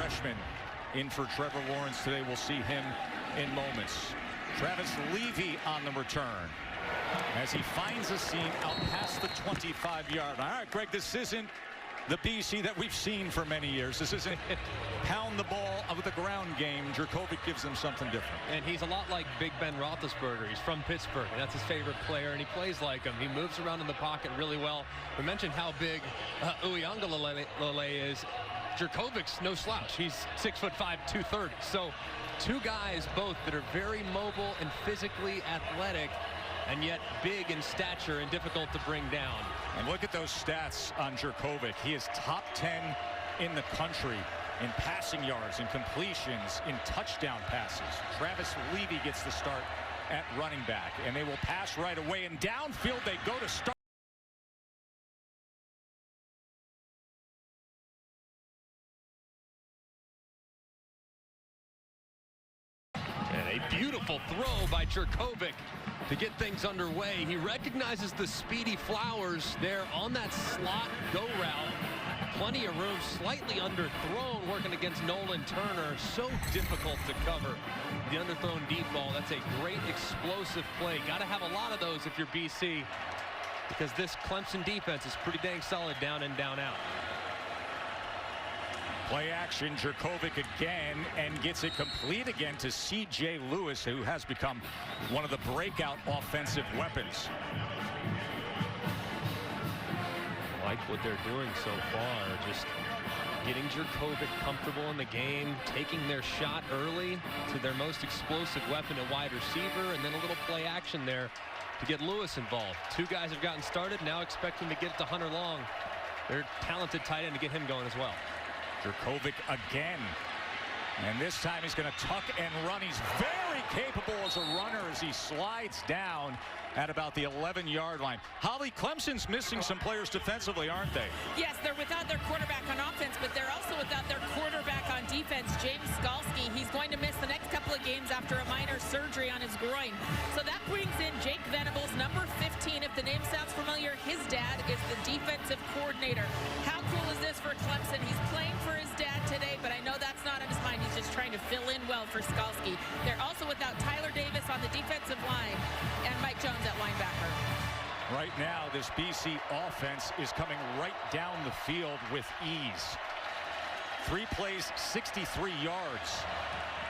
freshman in for Trevor Lawrence today. We'll see him in moments. Travis Etienne on the return as he finds a seam out past the 25-yard line. All right, Greg, this isn't the BC that we've seen for many years. This isn't pound the ball of the ground game. Jurkovec gives them something different. And he's a lot like Big Ben Roethlisberger. He's from Pittsburgh, and that's his favorite player, and he plays like him. He moves around in the pocket really well. We mentioned how big Uiagalelei is. Jurkovec's no slouch. He's 6'5", 230. So two guys both that are very mobile and physically athletic, and yet big in stature and difficult to bring down. And look at those stats on Jurkovec. He is top 10 in the country in passing yards, in completions, in touchdown passes. Travis Etienne gets the start at running back, and they will pass right away, and downfield they go to start. And a beautiful throw by Jurkovec to get things underway. He recognizes the speedy Flowers there on that slot go route. Plenty of room, slightly underthrown, working against Nolan Turner. So difficult to cover the underthrown deep ball. That's a great explosive play. Got to have a lot of those if you're BC, because this Clemson defense is pretty dang solid down in, down out. Play action, Jurkovec again, and gets it complete again to C.J. Lewis, who has become one of the breakout offensive weapons. I like what they're doing so far, just getting Jurkovec comfortable in the game, taking their shot early to their most explosive weapon at wide receiver, and then a little play action there to get Lewis involved. Two guys have gotten started, now expecting to get it to Hunter Long, their talented tight end, to get him going as well. Jurkovec again, and this time he's going to tuck and run. He's very capable as a runner as he slides down at about the 11-yard line. Holly, Clemson's missing some players defensively, aren't they? Yes, they're without their quarterback on offense, but they're also without their quarterback on defense, James Skalski. He's going to miss the next couple of games after a minor surgery on his groin. So that brings in Jake Venables, number 15. If the name sounds familiar, his dad is the defensive coordinator. How cool is this for Clemson? He's playing for his dad today, but I know that's not on his mind. He's just trying to fill in well for Skalski. They're also without Tyler Davis on the defensive line and Mike Jones at linebacker. Right now, this BC offense is coming right down the field with ease. 3 plays, 63 yards.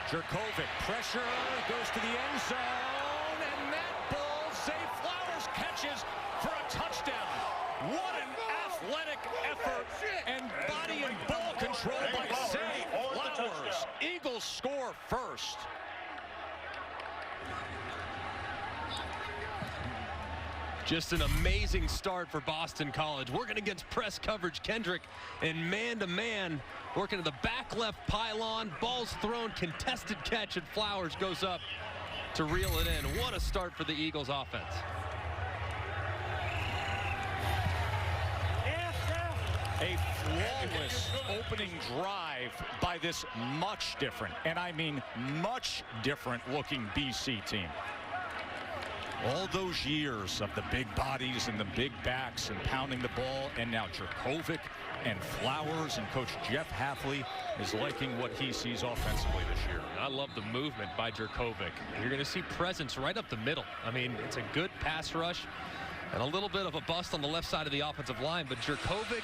Jurkovec, pressure, goes to the end zone, and that ball, Zay Flowers catches for a touchdown. What an athletic effort and body and ball control by Zay Flowers. Eagles score first. Just an amazing start for Boston College. Working against press coverage, Kendrick, and man-to-man, working to the back left pylon. Ball's thrown, contested catch, and Flowers goes up to reel it in. What a start for the Eagles offense. A flawless opening drive by this much different, and I mean much different looking BC team. All those years of the big bodies and the big backs and pounding the ball, and now Jurkovec and Flowers, and Coach Jeff Hafley is liking what he sees offensively this year. I love the movement by Jurkovec. You're going to see presence right up the middle. I mean, it's a good pass rush and a little bit of a bust on the left side of the offensive line, but Jurkovec,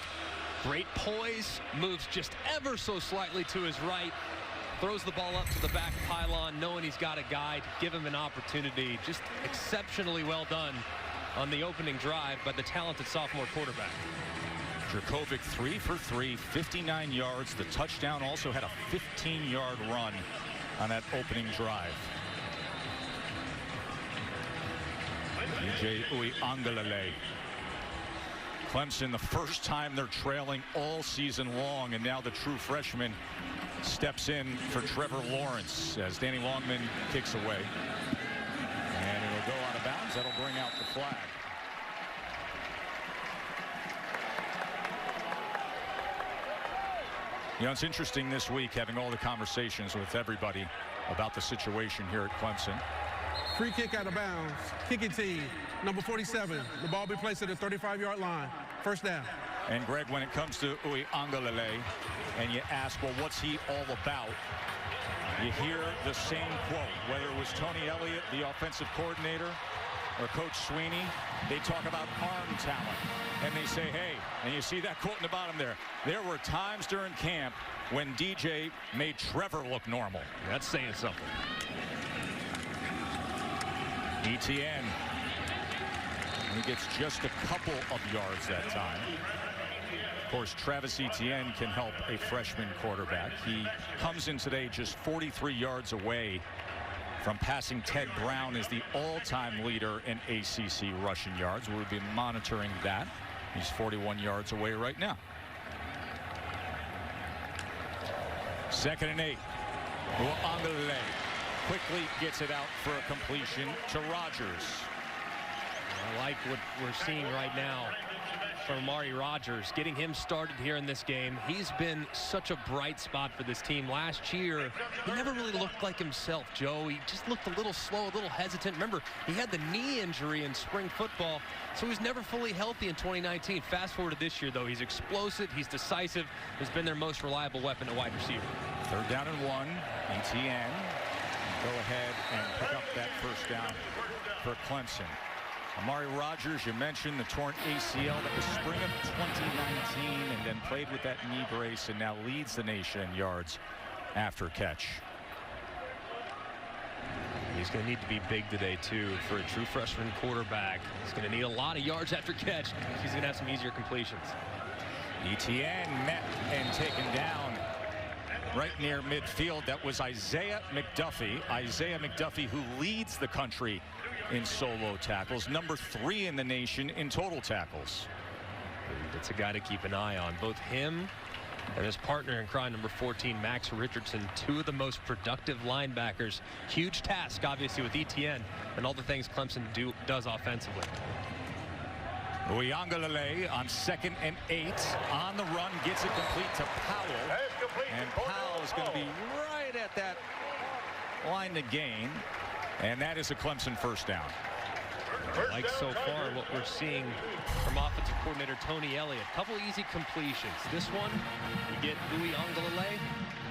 great poise, moves just ever so slightly to his right, throws the ball up to the back pylon, knowing he's got a guy to give him an opportunity. Just exceptionally well done on the opening drive by the talented sophomore quarterback. Jurkovec 3 for 3, 59 yards. The touchdown also had a 15-yard run on that opening drive. Uiagalelei. Clemson, the first time they're trailing all season long, and now the true freshman steps in for Trevor Lawrence as Danny Longman kicks away. And it'll go out of bounds. That'll bring out the flag. You know, it's interesting this week having all the conversations with everybody about the situation here at Clemson. Free kick out of bounds. Kicking team, number 47. The ball be placed at the 35-yard line. First down. And Greg, when it comes to Uiagalelei, and you ask, well, what's he all about? You hear the same quote, whether it was Tony Elliott, the offensive coordinator, or Coach Sweeney. They talk about arm talent, and they say, hey, and you see that quote in the bottom there, there were times during camp when DJ made Trevor look normal. That's saying something. Etienne. He gets just a couple of yards that time. Of course, Travis Etienne can help a freshman quarterback. He comes in today just 43 yards away from passing Ted Brown as the all-time leader in ACC rushing yards. We'll be monitoring that. He's 41 yards away right now. 2nd and 8. Uiagalelei quickly gets it out for a completion to Rogers. I like what we're seeing right now from Amari Rogers, getting him started here in this game. He's been such a bright spot for this team. Last year, he never really looked like himself, Joe. He just looked a little slow, a little hesitant. Remember, he had the knee injury in spring football, so he's never fully healthy in 2019. Fast forward to this year, though, he's explosive, he's decisive, has been their most reliable weapon at wide receiver. 3rd down and 1. Etienne go ahead and pick up that 1st down for Clemson. Amari Rogers, you mentioned the torn ACL that was spring of 2019, and then played with that knee brace and now leads the nation in yards after catch. He's going to need to be big today, too, for a true freshman quarterback. He's going to need a lot of yards after catch. He's going to have some easier completions. Etienne met and taken down right near midfield. That was Isaiah McDuffie. Isaiah McDuffie, who leads the country in solo tackles, number 3 in the nation in total tackles. It's a guy to keep an eye on. Both him and his partner in crime, number 14, Max Richardson, 2 of the most productive linebackers. Huge task, obviously, with Etienne and all the things Clemson does offensively. Uiagalelei on 2nd and 8. On the run, gets it complete to Powell. And Powell is going to be right at that line to gain. And that is a Clemson 1st down. Like so far what we're seeing from offensive coordinator Tony Elliott. Couple easy completions. This one, you get Uiagalelei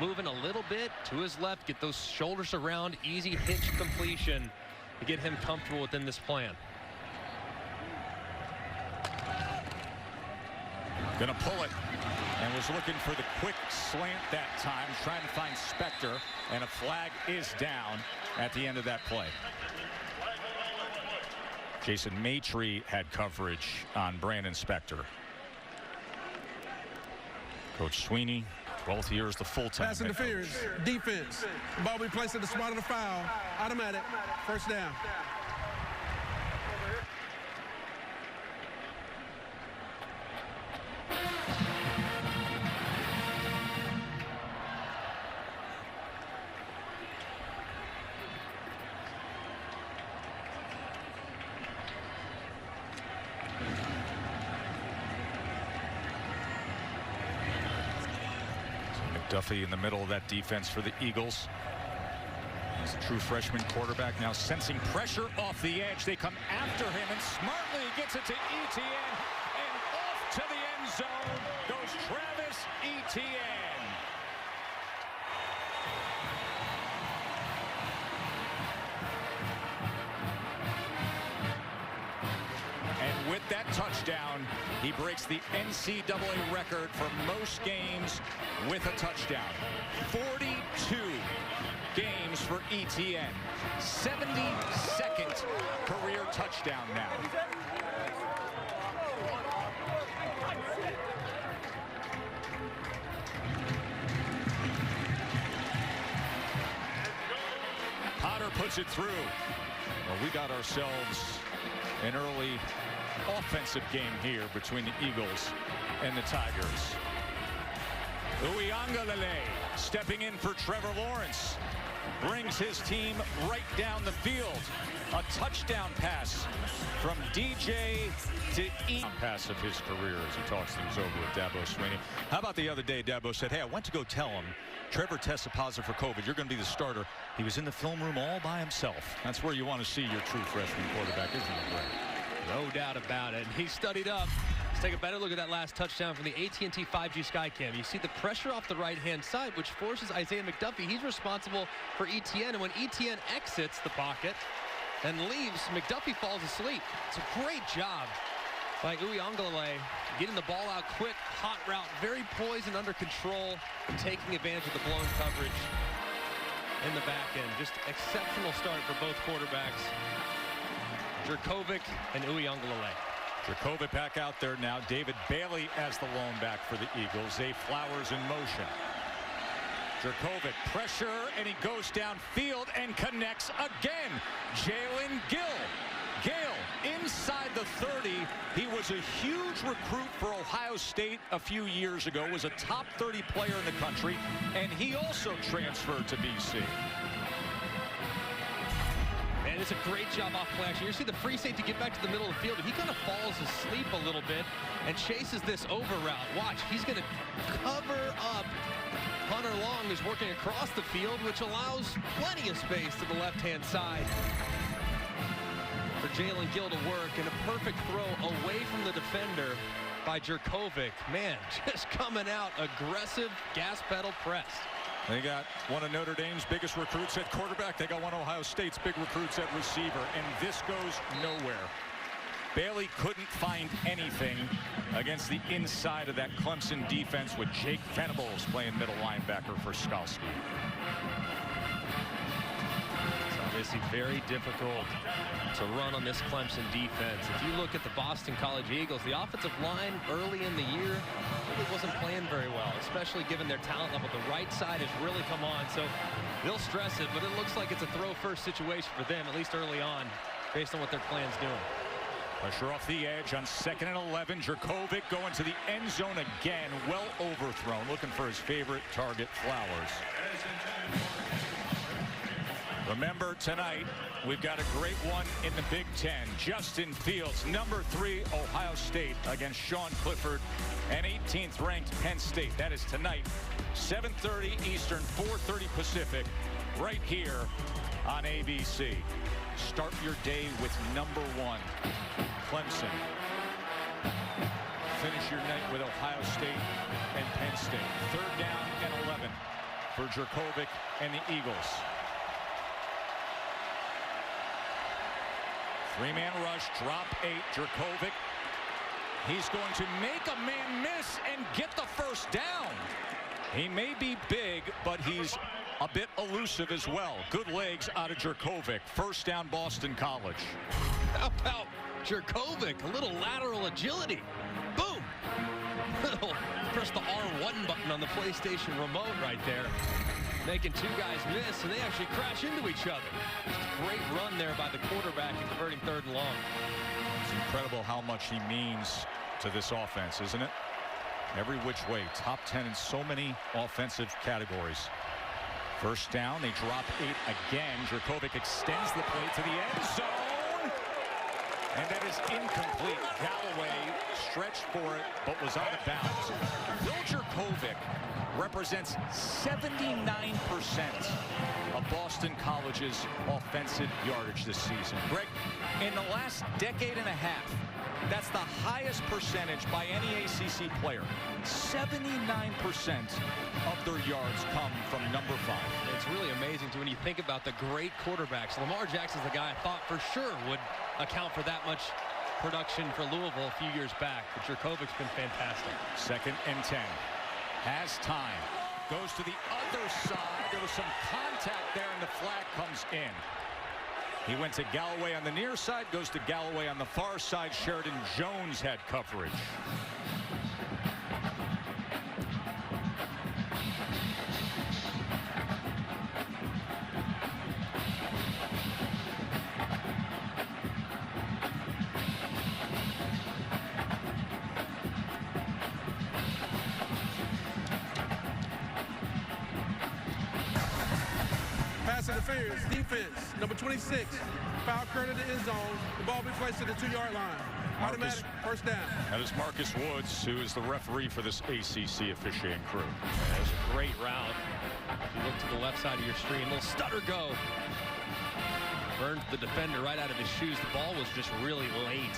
moving a little bit to his left, get those shoulders around, easy hitch completion to get him comfortable within this plan. Gonna pull it, and was looking for the quick slant that time, trying to find Spector, and a flag is down at the end of that play. Jason Maitre had coverage on Brandon Spector. Coach Sweeney, 12th year as the full-time pass interference, defense. Ball be placed at the spot of the foul. Automatic. 1st down. Duffy in the middle of that defense for the Eagles. He's a true freshman quarterback now, sensing pressure off the edge. They come after him, and smartly gets it to Etienne, and off to the end zone goes Travis Etienne. And with that touchdown, he breaks the NCAA record for most games with a touchdown. 42 games for Etienne. 72nd career touchdown now. Potter puts it through. Well, we got ourselves an early offensive game here between the Eagles and the Tigers. Uiagalelei stepping in for Trevor Lawrence brings his team right down the field. A touchdown pass from DJ to pass of his career as he talks things over with Dabo Swinney. How about the other day Dabo said, hey, I went to go tell him Trevor tested positive for COVID. You're going to be the starter. He was in the film room all by himself. That's where you want to see your true freshman quarterback, isn't it, Greg? No doubt about it. He studied up take a better look at that last touchdown from the AT&T 5G Skycam. You see the pressure off the right-hand side, which forces Isaiah McDuffie. He's responsible for Etienne, and when Etienne exits the pocket and leaves, McDuffie falls asleep. It's a great job by Uiagalelei, getting the ball out quick, hot route, very poised and under control, and taking advantage of the blown coverage in the back end. Just exceptional start for both quarterbacks, Jurkovec and Uiagalelei. Jurkovec back out there now. David Bailey as the lone back for the Eagles. Zay Flowers in motion. Jurkovec pressure, and he goes downfield and connects again. Jalen Gale inside the 30. He was a huge recruit for Ohio State a few years ago, was a top 30 player in the country, and he also transferred to BC. And it's a great job off play action. You see the free safety get back to the middle of the field, but he kind of falls asleep a little bit and chases this over route. Watch, he's going to cover up. Hunter Long is working across the field, which allows plenty of space to the left-hand side for Jalen Gill to work, and a perfect throw away from the defender by Jurkovec. Man, just coming out aggressive gas pedal press. They got one of Notre Dame's biggest recruits at quarterback. They got one of Ohio State's big recruits at receiver, and this goes nowhere. Bailey couldn't find anything against the inside of that Clemson defense with Jake Venables playing middle linebacker for Skalski. It's obviously very difficult to run on this Clemson defense. If you look at the Boston College Eagles, the offensive line early in the year really wasn't playing very well, especially given their talent level. The right side has really come on, so they'll stress it, but it looks like it's a throw-first situation for them, at least early on, based on what their plan's doing. Pressure off the edge on 2nd and 11. Jurkovec going to the end zone again. Well overthrown. Looking for his favorite target, Flowers. Remember, tonight, we've got a great one in the Big Ten. Justin Fields, number 3, Ohio State, against Sean Clifford and 18th ranked Penn State. That is tonight, 7:30 Eastern, 4:30 Pacific, right here on ABC. Start your day with number 1, Clemson. Finish your night with Ohio State and Penn State. 3rd down and 11 for Jurkovec and the Eagles. 3-man rush, drop 8, Jurkovec. He's going to make a man miss and get the first down. He may be big, but he's a bit elusive as well. Good legs out of Jurkovec. 1st down, Boston College. How about Jurkovec? A little lateral agility. Boom! Press the R1 button on the PlayStation remote right there. Making 2 guys miss, and they actually crash into each other. Just a great run there by the quarterback and converting 3rd and long. It's incredible how much he means to this offense, isn't it? Every which way. Top 10 in so many offensive categories. 1st down, they drop 8 again. Jurkovec extends the play to the end zone. And that is incomplete. Galloway stretched for it, but was out of bounds. Phil Jurkovec represents 79% of Boston College's offensive yardage this season. Greg, in the last decade and a half, that's the highest percentage by any ACC player. 79% of their yards come from number 5. It's really amazing when you think about the great quarterbacks. Lamar Jackson's the guy I thought for sure would account for that much production for Louisville a few years back. But Jurkovec's been fantastic. 2nd and 10. Has time. Goes to the other side. There was some contact there, and the flag comes in. He went to Galloway on the near side, goes to Galloway on the far side. Sheridan Jones had coverage. Pass interference, defense, number 26. Foul current to the end zone. The ball be placed to the 2-yard line. Automatic, 1st down. That is Marcus Woods, who is the referee for this ACC officiating crew. There's a great route. If you look to the left side of your screen, little stutter go burned the defender right out of his shoes. The ball was just really late.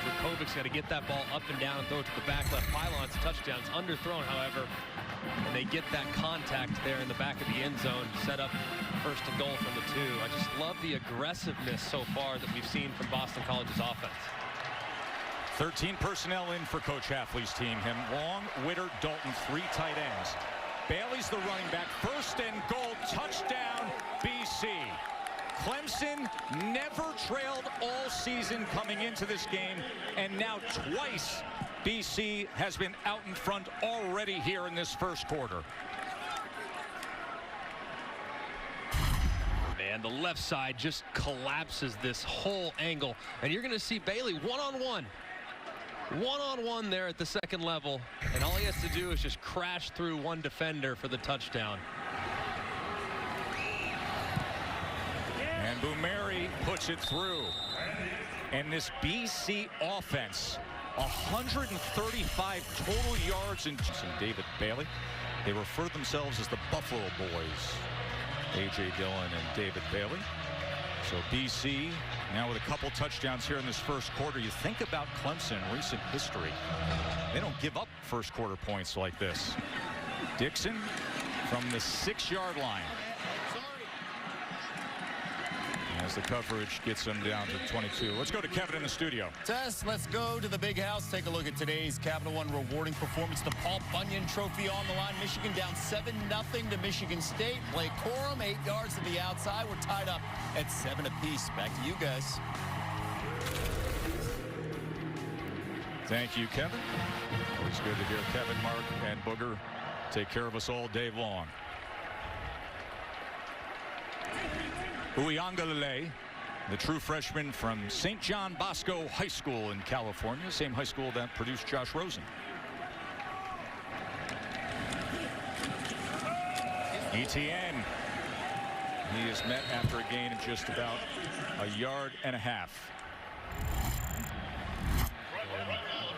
Jurkovec's got to get that ball up and down and throw it to the back left pylons. Touchdowns underthrown, however, and they get that contact there in the back of the end zone, set up first and goal from the 2. I just love the aggressiveness so far that we've seen from Boston College's offense. 13 personnel in for Coach Hafley's team. Him, Long, Witter, Dalton, 3 tight ends. Bailey's the running back. First and goal, touchdown, BC. Clemson never trailed all season coming into this game, and now twice BC has been out in front already here in this first quarter. Man, the left side just collapses this whole angle, and you're going to see Bailey one-on-one there at the second level, and all he has to do is just crash through one defender for the touchdown. And Boumeri puts it through. And this BC offense, 135 total yards and David Bailey. They refer to themselves as the Buffalo Boys. A.J. Dillon and David Bailey. So BC now with a couple touchdowns here in this first quarter. You think about Clemson in recent history. They don't give up first quarter points like this. Dixon from the 6-yard line. As the coverage gets him down to 22. Let's go to Kevin in the studio. Tess, let's go to the big house. Take a look at today's Capital One rewarding performance. The Paul Bunyan Trophy on the line. Michigan down 7-0 to Michigan State. Blake Corum, 8 yards to the outside. We're tied up at 7 apiece. Back to you guys. Thank you, Kevin. Always good to hear Kevin, Mark, and Booger take care of us all day long. Uiagalelei, the true freshman from St. John Bosco High School in California, same high school that produced Josh Rosen. Etienne. He is met after a gain of just about a yard and a half.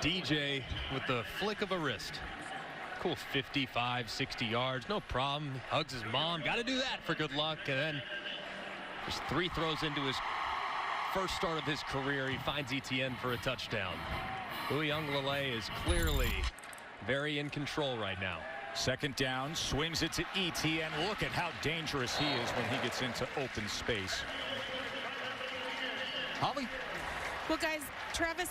DJ with the flick of a wrist. Cool 55, 60 yards, no problem. Hugs his mom. Got to do that for good luck. And then just 3 throws into his first start of his career. He finds Etienne for a touchdown. Uiagalelei is clearly very in control right now. Second down, swings it to Etienne. Look at how dangerous he is when he gets into open space. Holly? Well, guys, Trevor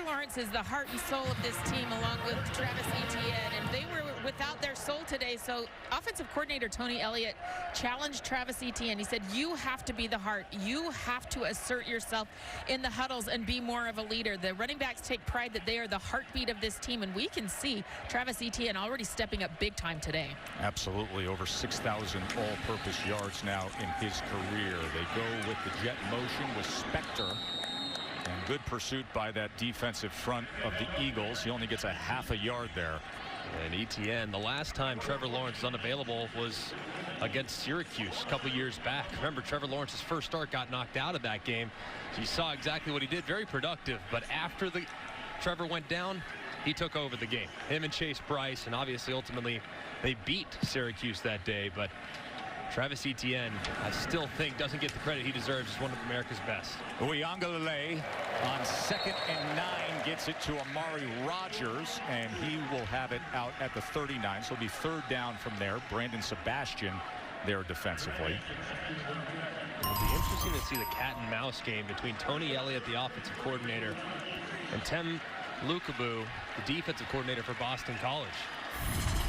Lawrence is the heart and soul of this team, along with Travis Etienne, and they were without their soul today. So offensive coordinator Tony Elliott challenged Travis Etienne. He said, you have to be the heart. You have to assert yourself in the huddles and be more of a leader. The running backs take pride that they are the heartbeat of this team, and we can see Travis Etienne already stepping up big time today. Absolutely. Over 6,000 all-purpose yards now in his career. They go with the jet motion with Spector. And good pursuit by that defensive front of the Eagles. He only gets a half a yard there. And Etienne, the last time Trevor Lawrence was unavailable was against Syracuse a couple years back. Remember, Trevor Lawrence's first start got knocked out of that game. So you saw exactly what he did. Very productive. But after Trevor went down, he took over the game. Him and Chase Bryce, and obviously ultimately they beat Syracuse that day. But Travis Etienne, I still think, doesn't get the credit he deserves as one of America's best. Uiagalelei on 2nd and 9 gets it to Amari Rogers, and he will have it out at the 39. So it'll be 3rd down from there. Brandon Sebastian there defensively. It'll be interesting to see the cat and mouse game between Tony Elliott, the offensive coordinator, and Tem Lukabu, the defensive coordinator for Boston College.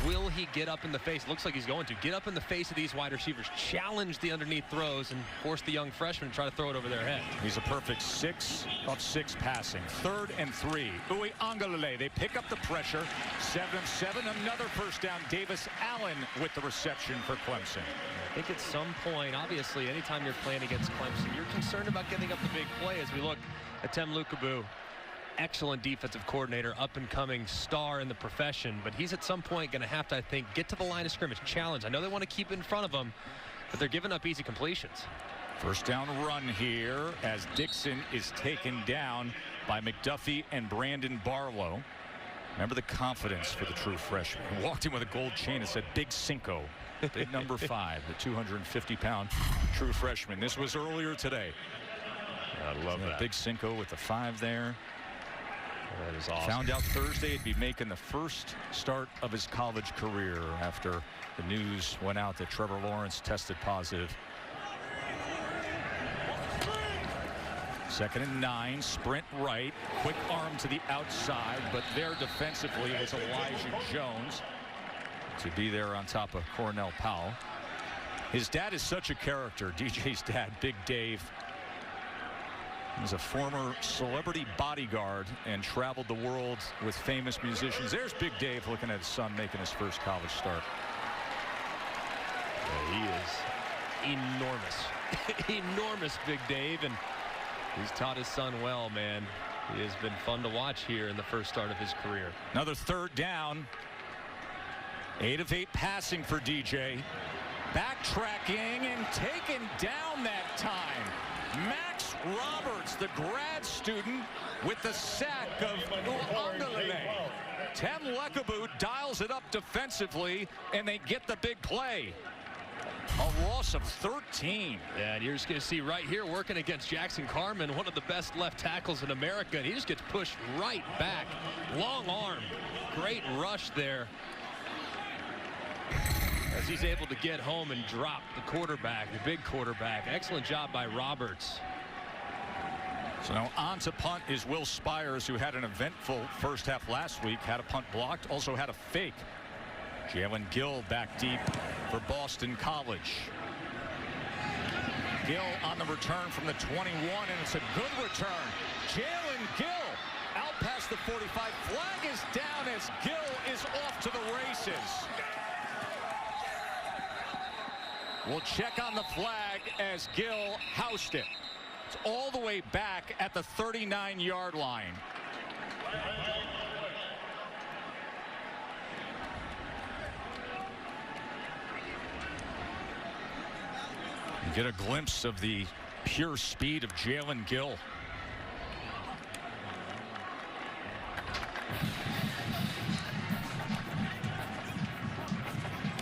Will he get up in the face? Looks like he's going to get up in the face of these wide receivers, challenge the underneath throws, and force the young freshman to try to throw it over their head. He's a perfect 6 of 6 passing. 3rd and 3. Uiagalelei, they pick up the pressure. 7 of 7, another first down. Davis Allen with the reception for Clemson. I think at some point, obviously, anytime you're playing against Clemson, you're concerned about getting up the big play. As we look at Tem Lukabu, excellent defensive coordinator, up-and-coming star in the profession, but he's at some point going to have to, I think, get to the line of scrimmage, challenge. I know they want to keep it in front of him, but they're giving up easy completions. First down run here as Dixon is taken down by McDuffie and Brandon Barlow. Remember the confidence for the true freshman. He walked in with a gold chain that said Big Cinco. Big number 5, the 250-pound true freshman. This was earlier today. I love that. Big Cinco with the 5 there. That is awesome. Found out Thursday he'd be making the first start of his college career after the news went out that Trevor Lawrence tested positive. 2nd and 9, sprint right, quick arm to the outside, but there defensively was Elijah Jones to be there on top of Cornell Powell. His dad is such a character. DJ's dad, Big Dave, was a former celebrity bodyguard and traveled the world with famous musicians. There's Big Dave looking at his son making his first college start. Yeah, he is enormous. Enormous Big Dave, and he's taught his son well, man. He has been fun to watch here in the first start of his career. Another 3rd down. 8 of 8 passing for DJ. Backtracking and taken down that time. Max Roberts, the grad student, with the sack of Uiagalelei. Tem Lekabut dials it up defensively, and they get the big play. A loss of 13. Yeah, and you're just going to see right here working against Jackson Carman, one of the best left tackles in America, and he just gets pushed right back. Long arm. Great rush there, as he's able to get home and drop the quarterback, the big quarterback. Excellent job by Roberts. So now on to punt is Will Spires, who had an eventful first half last week. Had a punt blocked, also had a fake. Jalen Gill back deep for Boston College. Gill on the return from the 21, and it's a good return. Jalen Gill out past the 45. Flag is down as Gill is off to the races. We'll check on the flag as Gill housed it. It's all the way back at the 39-yard line. You get a glimpse of the pure speed of Jalen Gill.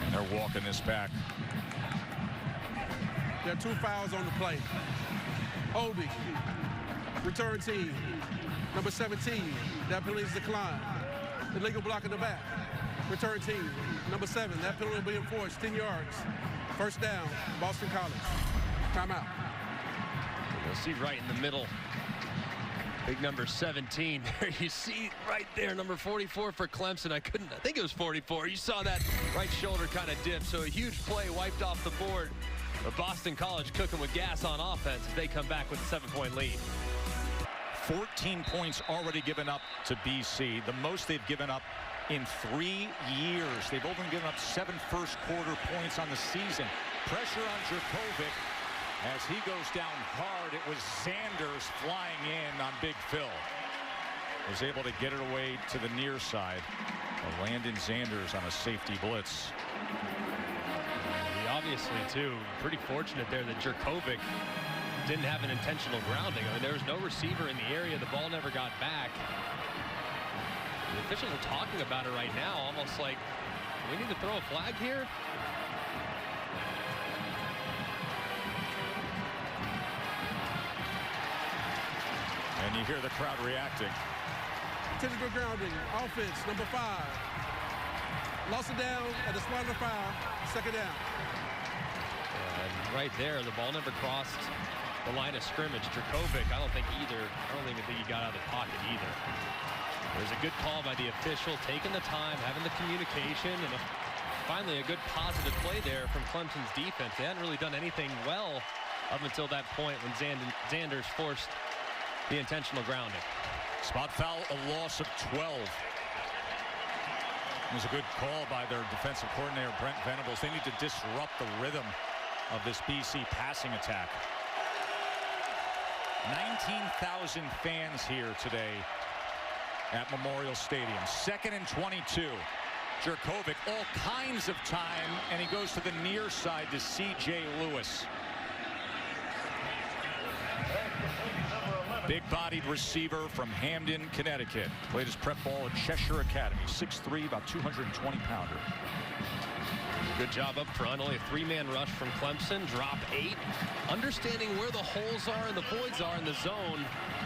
And they're walking this back. There are 2 fouls on the play. Holding. Return team. Number 17. That penalty is declined. Illegal block in the back. Return team. Number 7. That penalty will be enforced. 10 yards. First down. Boston College. Timeout. You'll see right in the middle. Big number 17. There you see right there, number 44 for Clemson. I think it was 44. You saw that right shoulder kind of dip. So a huge play wiped off the board. But Boston College cooking with gas on offense as they come back with a 7-point lead. 14 points already given up to BC, the most they've given up in 3 years. They've only given up 7 first-quarter points on the season. Pressure on Jurkovec as he goes down hard. It was Sanders flying in on Big Phil. Was able to get it away to the near side. Landon Sanders on a safety blitz. Obviously, too, pretty fortunate there that Jurkovec didn't have an intentional grounding. I mean, there was no receiver in the area. The ball never got back. The officials are talking about it right now, almost like, do we need to throw a flag here? And you hear the crowd reacting. Technical grounding. Offense, number 5. Lost it down at the spot of the foul. 2nd down. And right there, the ball never crossed the line of scrimmage. Jurkovec, I don't even think he got out of the pocket either. There's a good call by the official, taking the time, having the communication, and finally a good positive play there from Clemson's defense. They hadn't really done anything well up until that point when Sanders forced the intentional grounding. Spot foul, a loss of 12. It was a good call by their defensive coordinator, Brent Venables. They need to disrupt the rhythm of this BC passing attack. 19,000 fans here today at Memorial Stadium. 2nd and 22. Jurkovec, all kinds of time, and he goes to the near side to C.J. Lewis. Big-bodied receiver from Hamden, Connecticut. Played his prep ball at Cheshire Academy. 6'3", about 220-pounder. Good job up front. Only a 3-man rush from Clemson. Drop 8. Understanding where the holes are and the voids are in the zone.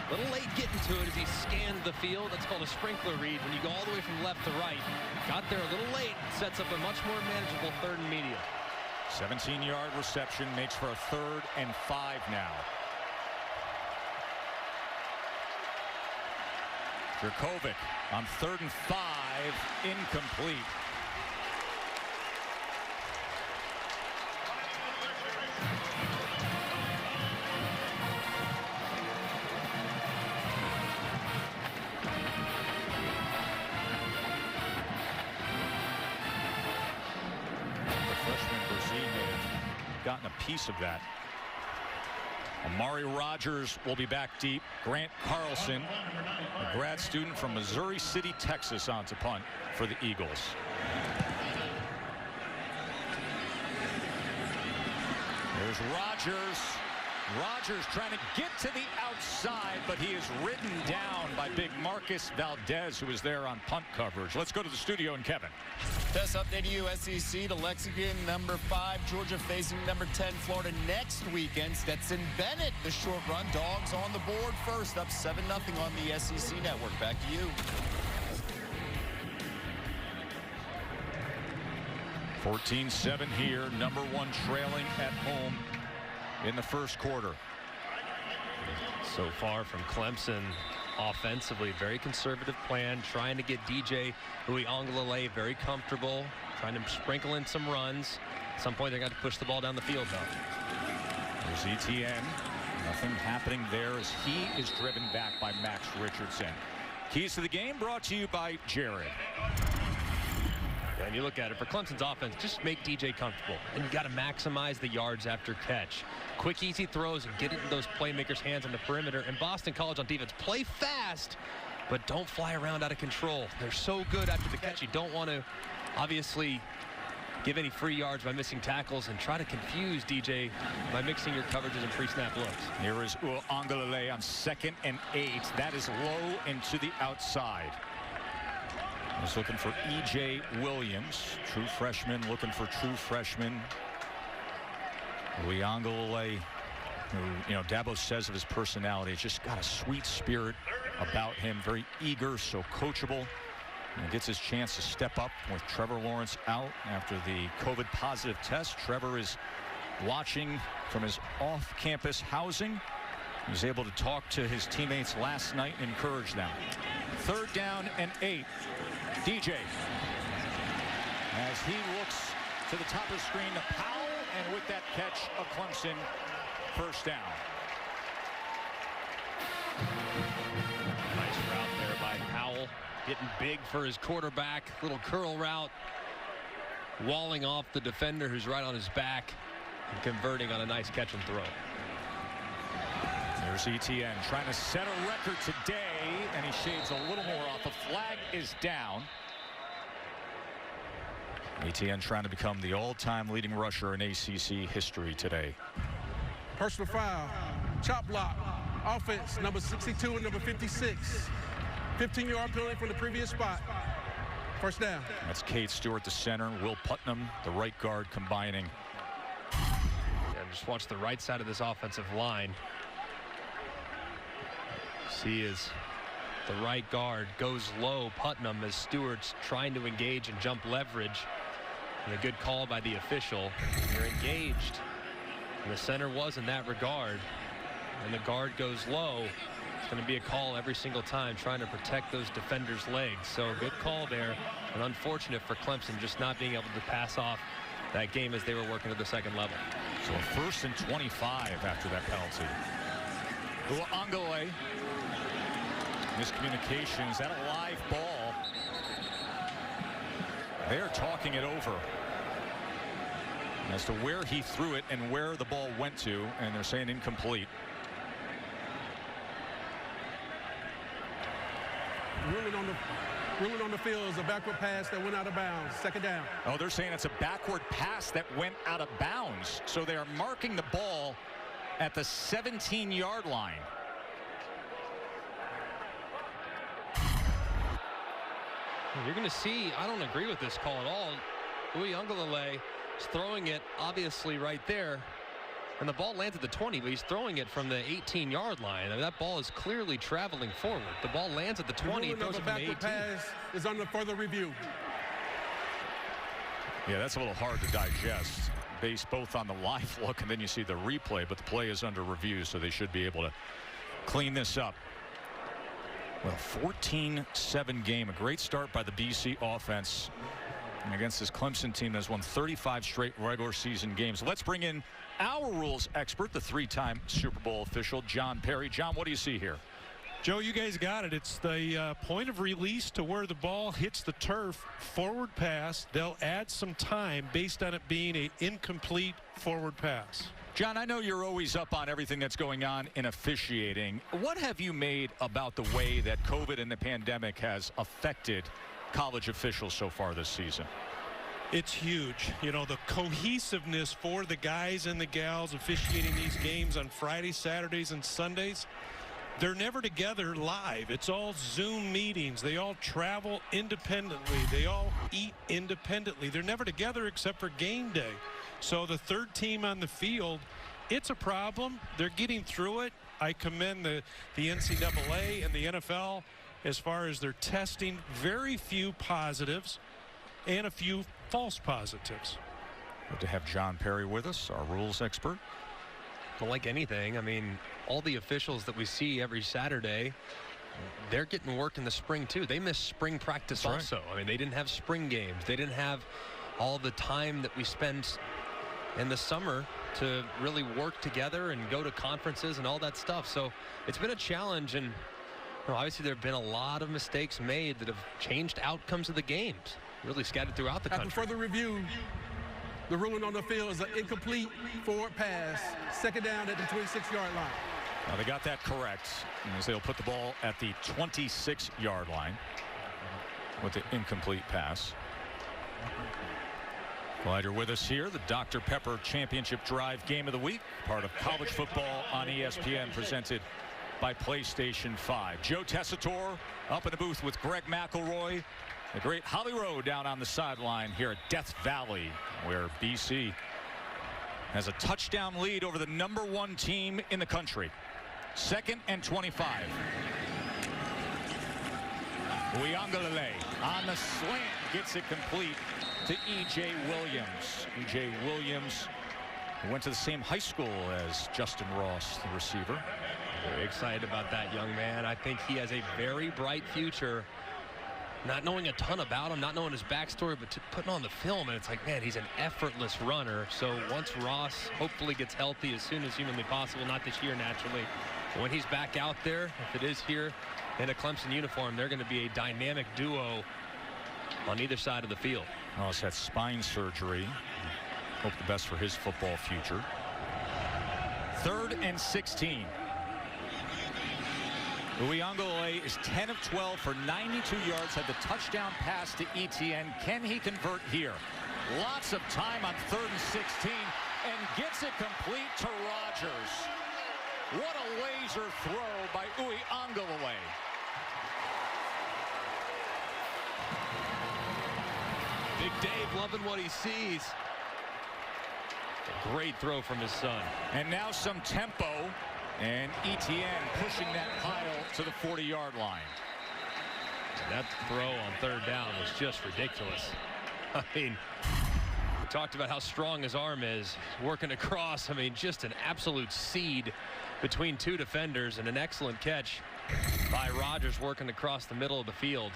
A little late getting to it as he scanned the field. That's called a sprinkler read when you go all the way from left to right. Got there a little late. Sets up a much more manageable 3rd and medium. 17-yard reception makes for a 3rd and 5 now. Jurkovec on 3rd and 5, incomplete. Gotten a piece of that. Amari Rogers will be back deep. Grant Carlson, a grad student from Missouri City, Texas, on to punt for the Eagles. There's Rogers. Rogers trying to get to the outside, but he is ridden down by big Marcus Valdez, who is there on punt coverage. Let's go to the studio and Kevin. Test updating you, SEC to Lexington, number 5. Georgia facing number 10, Florida next weekend. Stetson Bennett, the short run. Dogs on the board first, up 7-0 on the SEC network. Back to you. 14-7 here. Number 1 trailing at home in the first quarter. So far from Clemson offensively, very conservative plan, trying to get DJ Uiagalelei very comfortable, trying to sprinkle in some runs. At some point, they're going to push the ball down the field, though. There's Etienne. Nothing happening there as he is driven back by Max Richardson. Keys to the game brought to you by Jared. And you look at it, for Clemson's offense, just make DJ comfortable. And you got to maximize the yards after catch. Quick, easy throws and get it in those playmakers' hands on the perimeter. And Boston College on defense, play fast, but don't fly around out of control. They're so good after the catch. You don't want to, obviously, give any free yards by missing tackles and try to confuse DJ by mixing your coverages and pre-snap looks. Here is Uiagalelei on 2nd and 8. That is low and to the outside. He's looking for E.J. Williams, true freshman, looking for true freshman. Uiagalelei, who, Dabo says of his personality, it's just got a sweet spirit about him, very eager, so coachable. And he gets his chance to step up with Trevor Lawrence out after the COVID positive test. Trevor is watching from his off-campus housing. He was able to talk to his teammates last night and encourage them. 3rd down and 8. DJ, as he looks to the top of the screen to Powell, and with that catch, a Clemson 1st down. Nice route there by Powell, getting big for his quarterback. Little curl route, walling off the defender who's right on his back, and converting on a nice catch and throw. There's Etienne trying to set a record today, and he shaves a little more off. A flag is down. Etienne trying to become the all-time leading rusher in ACC history today. Personal foul, chop block, offense, number 62 and number 56. 15-yard penalty from the previous spot. 1st down. That's Kate Stewart, the center. Will Putnam, the right guard, combining. Yeah, just watch the right side of this offensive line. See as the right guard goes low. Putnam as Stewart's trying to engage and jump leverage. And a good call by the official. You're engaged. And the center was in that regard. And the guard goes low. It's going to be a call every single time, trying to protect those defenders' legs. So good call there. And unfortunate for Clemson just not being able to pass off that game as they were working at the 2nd level. So a 1st and 25 after that penalty. Uiagalelei. Miscommunication. Is that a live ball? They're talking it over as to where he threw it and where the ball went to, and they're saying incomplete. Ruling on the field is a backward pass that went out of bounds. 2nd down. Oh, they're saying it's a backward pass that went out of bounds. So they are marking the ball at the 17-yard line. You're going to see, I don't agree with this call at all. Uiagalelei is throwing it obviously right there, and the ball lands at the 20, but he's throwing it from the 18-yard line. I mean, that ball is clearly traveling forward. The ball lands at the 20 and throws it from the 18. Pass is under further review. Yeah, that's a little hard to digest based both on the live look and then you see the replay, but the play is under review, so they should be able to clean this up. Well, 14-7 game, a great start by the BC offense against this Clemson team that's won 35 straight regular season games. Let's bring in our rules expert, the three-time Super Bowl official, John Perry. John, what do you see here? Joe, you guys got it. It's the point of release to where the ball hits the turf, forward pass. They'll add some time based on it being an incomplete forward pass. John, I know you're always up on everything that's going on in officiating. What have you made about the way that COVID and the pandemic has affected college officials so far this season? It's huge. You know, the cohesiveness for the guys and the gals officiating these games on Fridays, Saturdays, and Sundays. They're never together live. It's all Zoom meetings. They all travel independently. They all eat independently. They're never together except for game day. So the third team on the field, it's a problem. They're getting through it. I commend the NCAA and the NFL as far as their testing. Very few positives and a few false positives. Good to have John Perry with us, our rules expert. Well, like anything, I mean, all the officials that we see every Saturday, they're getting work in the spring too. They missed spring practice also. Right. I mean, they didn't have spring games. They didn't have all the time that we spend in the summer to really work together and go to conferences and all that stuff. So it's been a challenge, and obviously there have been a lot of mistakes made that have changed outcomes of the games, really scattered throughout the country. After further review, the ruling on the field is an incomplete forward pass, second down at the 26-yard line. Now they got that correct, as they'll put the ball at the 26-yard line with the incomplete pass. Glad you're with us here. The Dr. Pepper Championship Drive Game of the Week, part of college football on ESPN, presented by PlayStation 5. Joe Tessitore up in the booth with Greg McElroy. The great Holly Rowe down on the sideline here at Death Valley, where BC has a touchdown lead over the #1 team in the country. 2nd and 25. Uiagalelei on the slant gets it complete to E.J. Williams. E.J. Williams went to the same high school as Justin Ross, the receiver. Very excited about that young man. I think he has a very bright future. Not knowing a ton about him, not knowing his backstory, but putting on the film, and it's like, man, he's an effortless runner. So once Ross hopefully gets healthy as soon as humanly possible, not this year naturally, but when he's back out there, if it is here in a Clemson uniform, they're going to be a dynamic duo on either side of the field. Ross had spine surgery. Hope the best for his football future. 3rd and 16. Uiagalelei is 10 of 12 for 92 yards, had the touchdown pass to Etienne. Can he convert here? Lots of time on 3rd and 16 and gets it complete to Rogers. What a laser throw by Uiagalelei. Big Dave loving what he sees. A great throw from his son. And now some tempo. And Etienne pushing that pile to the 40-yard line. That throw on 3rd down was just ridiculous. I mean, we talked about how strong his arm is, working across. I mean, just an absolute seed between two defenders, and an excellent catch by Rogers working across the middle of the field.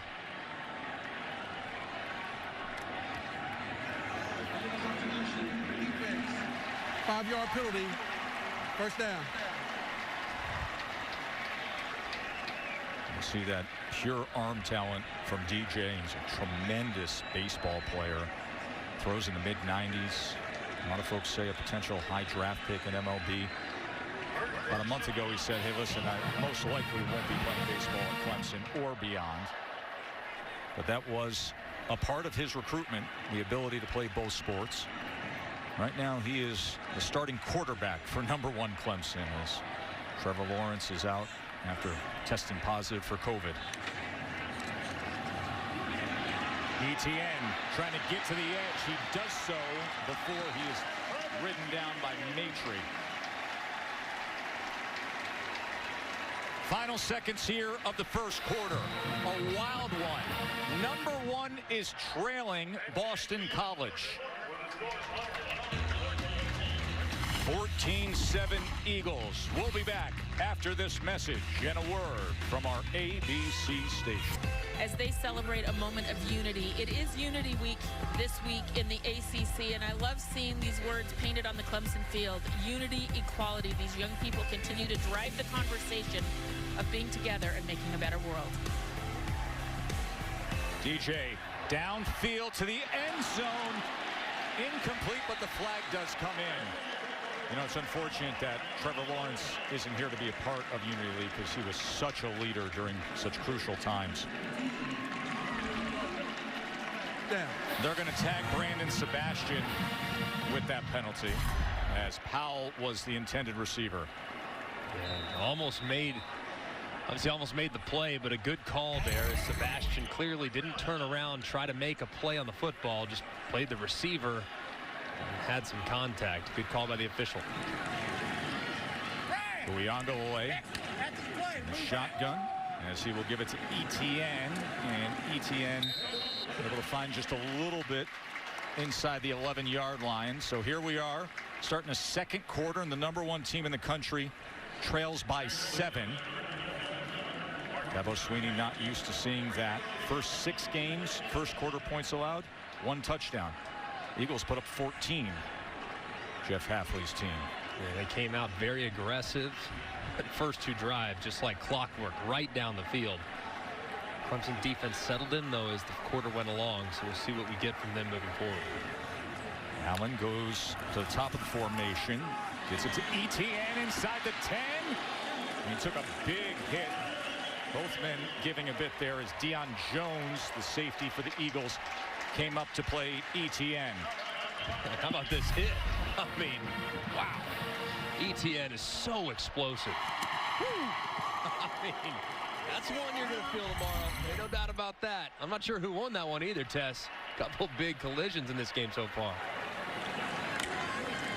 Five-yard penalty, 1st down. See that pure arm talent from DJ. He's a tremendous baseball player. Throws in the mid-90s. A lot of folks say a potential high draft pick in MLB. About a month ago he said, hey, listen, I most likely won't be playing baseball at Clemson or beyond. But that was a part of his recruitment, the ability to play both sports. Right now he is the starting quarterback for #1 Clemson, as Trevor Lawrence is out after testing positive for COVID. Etienne trying to get to the edge. He does so before he is ridden down by Maitre. Final seconds here of the first quarter. A wild one. Number 1 is trailing Boston College. 14-7 Eagles. We'll be back after this message and a word from our ABC station. As they celebrate a moment of unity, it is Unity Week this week in the ACC, and I love seeing these words painted on the Clemson field. Unity, equality. These young people continue to drive the conversation of being together and making a better world. DJ downfield to the end zone. Incomplete, but the flag does come in. You know, it's unfortunate that Trevor Lawrence isn't here to be a part of Unity League because he was such a leader during such crucial times. Down. They're going to tag Brandon Sebastian with that penalty, as Powell was the intended receiver. Yeah, almost made the play, but a good call there as Sebastian clearly didn't turn around, try to make a play on the football, just played the receiver and had some contact. Good call by the official. Uiagalelei in the shotgun as he will give it to Etienne, and Etienne able to find just a little bit inside the 11-yard line. So here we are starting a second quarter, and the number 1 team in the country trails by 7. Dabo Swinney not used to seeing that. First 6 games, first quarter points allowed, 1 touchdown. Eagles put up 14. Jeff Hafley's team. Yeah, they came out very aggressive. The first 2 drives, just like clockwork, right down the field. Clemson defense settled in, though, as the quarter went along, so we'll see what we get from them moving forward. Allen goes to the top of the formation, gets it to Etienne inside the 10. And he took a big hit. Both men giving a bit there as Deion Jones, the safety for the Eagles, came up to play Etienne. How about this hit? I mean, wow. Etienne is so explosive. I mean, that's one you're going to feel tomorrow. Ain't no doubt about that. I'm not sure who won that one either, Tess. Couple big collisions in this game so far.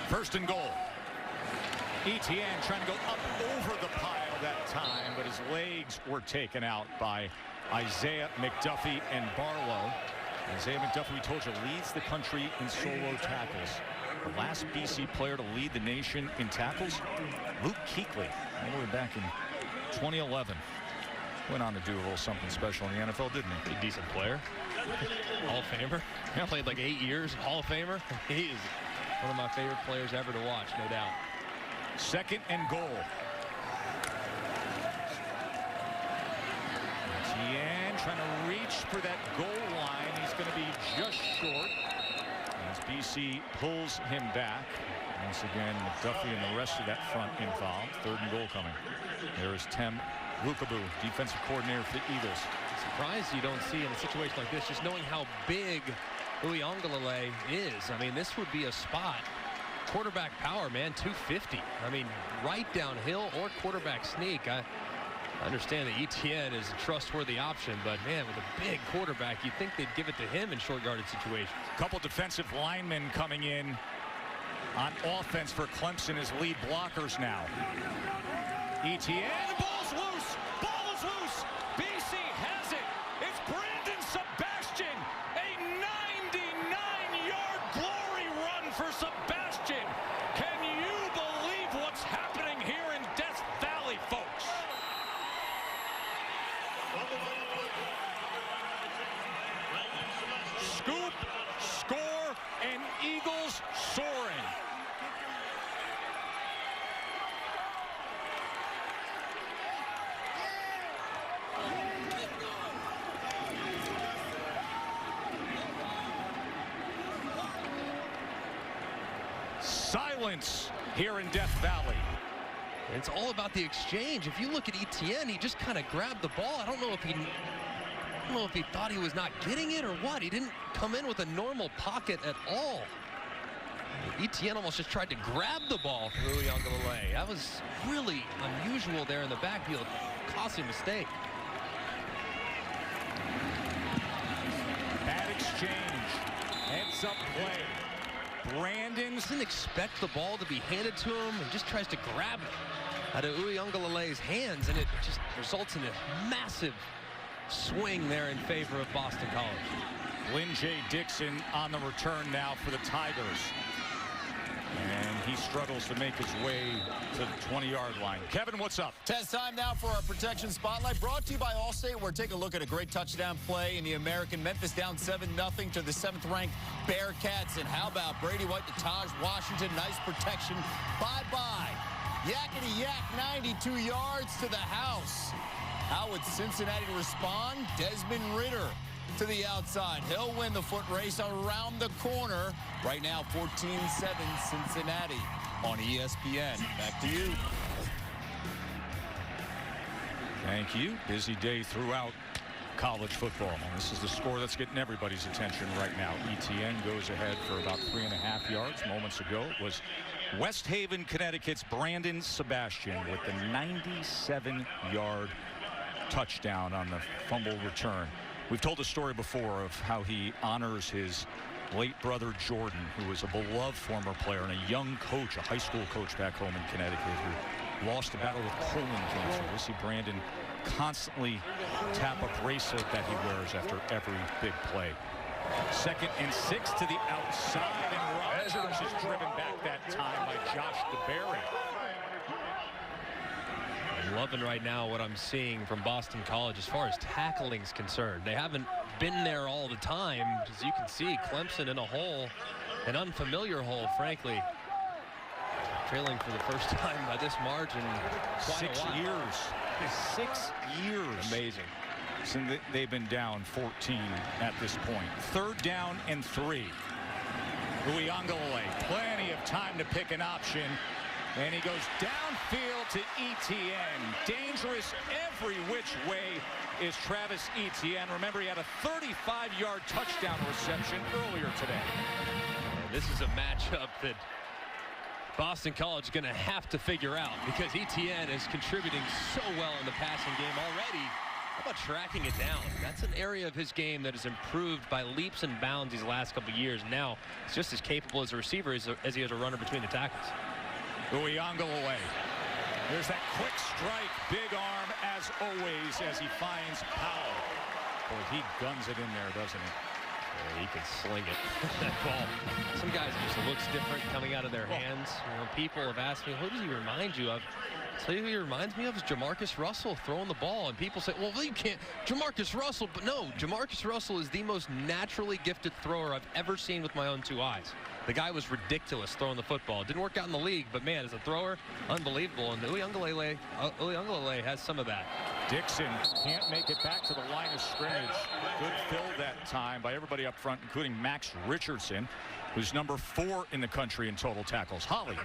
First and goal. Etienne trying to go up over the pile that time, but his legs were taken out by Isaiah McDuffie and Barlow. Isaiah McDuffie, we told you, leads the country in solo tackles. The last BC player to lead the nation in tackles, Luke Kuechly, all the way back in 2011. Went on to do a little something special in the NFL, didn't he? Pretty decent player. Hall of Famer. Yeah, played like 8 years. Hall of Famer. He is one of my favorite players ever to watch, no doubt. Second and goal. Etienne trying to reach for that goal line. He's going to be just short as BC pulls him back. Once again, McDuffie and the rest of that front involved. Third and goal coming. There is Tem Lukabu, defensive coordinator for the Eagles. Surprised you don't see in a situation like this, just knowing how big Uiagalelei is. I mean, this would be a spot. Quarterback power, man, 250. I mean, right downhill or quarterback sneak. I understand that Etienne is a trustworthy option, but man, with a big quarterback, you'd think they'd give it to him in short yardage situations. Couple defensive linemen coming in on offense for Clemson as lead blockers now. Etienne, ball's loose. Ball is loose. BC has it. It's Brandon Sebastian. A 99-yard glory run for Sebastian. Can you believe what's happening here in Death Valley, folks? Scoop, score, and Eagles soaring. Silence here in Death Valley. It's all about the exchange. If you look at Etienne, he just kind of grabbed the ball. I don't know if he thought he was not getting it or what. He didn't come in with a normal pocket at all. Etienne almost just tried to grab the ball from Uiagalelei. That was really unusual there in the backfield. Costly mistake. Bad sets up play. Brandon Doesn't expect the ball to be handed to him and just tries to grab it out of Uiagalelei's hands, and it just results in a massive swing there in favor of Boston College. Lynn J. Dixon on the return now for the Tigers. And he struggles to make his way to the 20-yard line. Kevin, what's up? Test time now for our protection spotlight, brought to you by Allstate. We're taking a look at a great touchdown play in the American. Memphis down 7-0 to the 7th-ranked Bearcats. And how about Brady White to Taj Washington? Nice protection. Bye-bye. Yakety yak, 92 yards to the house. How would Cincinnati respond? Desmond Ridder to the outside. He'll win the foot race around the corner. Right now, 14-7 Cincinnati on ESPN. Back to you. Thank you. Busy day throughout college football. This is the score that's getting everybody's attention right now. Etienne goes ahead for about 3.5 yards. Moments ago, it was West Haven, Connecticut's Brandon Sebastian with the 97-yard touchdown on the fumble return. We've told a story before of how he honors his late brother Jordan, who was a beloved former player and a young coach, a high school coach back home in Connecticut, who lost a battle with colon cancer. We'll see Brandon constantly tap a bracelet that he wears after every big play. 2nd and 6 to the outside, and Rogers is driven back that time by Josh DeBerry. I'm loving right now what I'm seeing from Boston College as far as tackling is concerned. They haven't been there all the time. As you can see, Clemson in a hole, an unfamiliar hole, frankly. Trailing for the first time by this margin. 6 years. 6 years. Amazing. Since they've been down 14 at this point. 3rd down and 3. Uiagalelei, plenty of time to pick an option. And he goes downfield to Etienne. Dangerous every which way is Travis Etienne. Remember, he had a 35-yard touchdown reception earlier today. This is a matchup that Boston College is going to have to figure out, because Etienne is contributing so well in the passing game already. How about tracking it down? That's an area of his game that has improved by leaps and bounds these last couple of years. Now, it's just as capable as a receiver as he is a runner between the tackles. Uiagalelei. There's that quick strike, big arm as always as he finds Powell. Boy, he guns it in there, doesn't he? Yeah, he can sling it. That ball. Some guys just looks different coming out of their hands. You know, people have asked me, who does he remind you of? I'll tell you who he reminds me of is Jamarcus Russell throwing the ball. And people say, well, you can't. Jamarcus Russell. But no, Jamarcus Russell is the most naturally gifted thrower I've ever seen with my own 2 eyes. The guy was ridiculous throwing the football. It didn't work out in the league, but man, as a thrower, unbelievable. And Uiagalelei has some of that. Dixon can't make it back to the line of scrimmage. Good fill that time by everybody up front, including Max Richardson, who's number 4 in the country in total tackles. Holly.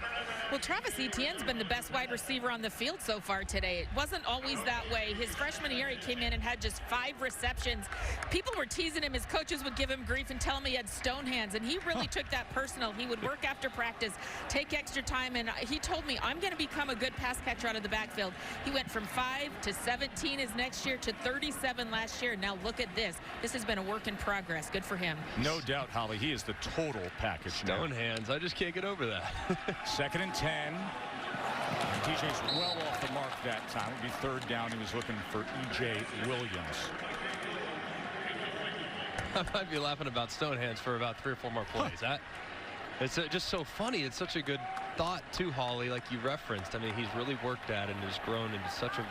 Well, Travis Etienne's been the best wide receiver on the field so far today. It wasn't always that way. His freshman year, he came in and had just 5 receptions. People were teasing him. His coaches would give him grief and tell him he had stone hands, and he really took that personal. He would work after practice, take extra time, and he told me, I'm going to become a good pass catcher out of the backfield. He went from 5 to 17 his next year to 37 last year. Now look at this. This has been a work in progress. Good for him. No doubt, Holly. He is the total package. Stone hands. I just can't get over that. 2nd and 10. TJ's well off the mark that time. It would be 3rd down. He was looking for E.J. Williams. I might be laughing about stone hands for about 3 or 4 more plays. It's just so funny. It's such a good thought too, Holly, like you referenced. I mean, he's really worked at and has grown into such a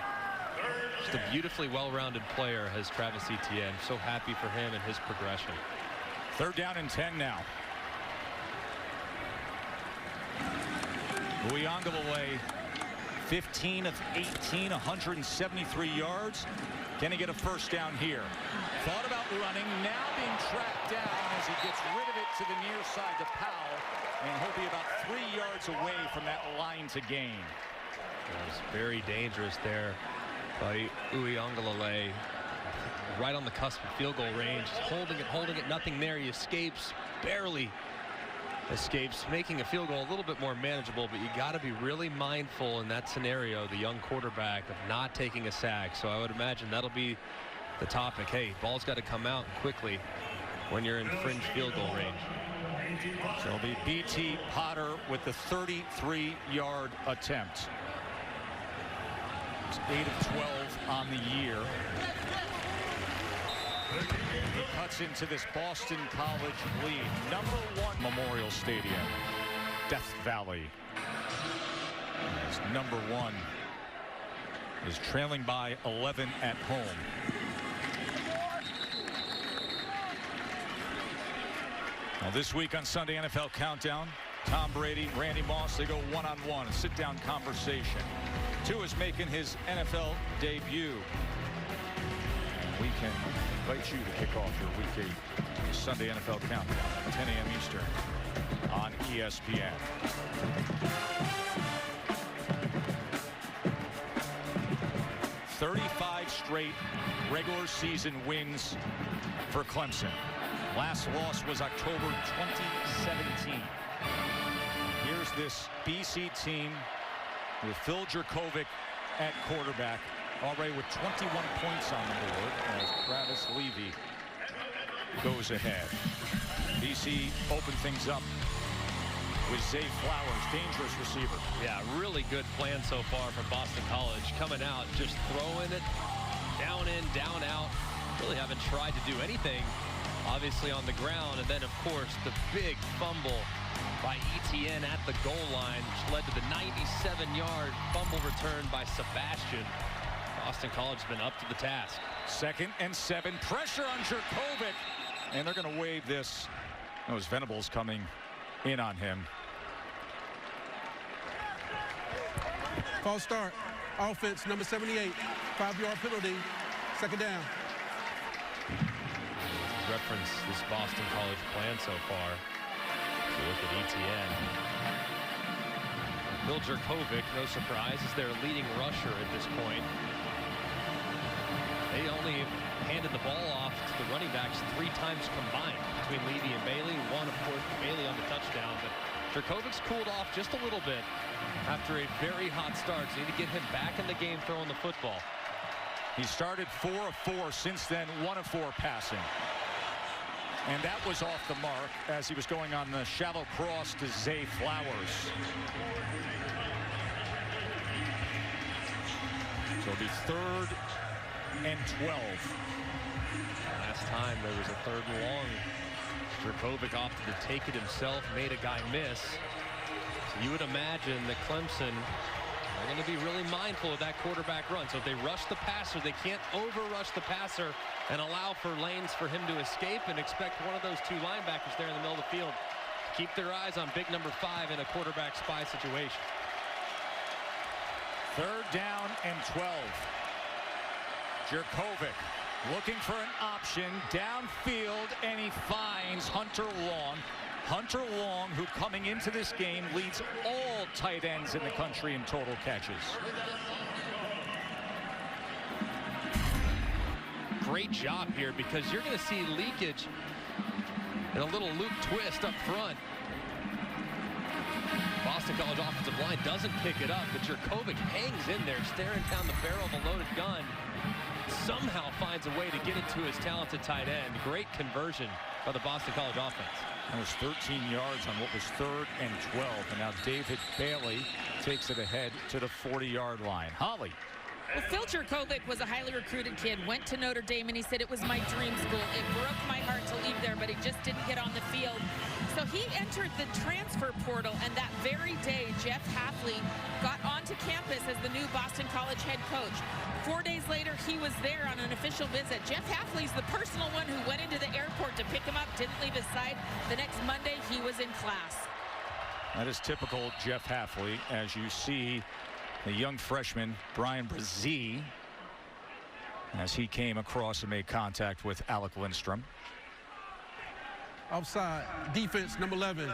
just a beautifully well-rounded player as Travis Etienne. So happy for him and his progression. 3rd down and 10 now. Uiagalelei, 15 of 18, 173 yards. Can he get a 1st down here? Thought about running, now being tracked down as he gets rid of it to the near side to Powell, and he'll be about 3 yards away from that line to gain. It was very dangerous there by Uiagalelei. Right on the cusp of field goal range. Holding it, nothing there. He escapes, barely escapes, making a field goal a little bit more manageable, but you got to be really mindful in that scenario, the young quarterback, of not taking a sack. So I would imagine that'll be the topic. Hey, ball's got to come out quickly. when you're in fringe field goal range. So it'll be B.T. Potter with the 33-yard attempt. It's 8 of 12 on the year. He cuts into this Boston College lead. #1 Memorial Stadium, Death Valley. As #1 is trailing by 11 at home. Now this week on Sunday NFL Countdown, Tom Brady, Randy Moss, they go one-on-one, a sit-down conversation. Tua is making his NFL debut. We can invite you to kick off your Week 8 Sunday NFL Countdown at 10 a.m. Eastern on ESPN. "35 straight regular season wins for Clemson. Last loss was October 2017. Here's this BC team with Phil Jurkovec at quarterback, already with 21 points on the board as Travis Etienne goes ahead. BC opened things up with Zay Flowers, dangerous receiver. Yeah, really good plan so far from Boston College. Coming out, just throwing it down in, down out. Really haven't tried to do anything, obviously, on the ground. And then, of course, the big fumble by Etienne at the goal line, which led to the 97-yard fumble return by Sebastian. Boston College has been up to the task. 2nd and 7. Pressure on Jurkovec. And they're going to waive this. Those Venables coming in on him. False start. Offense, number 78. 5-yard penalty. 2nd down. Reference this Boston College plan so far. So look at Etienne. Phil Jurkovec, no surprise, is their leading rusher at this point. They only handed the ball off to the running backs 3 times combined between Levy and Bailey. One, of course, Bailey on the touchdown, but Jurkovec's cooled off just a little bit after a very hot start. So you need to get him back in the game throwing the football. He started 4 of 4 since then, 1 of 4 passing. And that was off the mark as he was going on the shallow cross to Zay Flowers. So it'll be 3rd and 12. Last time there was a 3rd and long. Jurkovec opted to take it himself, made a guy miss. So you would imagine that Clemson are going to be really mindful of that quarterback run. So if they rush the passer, they can't over-rush the passer and allow for lanes for him to escape and expect one of those 2 linebackers there in the middle of the field to keep their eyes on big number 5 in a quarterback spy situation. 3rd down and 12. Jurkovec looking for an option downfield, and he finds Hunter Long. Hunter Long, who coming into this game leads all tight ends in the country in total catches. Great job here because you're going to see leakage and a little loop twist up front. Boston College offensive line doesn't pick it up, but Jurkovec hangs in there, staring down the barrel of a loaded gun. Somehow finds a way to get it to his talented tight end. Great conversion by the Boston College offense. That was 13 yards on what was 3rd and 12. And now David Bailey takes it ahead to the 40-yard line. Holly. Well, Phil Jurkovec was a highly recruited kid, went to Notre Dame, and he said it was my dream school. It broke my heart to leave there, but he just didn't get on the field. So he entered the transfer portal, and that very day, Jeff Hafley got onto campus as the new Boston College head coach. 4 days later, he was there on an official visit. Jeff Hafley's the personal one who went into the airport to pick him up, didn't leave his side. The next Monday, he was in class. That is typical Jeff Hafley, as you see the young freshman, Brian Brzee, as he came across and made contact with Alec Lindstrom. Offside. Defense, number 11.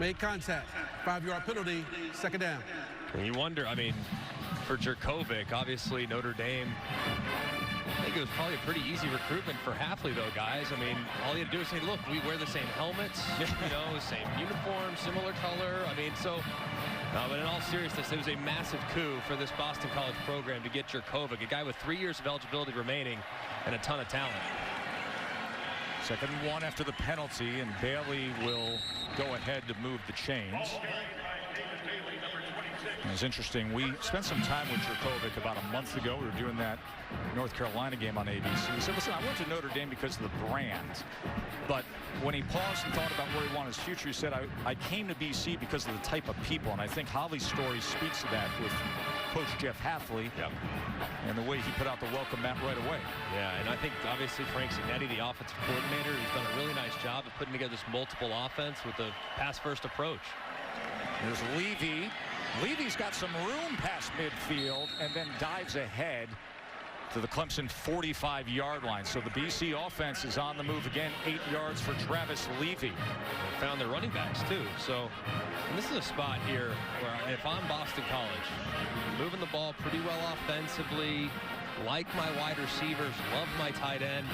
Made contact. 5-yard penalty. 2nd down. And you wonder, I mean, for Jurkovec, obviously Notre Dame, I think it was probably a pretty easy recruitment for Hafley, though, guys. I mean, all you had to do is say, look, we wear the same helmets, you know, same uniform, similar color. I mean, so, but in all seriousness, it was a massive coup for this Boston College program to get Jurkovec, a guy with 3 years of eligibility remaining and a ton of talent. Second and 1 after the penalty, and Bailey will go ahead to move the chains. It was interesting. We spent some time with Jurkovec about a month ago. We were doing that North Carolina game on ABC. He said, listen, I went to Notre Dame because of the brand. But when he paused and thought about where he wanted his future, he said, I came to BC because of the type of people. And I think Holly's story speaks to that with Coach Jeff Hafley. Yep. And the way he put out the welcome mat right away. Yeah, and I think obviously Frank Signetti, the offensive coordinator, he's done a really nice job of putting together this multiple offense with a pass-first approach. Here's Levy. Levy's got some room past midfield and then dives ahead to the Clemson 45-yard line. So the BC offense is on the move again. 8 yards for Travis Levy. They found their running backs too. So and this is a spot here where if I'm Boston College, moving the ball pretty well offensively, like my wide receivers, love my tight end,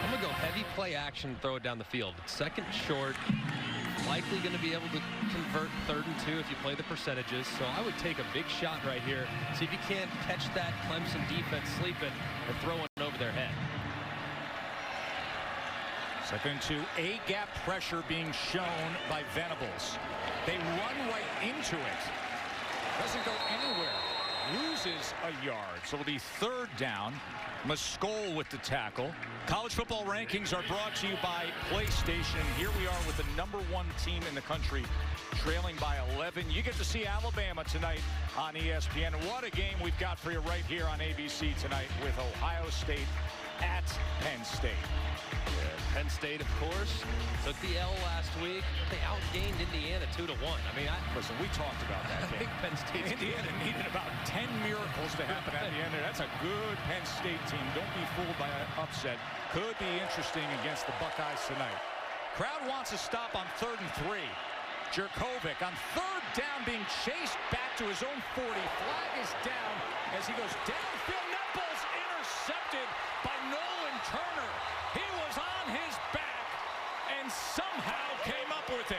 I'm gonna go heavy play action, throw it down the field. Second short, likely going to be able to convert 3rd and 2 if you play the percentages. So I would take a big shot right here. See if you can't catch that Clemson defense sleeping and throw it over their head. Second and 2, A-gap pressure being shown by Venables. They run right into it. Doesn't go anywhere. Loses a yard. So it'll be 3rd down. Muscole with the tackle. College football rankings are brought to you by PlayStation. Here we are with the #1 team in the country, trailing by 11. You get to see Alabama tonight on ESPN. What a game we've got for you right here on ABC tonight with Ohio State at Penn State. Yeah, Penn State, of course, took the L last week. They outgained Indiana 2-1. I mean, listen, we talked about that game. I think Penn State, Indiana needed about 10 miracles to happen at the end there. That's a good Penn State team. Don't be fooled by an upset. Could be interesting against the Buckeyes tonight. Crowd wants a stop on 3rd and 3. Jurkovec on 3rd down, being chased back to his own 40. Flag is down as he goes downfield. Net ball's intercepted by Nolan Turner. He was on his back and somehow came up with it.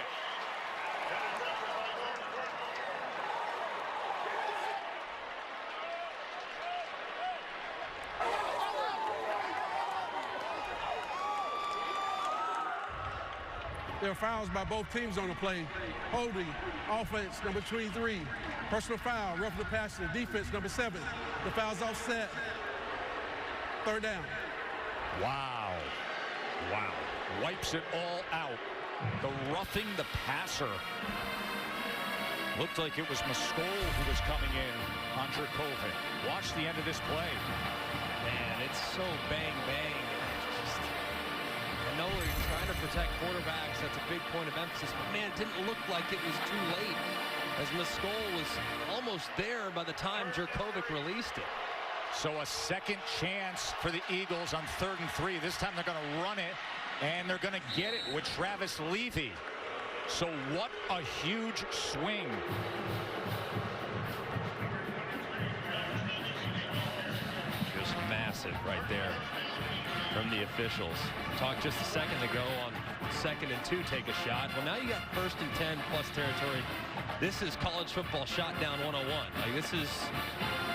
There are fouls by both teams on the play. Holding, offense, number 23. Personal foul, roughing the passer, defense, number 7. The foul's offset. 3rd down. Wow. Wow. Wipes it all out. The roughing the passer. Looked like it was Muscole who was coming in on Jurkovec. Watch the end of this play. man, it's so bang, bang. I know we're trying to protect quarterbacks. That's a big point of emphasis. But, man, it didn't look like it was too late, as Muscole was almost there by the time Jurkovec released it. So a second chance for the Eagles on 3rd and 3. This time they're going to run it, and they're going to get it with Travis Levy. So what a huge swing. Just massive right there from the officials. Talked just a second ago on 2nd and 2, take a shot. Well, now you got 1st and 10 plus territory. This is college football shot down 101. Like, this is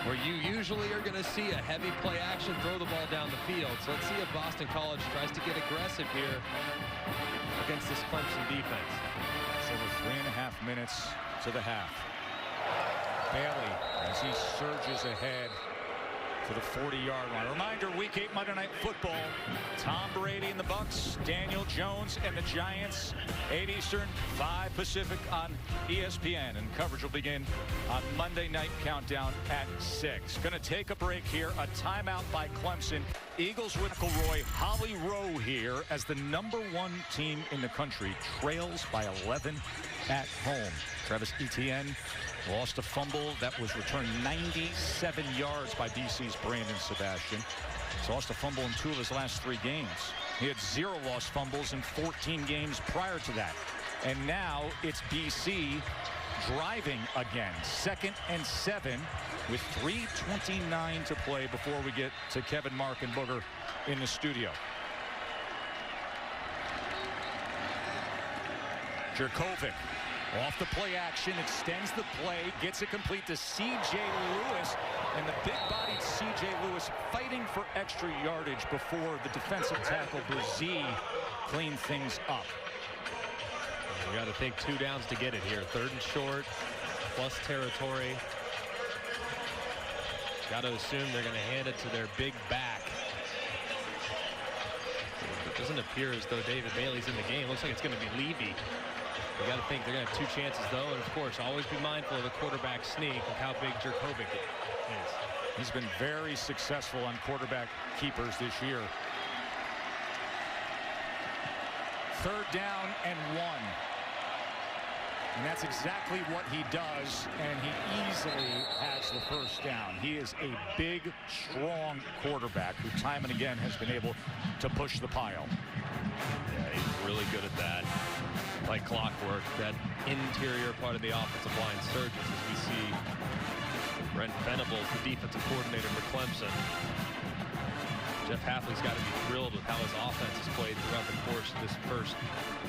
where you usually are going to see a heavy play action, throw the ball down the field. So let's see if Boston College tries to get aggressive here against this Clemson defense. So we're 3.5 minutes to the half. Bailey, as he surges ahead to the 40-yard line. Reminder, Week 8 Monday Night Football. Tom Brady and the Bucks, Daniel Jones and the Giants. 8 Eastern, 5 Pacific on ESPN. And coverage will begin on Monday Night Countdown at 6. Going to take a break here. A timeout by Clemson. Eagles with McElroy. Holly Rowe here as the #1 team in the country. Trails by 11 at home. Travis Etienne lost a fumble that was returned 97 yards by BC's Brandon Sebastian. He's lost a fumble in 2 of his last 3 games. He had 0 lost fumbles in 14 games prior to that. And now it's BC driving again. 2nd and 7 with 3:29 to play before we get to Kevin, Mark, and Booger in the studio. Jurkovec Off the play action, extends the play, gets it complete to C.J. Lewis, and the big-bodied C.J. Lewis fighting for extra yardage before the defensive tackle Brzee cleaned things up. We got to think 2 downs to get it here. 3rd and short, plus territory. Got to assume they're going to hand it to their big back. It doesn't appear as though David Bailey's in the game. Looks like it's going to be Levy. You got to think they're going to have 2 chances, though, and of course, always be mindful of the quarterback sneak of how big Jurkovec is. He's been very successful on quarterback keepers this year. 3rd down and 1. And that's exactly what he does, and he easily has the 1st down. He is a big, strong quarterback who time and again has been able to push the pile. Yeah, he's really good at that. Like clockwork, that interior part of the offensive line surges as we see Brent Venables, the defensive coordinator for Clemson. Jeff Hafley's got to be thrilled with how his offense has played throughout the course of this first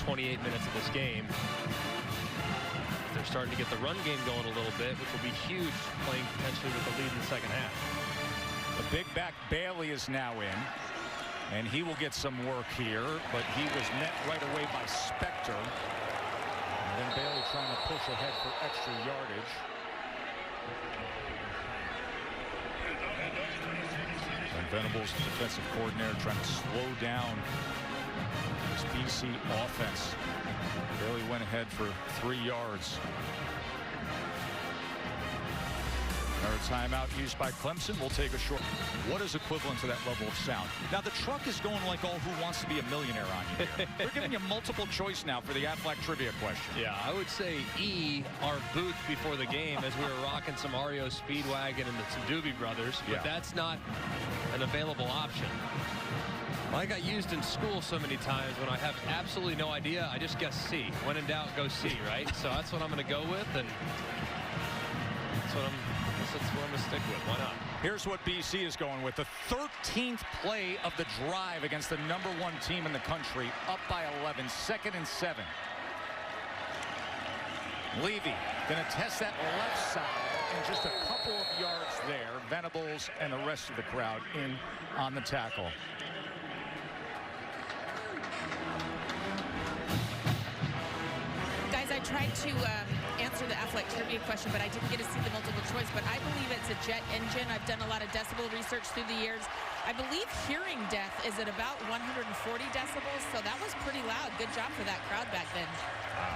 28 minutes of this game. They're starting to get the run game going a little bit, which will be huge, playing potentially with the lead in the second half. The big back Bailey is now in, and he will get some work here, but he was met right away by Spector. And then Bailey trying to push ahead for extra yardage. And Venables, the defensive coordinator, trying to slow down this BC offense. Bailey went ahead for 3 yards. Another timeout used by Clemson. We'll take a short. What is equivalent to that level of sound? Now the truck is going like all Who Wants to Be a Millionaire on you here. They're giving you multiple choice now for the Aflac trivia question. Yeah, I would say E, our booth before the game, as we were rocking some REO Speedwagon and some Doobie Brothers, but that's not an available option. I got used in school so many times when I have absolutely no idea. I just guess C. When in doubt, go C, right? So that's what I'm going to go with, and that's what I'm going to stick with. Why not? Here's what BC is going with. The 13th play of the drive against the #1 team in the country, up by 11, 2nd and 7. Levy going to test that left side, and just a couple of yards there. Venables and the rest of the crowd in on the tackle. Guys, I tried to answer the Aflac trivia question, but I didn't get to see the multiple choice. But I believe it's a jet engine. I've done a lot of decibel research through the years. I believe hearing death is at about 140 decibels, so that was pretty loud. Good job for that crowd back then.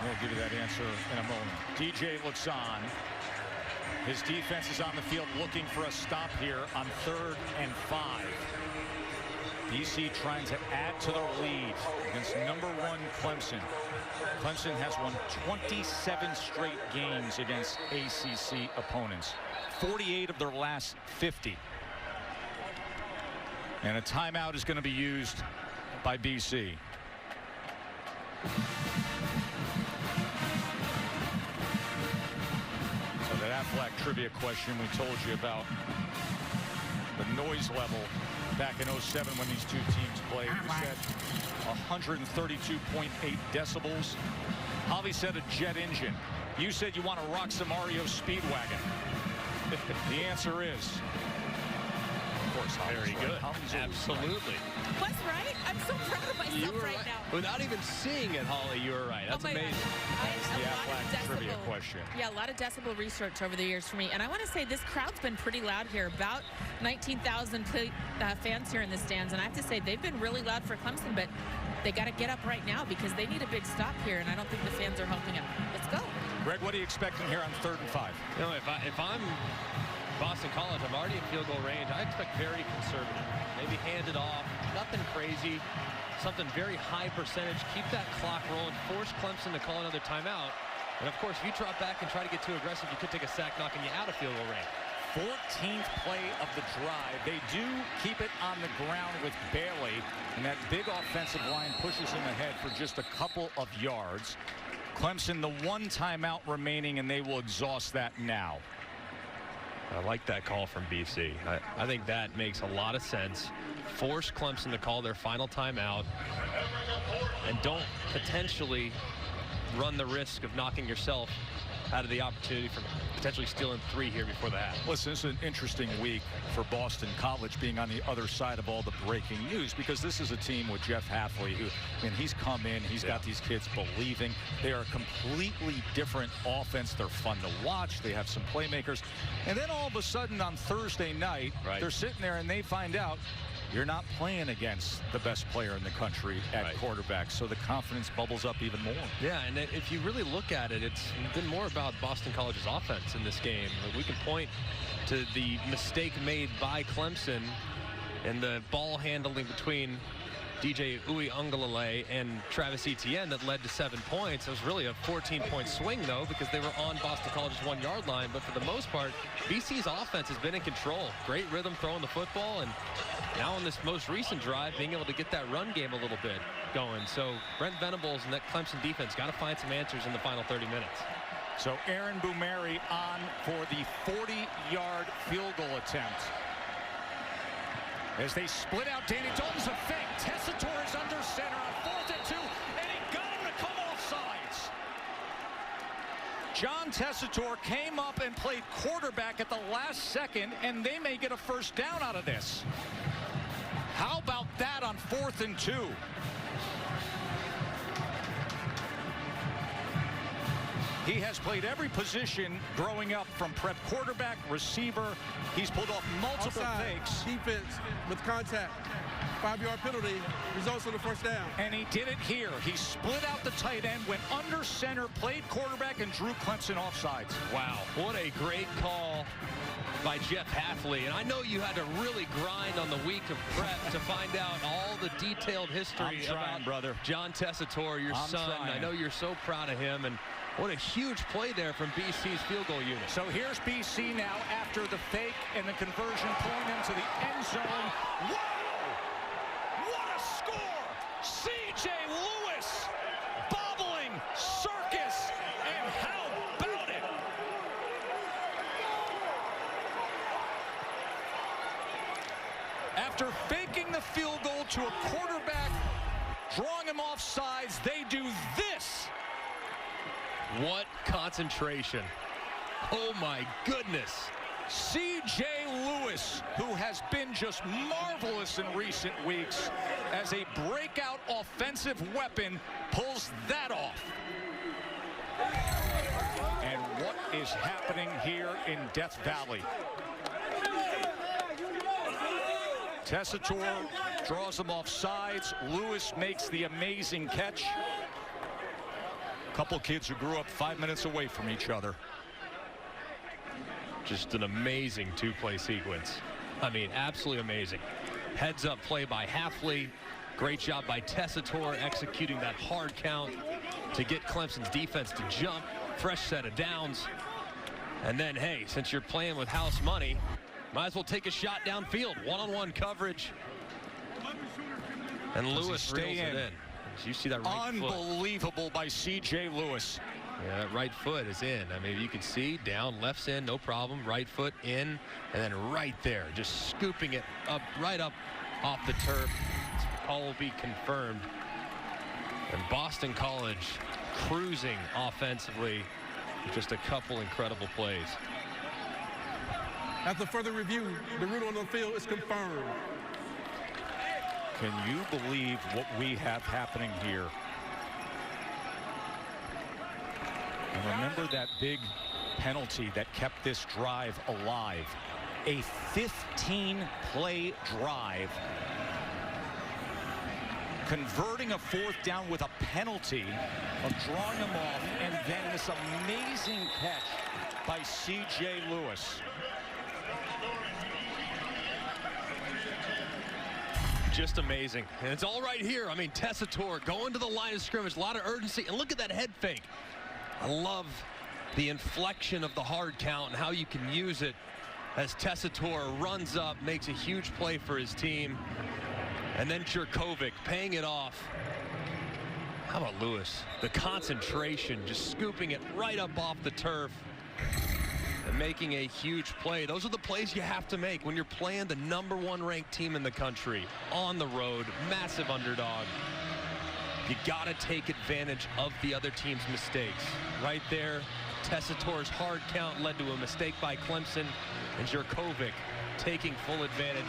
We'll give you that answer in a moment. DJ looks on. His defense is on the field looking for a stop here on 3rd and 5. BC trying to add to their lead against #1 Clemson. Clemson has won 27 straight games against ACC opponents. 48 of their last 50. And a timeout is going to be used by BC. So that Aflac trivia question we told you about, the noise level back in 07 when these two teams played. We said 132.8 decibels. Holly said a jet engine. You said you want to rock some REO Speedwagon. The answer is, of course, very good. Absolutely. Was right? I'm so proud of myself right now. Without even seeing it, Holly, you were right. That's amazing. That's the Aflac trivia question. Yeah, a lot of decibel research over the years for me. And I want to say this crowd's been pretty loud here. About 19,000 fans here in the stands. And I have to say, they've been really loud for Clemson, but they got to get up right now because they need a big stop here. And I don't think the fans are helping them. Let's go. Greg, what are you expecting here on 3rd and 5? You know, if I'm Boston College, I'm already in field goal range. I expect very conservative. Maybe hand it off. Nothing crazy. Something very high percentage. Keep that clock rolling. Force Clemson to call another timeout. And of course, if you drop back and try to get too aggressive, you could take a sack knocking you out of field goal range. 14th play of the drive. They do keep it on the ground with Bailey, and that big offensive line pushes him ahead for just a couple of yards. Clemson, the 1 timeout remaining, and they will exhaust that now. I like that call from BC. I think that makes a lot of sense. Force Clemson to call their final timeout, and don't potentially run the risk of knocking yourself out of the opportunity from potentially stealing 3 here before the half. Listen, this is an interesting week for Boston College being on the other side of all the breaking news, because this is a team with Jeff Hafley who, I mean, he's come in, he's got these kids believing. They are a completely different offense. They're fun to watch. They have some playmakers. And then all of a sudden on Thursday night, they're sitting there and they find out you're not playing against the best player in the country at quarterback, so the confidence bubbles up even more. Yeah, and if you really look at it, it's been more about Boston College's offense in this game. We can point to the mistake made by Clemson and the ball handling between DJ Uiagalelei and Travis Etienne that led to 7 points. It was really a 14-point swing, though, because they were on Boston College's 1-yard line. But for the most part, BC's offense has been in control. Great rhythm throwing the football, and now on this most recent drive, being able to get that run game a little bit going. So Brent Venables and that Clemson defense got to find some answers in the final 30 minutes. So Aaron Boumeri on for the 40-yard field goal attempt. As they split out, Danny Dalton's a fake. Tessitore is under center on 4th and 2, and he got him to come off sides. John Tessitore came up and played quarterback at the last second, and they may get a first down out of this. How about that on 4th and 2? He has played every position growing up, from prep quarterback, receiver. He's pulled off multiple fakes. Defense with contact. 5-yard penalty results in the first down. And he did it here. He split out the tight end, went under center, played quarterback, and drew Clemson offsides. Wow, what a great call by Jeff Hafley. And I know you had to really grind on the week of prep to find out all the detailed history about brother. John Tessitore, your son. I know you're so proud of him, and what a huge play there from BC's field goal unit. So here's BC now after the fake and the conversion, pulling them to the end zone. Whoa! What a score! C.J. Lewis, bobbling circus, and how about it? After faking the field goal to a quarterback, drawing him off sides, they do this. What concentration. Oh my goodness. C.J. Lewis, who has been just marvelous in recent weeks as a breakout offensive weapon, pulls that off. And what is happening here in Death Valley? Tessitore draws him off sides. Lewis makes the amazing catch. Couple kids who grew up 5 minutes away from each other. Just an amazing 2-play sequence. I mean, absolutely amazing. Heads up play by Hafley. Great job by Tessitore executing that hard count to get Clemson's defense to jump. Fresh set of downs. And then, hey, since you're playing with house money, might as well take a shot downfield. One-on-one coverage. And Lewis reels it in. You see that right foot. Unbelievable by C.J. Lewis. Yeah, that right foot is in. I mean, you can see down, left's in, no problem. Right foot in, and then right there, just scooping it up, right up off the turf. All will be confirmed. And Boston College cruising offensively with just a couple incredible plays. After further review, the route on the field is confirmed. Can you believe what we have happening here? And remember that big penalty that kept this drive alive. A 15-play drive, converting a 4th down with a penalty of drawing them off, and then this amazing catch by C.J. Lewis. Just amazing. And it's all right here. I mean, Tessitore going to the line of scrimmage, a lot of urgency, and look at that head fake. I love the inflection of the hard count and how you can use it as Tessitore runs up, makes a huge play for his team. And then Jurkovec paying it off. How about Lewis? The concentration, just scooping it right up off the turf and making a huge play. Those are the plays you have to make when you're playing the #1 ranked team in the country on the road, massive underdog. You got to take advantage of the other team's mistakes. Right there, Tessitore's hard count led to a mistake by Clemson, and Jurkovec taking full advantage,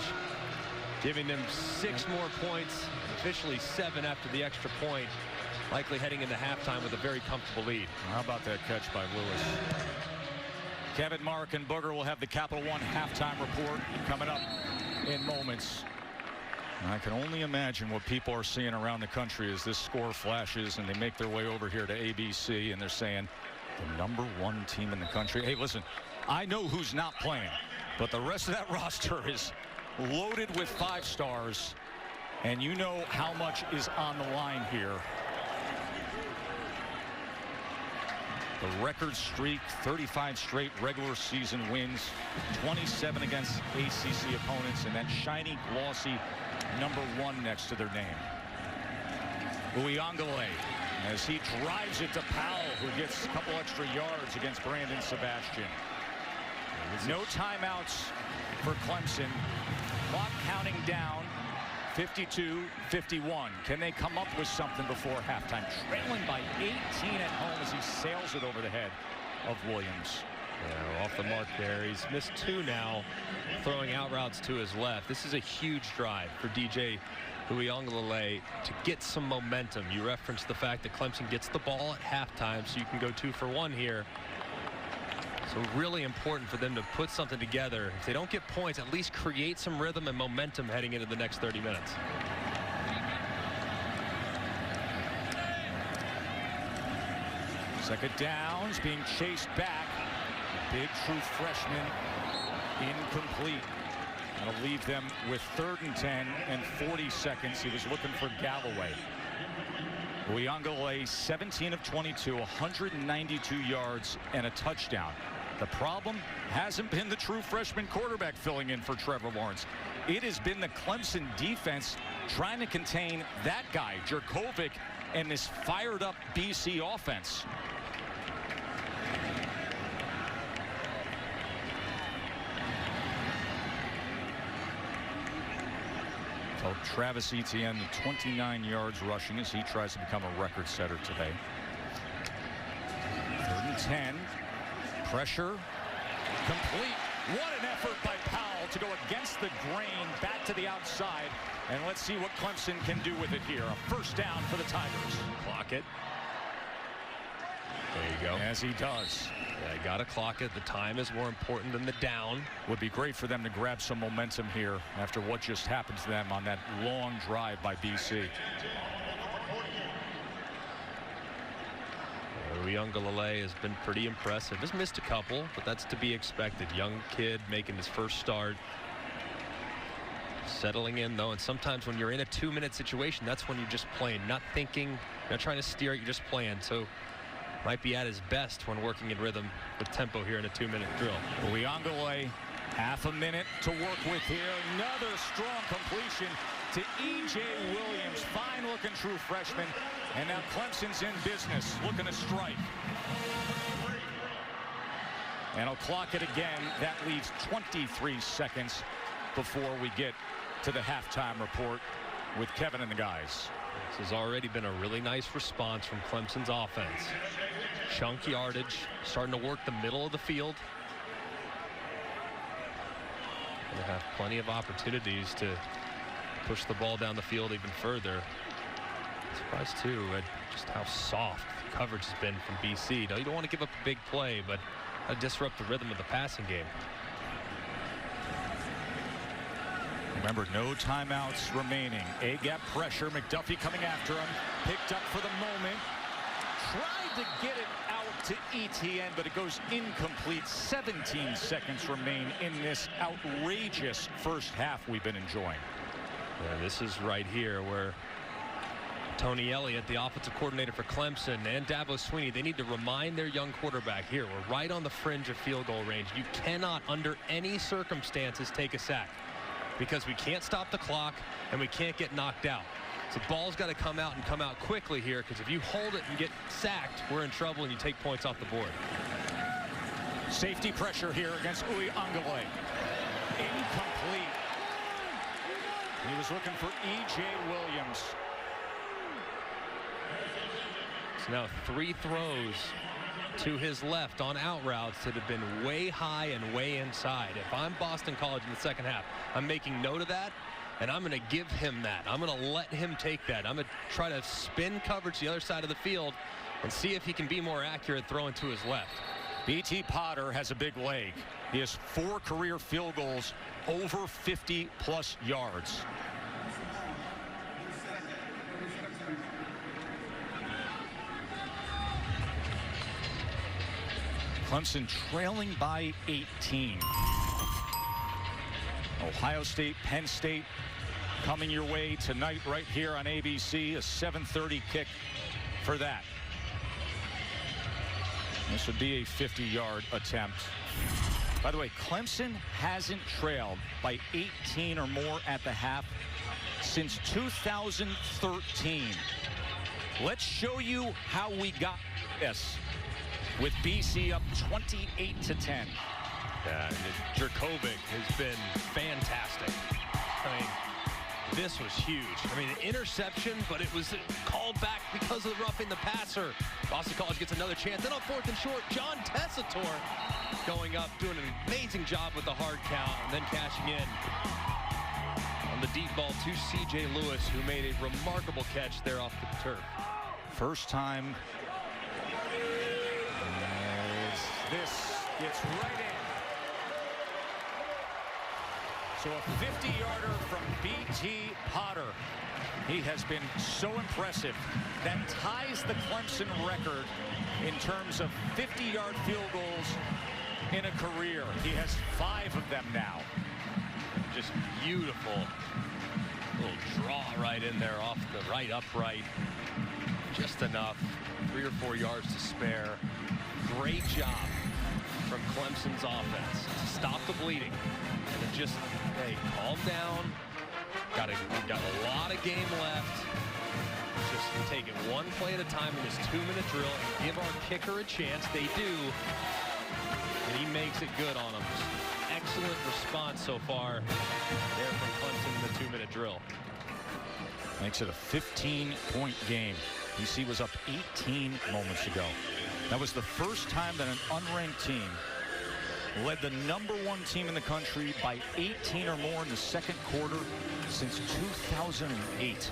giving them 6 more points, officially 7 after the extra point, likely heading into halftime with a very comfortable lead. How about that catch by Lewis? Kevin, Mark, and Booger will have the Capital One halftime report coming up in moments. I can only imagine what people are seeing around the country as this score flashes and they make their way over here to ABC and they're saying the #1 team in the country. Hey, listen, I know who's not playing, but the rest of that roster is loaded with 5 stars, and you know how much is on the line here. The record streak, 35 straight regular season wins, 27 against ACC opponents, and that shiny, glossy #1 next to their name. Uiagalelei, as he drives it to Powell, who gets a couple extra yards against Brandon Sebastian. No timeouts for Clemson. Clock counting down, 52-51. Can they come up with something before halftime? Trailing by 18 at home as he sails it over the head of Williams. Yeah, off the mark there. He's missed 2 now, throwing out routes to his left. This is a huge drive for DJ Uiagalelei to get some momentum. You referenced the fact that Clemson gets the ball at halftime, so you can go 2 for 1 here. So really important for them to put something together. If they don't get points, at least create some rhythm and momentum heading into the next 30 minutes. Second downs being chased back. Big true freshman incomplete. That'll leave them with 3rd and 10 and 40 seconds. He was looking for Galloway. Uiagalelei 17 of 22, 192 yards and a touchdown. The problem hasn't been the true freshman quarterback filling in for Trevor Lawrence. It has been the Clemson defense trying to contain that guy, Jurkovec, and this fired up BC offense. So Travis Etienne, 29 yards rushing as he tries to become a record setter today. 3rd and 10. Pressure. Complete. What an effort by Powell to go against the grain, back to the outside. And let's see what Clemson can do with it here. A 1st down for the Tigers. Clock it. There you go. As he does. Yeah, got to clock it. The time is more important than the down. Would be great for them to grab some momentum here after what just happened to them on that long drive by BC. Uiagalelei has been pretty impressive. Has missed a couple, but that's to be expected. Young kid making his 1st start. Settling in, though, and sometimes when you're in a 2-minute situation, that's when you're just playing, not thinking, not trying to steer it, you're just playing. So might be at his best when working in rhythm with tempo here in a 2-minute drill. Uiagalelei, half a minute to work with here. Another strong completion to E.J. Williams. Fine-looking true freshman. And now Clemson's in business, looking to strike. And he'll clock it again. That leaves 23 seconds before we get to the halftime report with Kevin and the guys. This has already been a really nice response from Clemson's offense. Chunk yardage, starting to work the middle of the field. They have plenty of opportunities to push the ball down the field even further. Surprised too at just how soft the coverage has been from BC. Now, you don't want to give up a big play, but disrupt the rhythm of the passing game. Remember, no timeouts remaining. A-gap pressure. McDuffie coming after him. Picked up for the moment. Tried to get it out to Etienne, but it goes incomplete. 17 seconds remain in this outrageous 1st half we've been enjoying. Yeah, this is right here where Tony Elliott, the offensive coordinator for Clemson, and Dabo Swinney, they need to remind their young quarterback here. We're right on the fringe of field goal range. You cannot, under any circumstances, take a sack because we can't stop the clock and we can't get knocked out. So the ball's got to come out and come out quickly here, because if you hold it and get sacked, we're in trouble and you take points off the board. Safety pressure here against Uiagalelei. Incomplete. He was looking for E.J. Williams. So now 3 throws to his left on out routes that have been way high and way inside. If I'm Boston College in the second half, I'm making note of that, and I'm going to give him that. I'm going to let him take that. I'm going to try to spin coverage the other side of the field and see if he can be more accurate throwing to his left. B.T. Potter has a big leg. He has 4 career field goals over 50-plus yards. Clemson trailing by 18. Ohio State, Penn State coming your way tonight right here on ABC. A 7:30 kick for that. This would be a 50-yard attempt. By the way, Clemson hasn't trailed by 18 or more at the half since 2013. Let's show you how we got this. With BC up 28-10. Yeah, Jurkovec has been fantastic. I mean, this was huge. I mean, an interception, but it was called back because of the roughing the passer. Boston College gets another chance. Then on 4th and short, John Tessitore going up, doing an amazing job with the hard count, and then cashing in on the deep ball to C.J. Lewis, who made a remarkable catch there off the turf. First time. This gets right in. So a 50-yarder from B.T. Potter. He has been so impressive. That ties the Clemson record in terms of 50-yard field goals in a career. He has 5 of them now. Just beautiful. Little draw right in there off the right upright. Just enough. 3 or 4 yards to spare. Great job from Clemson's offense to stop the bleeding. And then just, hey, calm down. We've got a lot of game left. Just take it one play at a time in this 2-minute drill and give our kicker a chance. They do. And he makes it good on them. Excellent response so far there from Clemson in the 2-minute drill. Makes it a 15-point game. BC was up 18 moments ago. That was the first time that an unranked team led the #1 team in the country by 18 or more in the second quarter since 2008.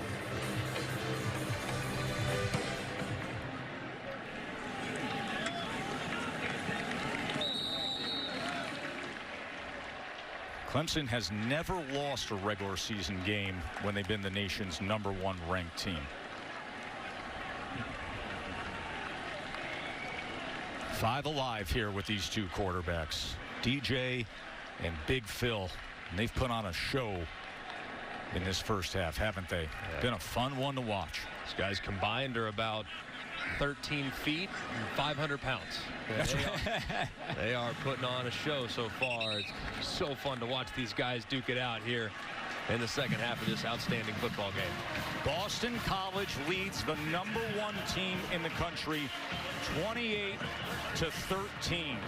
Clemson has never lost a regular season game when they've been the nation's #1 ranked team. 5 alive here with these 2 quarterbacks, DJ and Big Phil, and they've put on a show in this first half, haven't they? Yeah. Been a fun one to watch. These guys combined are about 13 feet and 500 pounds. That's right. They are putting on a show so far. It's so fun to watch these guys duke it out here in the second half of this outstanding football game. Boston College leads the #1 team in the country 28-13.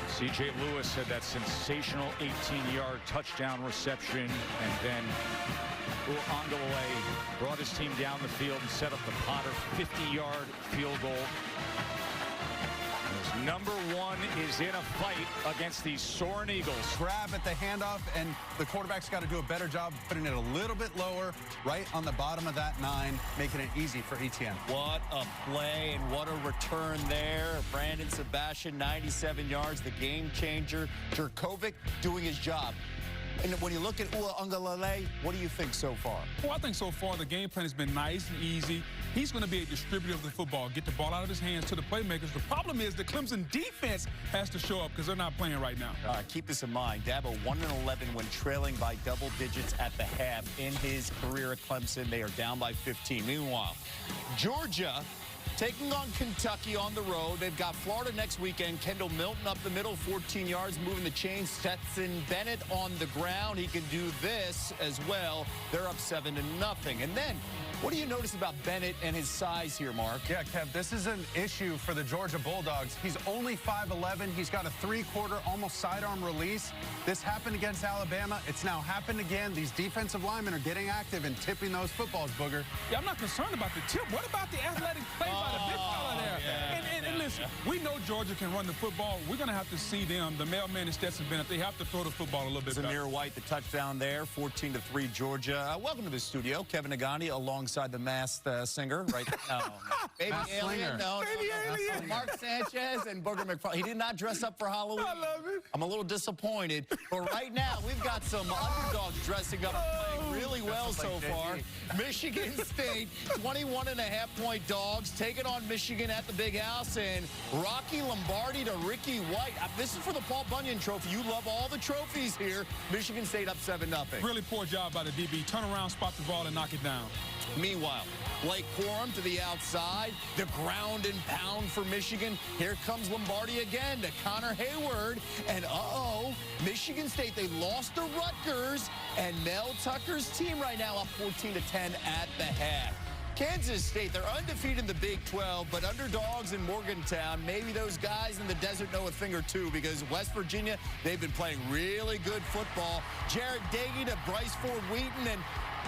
C.J. Lewis had that sensational 18-yard touchdown reception, and then Uiagalelei brought his team down the field and set up the Potter 50-yard field goal. #1 is in a fight against these Soaring Eagles. Grab at the handoff, and the quarterback's got to do a better job putting it a little bit lower, right on the bottom of that 9, making it easy for Etienne. What a play and what a return there. Brandon Sebastian, 97 yards, the game changer. Jurkovec doing his job. And when you look at Uiagalelei, what do you think so far? Well, I think so far the game plan has been nice and easy. He's going to be a distributor of the football, get the ball out of his hands to the playmakers. The problem is the Clemson defense has to show up because they're not playing right now. All right, keep this in mind. Dabo 1-11 when trailing by double digits at the half in his career at Clemson. They are down by 15. Meanwhile, Georgia taking on Kentucky on the road. They've got Florida next weekend. Kendall Milton up the middle, 14 yards, moving the chains. Stetson Bennett on the ground. He can do this as well. They're up 7-0. And then What do you notice about Bennett and his size here, Mark? Yeah, Kev, this is an issue for the Georgia Bulldogs. He's only 5'11". He's got a 3/4, almost sidearm release. This happened against Alabama. It's now happened again. These defensive linemen are getting active and tipping those footballs, Booger. Yeah, I'm not concerned about the tip. What about the athletic play by the big fella there? Yeah. And listen, we know Georgia can run the football. We're going to have to see them, the mailman and Stetson Bennett, they have to throw the football a little bit better. Zamir White, the touchdown there, 14-3 Georgia. Welcome to the studio, Kevin Nagani, alongside the masked singer, right? No. Baby Alien, no. Baby Alien. Mark Sanchez and Booger McFarland. He did not dress up for Halloween. I love it. I'm a little disappointed. But right now, we've got some underdogs dressing up and playing really well so far. Michigan State, 21.5-point dogs, taking on Michigan at the Big House. And Rocky Lombardi to Ricky White. This is for the Paul Bunyan Trophy. You love all the trophies here. Michigan State up 7-0. Really poor job by the DB. Turn around, spot the ball, and knock it down. Meanwhile, Blake Corum to the outside. The ground and pound for Michigan. Here comes Lombardi again to Connor Hayward. And Michigan State, they lost to Rutgers. And Mel Tucker's team right now up 14-10 at the half. Kansas State, they're undefeated in the Big 12, but underdogs in Morgantown. Maybe those guys in the desert know a thing or two, because West Virginia, they've been playing really good football. Jared Dagey to Bryce Ford Wheaton, and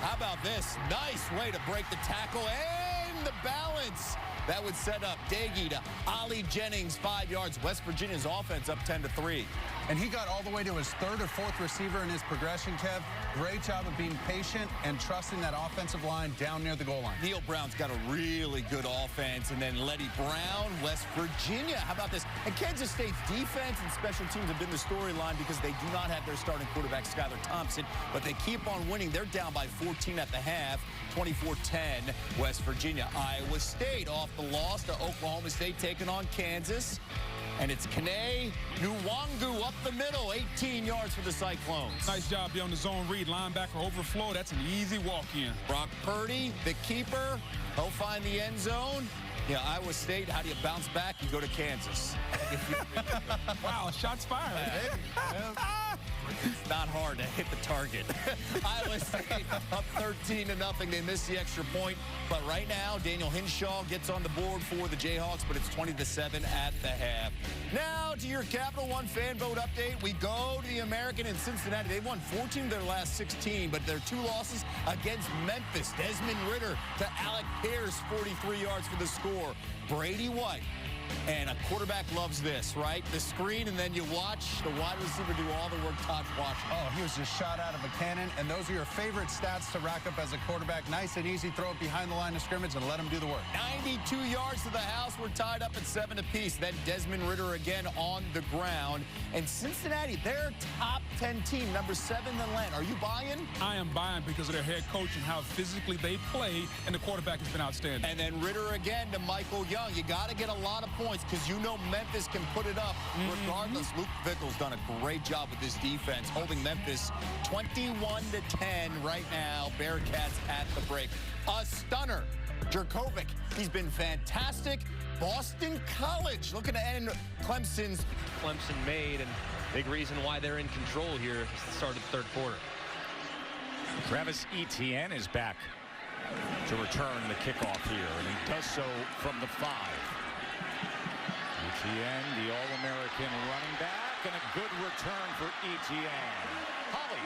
how about this? Nice way to break the tackle and the balance. That would set up Dagey to Ollie Jennings, 5 yards. West Virginia's offense up 10-3. And he got all the way to his third or fourth receiver in his progression, Kev. Great job of being patient and trusting that offensive line down near the goal line. Neil Brown's got a really good offense. And then Letty Brown, West Virginia. How about this? And Kansas State's defense and special teams have been the storyline because they do not have their starting quarterback, Skylar Thompson, but they keep on winning. They're down by 14 at the half, 24-10, West Virginia. Iowa State off the loss to Oklahoma State, taking on Kansas. And it's Kene Nwangu up the middle, 18 yards for the Cyclones. Nice job on the zone read. Linebacker overflow. That's an easy walk-in. Brock Purdy, the keeper. He'll find the end zone. Yeah, Iowa State, how do you bounce back? You go to Kansas. Wow, shots fired. It's not hard to hit the target. Iowa State up 13-0. They missed the extra point. But right now, Daniel Hinshaw gets on the board for the Jayhawks, but it's 20-7 at the half. Now to your Capital One fan vote update. We go to the American in Cincinnati. They've won 14 of their last 16, but their 2 losses against Memphis. Desmond Ridder to Alec Pierce, 43 yards for the score. Brady White. And a quarterback loves this, right? The screen, and then you watch the wide receiver do all the work. Todd Washington. Oh, he was just shot out of a cannon. And those are your favorite stats to rack up as a quarterback. Nice and easy. Throw it behind the line of scrimmage and let him do the work. 92 yards to the house. We're tied up at 7 apiece. Then Desmond Ridder again on the ground. And Cincinnati, their top 10 team, number 7 in the land. Are you buying? I am buying because of their head coach and how physically they play, and the quarterback has been outstanding. And then Ridder again to Michael Young. You got to get a lot of points because you know Memphis can put it up regardless. Luke Fickell's done a great job with this defense, holding Memphis 21-10 right now. Bearcats at the break. A stunner. Jurkovec, he's been fantastic. Boston College looking to end Clemson made, and big reason why they're in control here at the start of the third quarter. Travis Etienne is back to return the kickoff here, and he does so from the 5. Etienne, the All-American running back, and a good return for Etienne. Holly.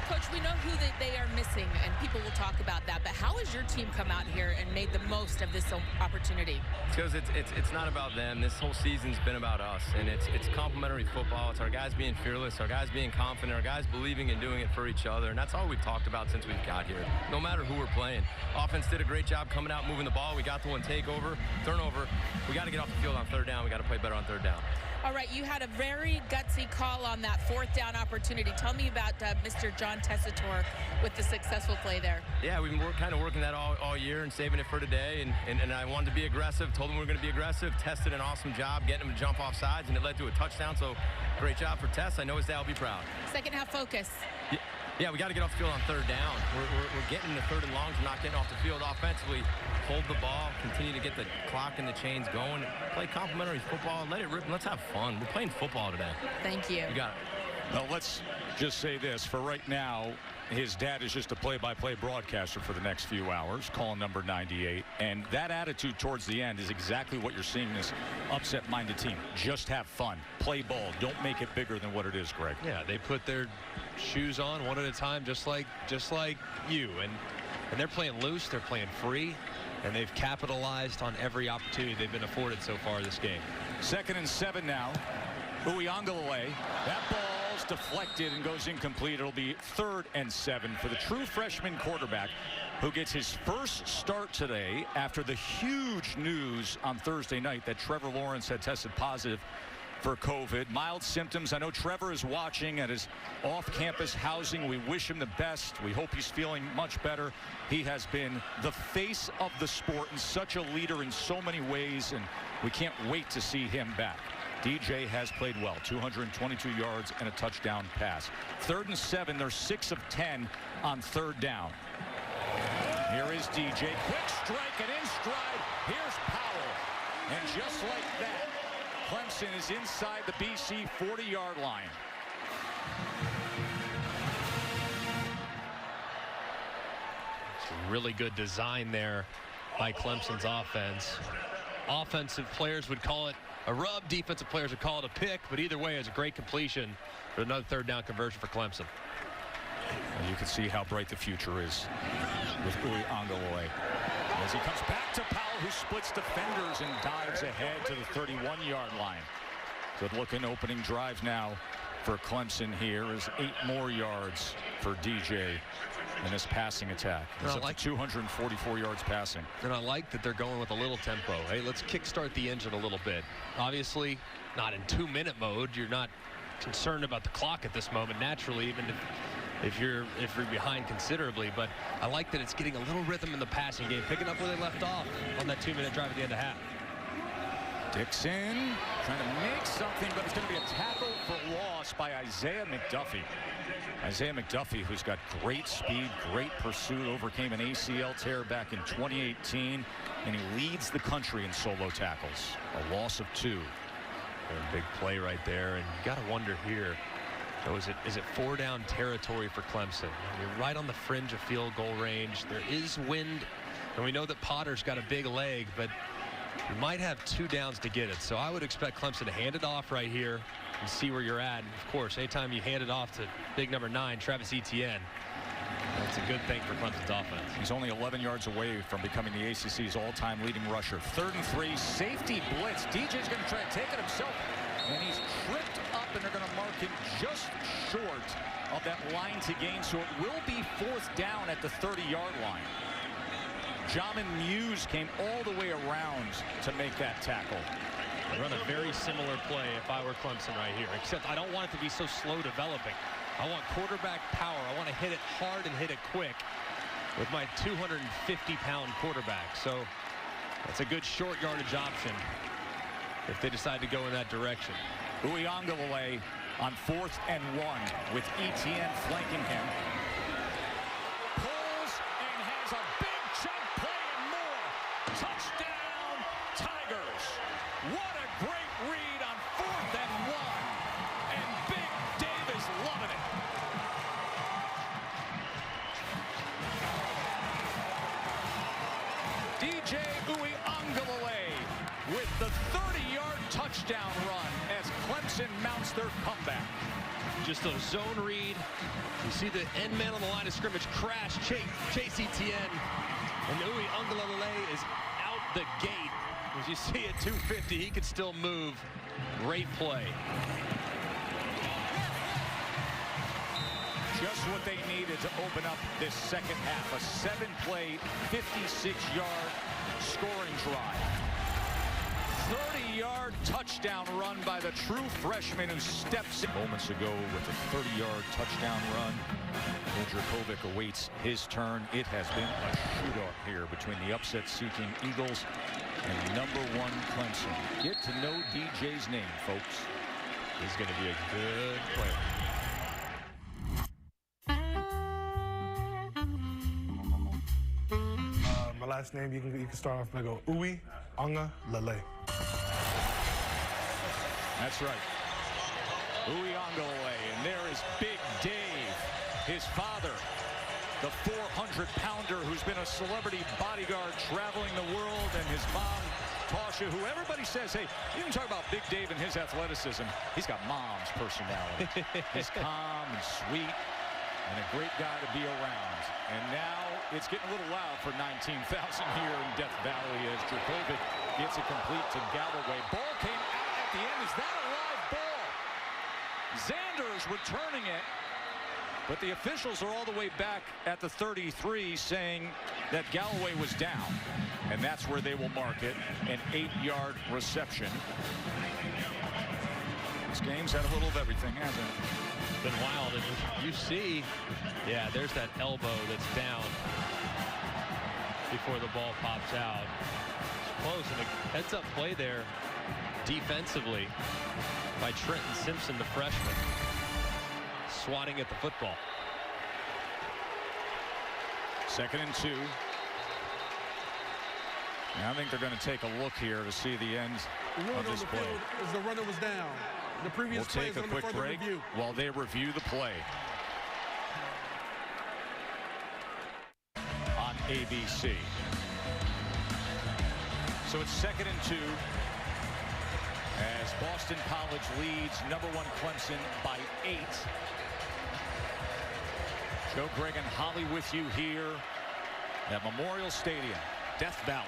Coach, we know who they are missing, and people will talk about that, but how has your team come out here and made the most of this opportunity? Because it's not about them. This whole season's been about us, and it's complementary football. It's our guys being fearless, our guys being confident, our guys believing and doing it for each other, and that's all we've talked about since we've got here, no matter who we're playing. Offense did a great job coming out, moving the ball. We got the one takeover, turnover. We got to get off the field on third down. We got to play better on third down. All right, you had a very gutsy call on that 4th down opportunity. Tell me about Mr. John Tessitore with the successful play there. Yeah, we've been kind of working that all year and saving it for today, and I wanted to be aggressive, told him we were going to be aggressive, tested an awesome job getting him to jump off sides, and it led to a touchdown, so great job for Tess. I know his dad will be proud. Second half focus. Yeah, we got to get off the field on third down. We're getting the 3rd and longs. We're not getting off the field offensively. Hold the ball, continue to get the clock and the chains going. Play complementary football. Let it rip. Let's have fun. We're playing football today. Thank you. You got it. Well, let's just say this. For right now, his dad is just a play-by-play broadcaster for the next few hours, calling number 98. And that attitude towards the end is exactly what you're seeing in this upset-minded team. Just have fun. Play ball. Don't make it bigger than what it is, Greg. Yeah, they put their shoes on one at a time, just like you. And they're playing loose. They're playing free. And they've capitalized on every opportunity they've been afforded so far this game. 2nd and 7 now. Uiagalelei. That ball's deflected and goes incomplete. It'll be 3rd and 7 for the true freshman quarterback who gets his first start today after the huge news on Thursday night that Trevor Lawrence had tested positive for COVID. Mild symptoms. I know Trevor is watching at his off-campus housing. We wish him the best. We hope he's feeling much better. He has been the face of the sport and such a leader in so many ways, and we can't wait to see him back. DJ has played well. 222 yards and a touchdown pass. 3rd and 7. They're 6 of 10 on 3rd down. Here is DJ. Quick strike and in stride. Here's Powell. And just like that, Clemson is inside the BC 40-yard line. Really good design there by Clemson's offense. Offensive players would call it a rub. Defensive players would call it a pick. But either way, it's a great completion for another 3rd down conversion for Clemson. And you can see how bright the future is with Uiagalelei. As he comes back to Powell, who splits defenders and dives ahead to the 31-yard line. Good-looking opening drive now for Clemson here is 8 more yards for DJ in this passing attack. It's up to 244 yards passing. And I like that they're going with a little tempo. Hey, let's kickstart the engine a little bit. Obviously, not in 2-minute mode. You're not concerned about the clock at this moment, naturally, even if you're behind considerably. But I like that it's getting a little rhythm in the passing game, picking up where they left off on that 2-minute drive at the end of half. Dixon trying to make something, but it's going to be a tackle for loss by Isaiah McDuffie. Isaiah McDuffie, who's got great speed, great pursuit, overcame an ACL tear back in 2018, and he leads the country in solo tackles. A loss of 2. A big play right there, and you got to wonder here, is it 4-down territory for Clemson? You're right on the fringe of field goal range. There is wind, and we know that Potter's got a big leg, but you might have 2 downs to get it. So I would expect Clemson to hand it off right here and see where you're at. And of course, anytime you hand it off to big number 9, Travis Etienne, that's a good thing for Clemson's offense. He's only 11 yards away from becoming the ACC's all-time leading rusher. 3rd and 3, safety blitz. DJ's going to try to take it himself, and he's tripped up, and they're going to mark him just short of that line to gain. So it will be 4th down at the 30-yard line. Jamin Muse came all the way around to make that tackle. I run a very similar play if I were Clemson right here, except I don't want it to be so slow developing. I want quarterback power. I want to hit it hard and hit it quick with my 250-pound quarterback. So that's a good short yardage option if they decide to go in that direction. Uiagalelei on 4th and 1 with Etienne flanking him. Pulls and has a big chunk play and more. Touchdown, Tigers. What a great read on 4th and 1. And Big Dave is loving it. DJ Uiagalelei with the 30-yard touchdown run as Clemson mounts their comeback. Just a zone read. You see the end man on the line of scrimmage crash, chase Etienne, and Uiagalelei is out the gate. As you see at 250, he could still move. Great play. Just what they needed to open up this second half. A 7-play, 56-yard scoring drive. 30-yard touchdown run by the true freshman who steps in moments ago with a 30-yard touchdown run. Phil Jurkovec awaits his turn. It has been a shootout here between the upset-seeking Eagles and number 1 Clemson. Get to know DJ's name, folks. He's going to be a good player. My last name, you can start off by go Uiagalelei. That's right. Uiagalelei, and there is Big Dave. His father, the 400-pounder who's been a celebrity bodyguard traveling the world, and his mom, Tasha, who everybody says, hey, you can talk about Big Dave and his athleticism. He's got mom's personality. He's calm and sweet and a great guy to be around. And now it's getting a little loud for 19,000 here in Death Valley as Jurkovec gets it complete to Galloway. Ball came out at the end. Is that a live ball? Xander's returning it. But the officials are all the way back at the 33 saying that Galloway was down. And that's where they will mark it, an 8-yard reception. This game's had a little of everything, hasn't it? Been wild. And you see, yeah, there's that elbow that's down before the ball pops out. It's close, and a heads-up play there defensively by Trenton Simpson, the freshman, swatting at the football. 2nd and 2. Now I think they're going to take a look here to see the end of this play. As the runner was down. The previous we'll take a quick break while they review the play on ABC. So it's 2nd and 2 as Boston College leads #1 Clemson by 8. Joe Greg and Holly with you here at Memorial Stadium, Death Valley.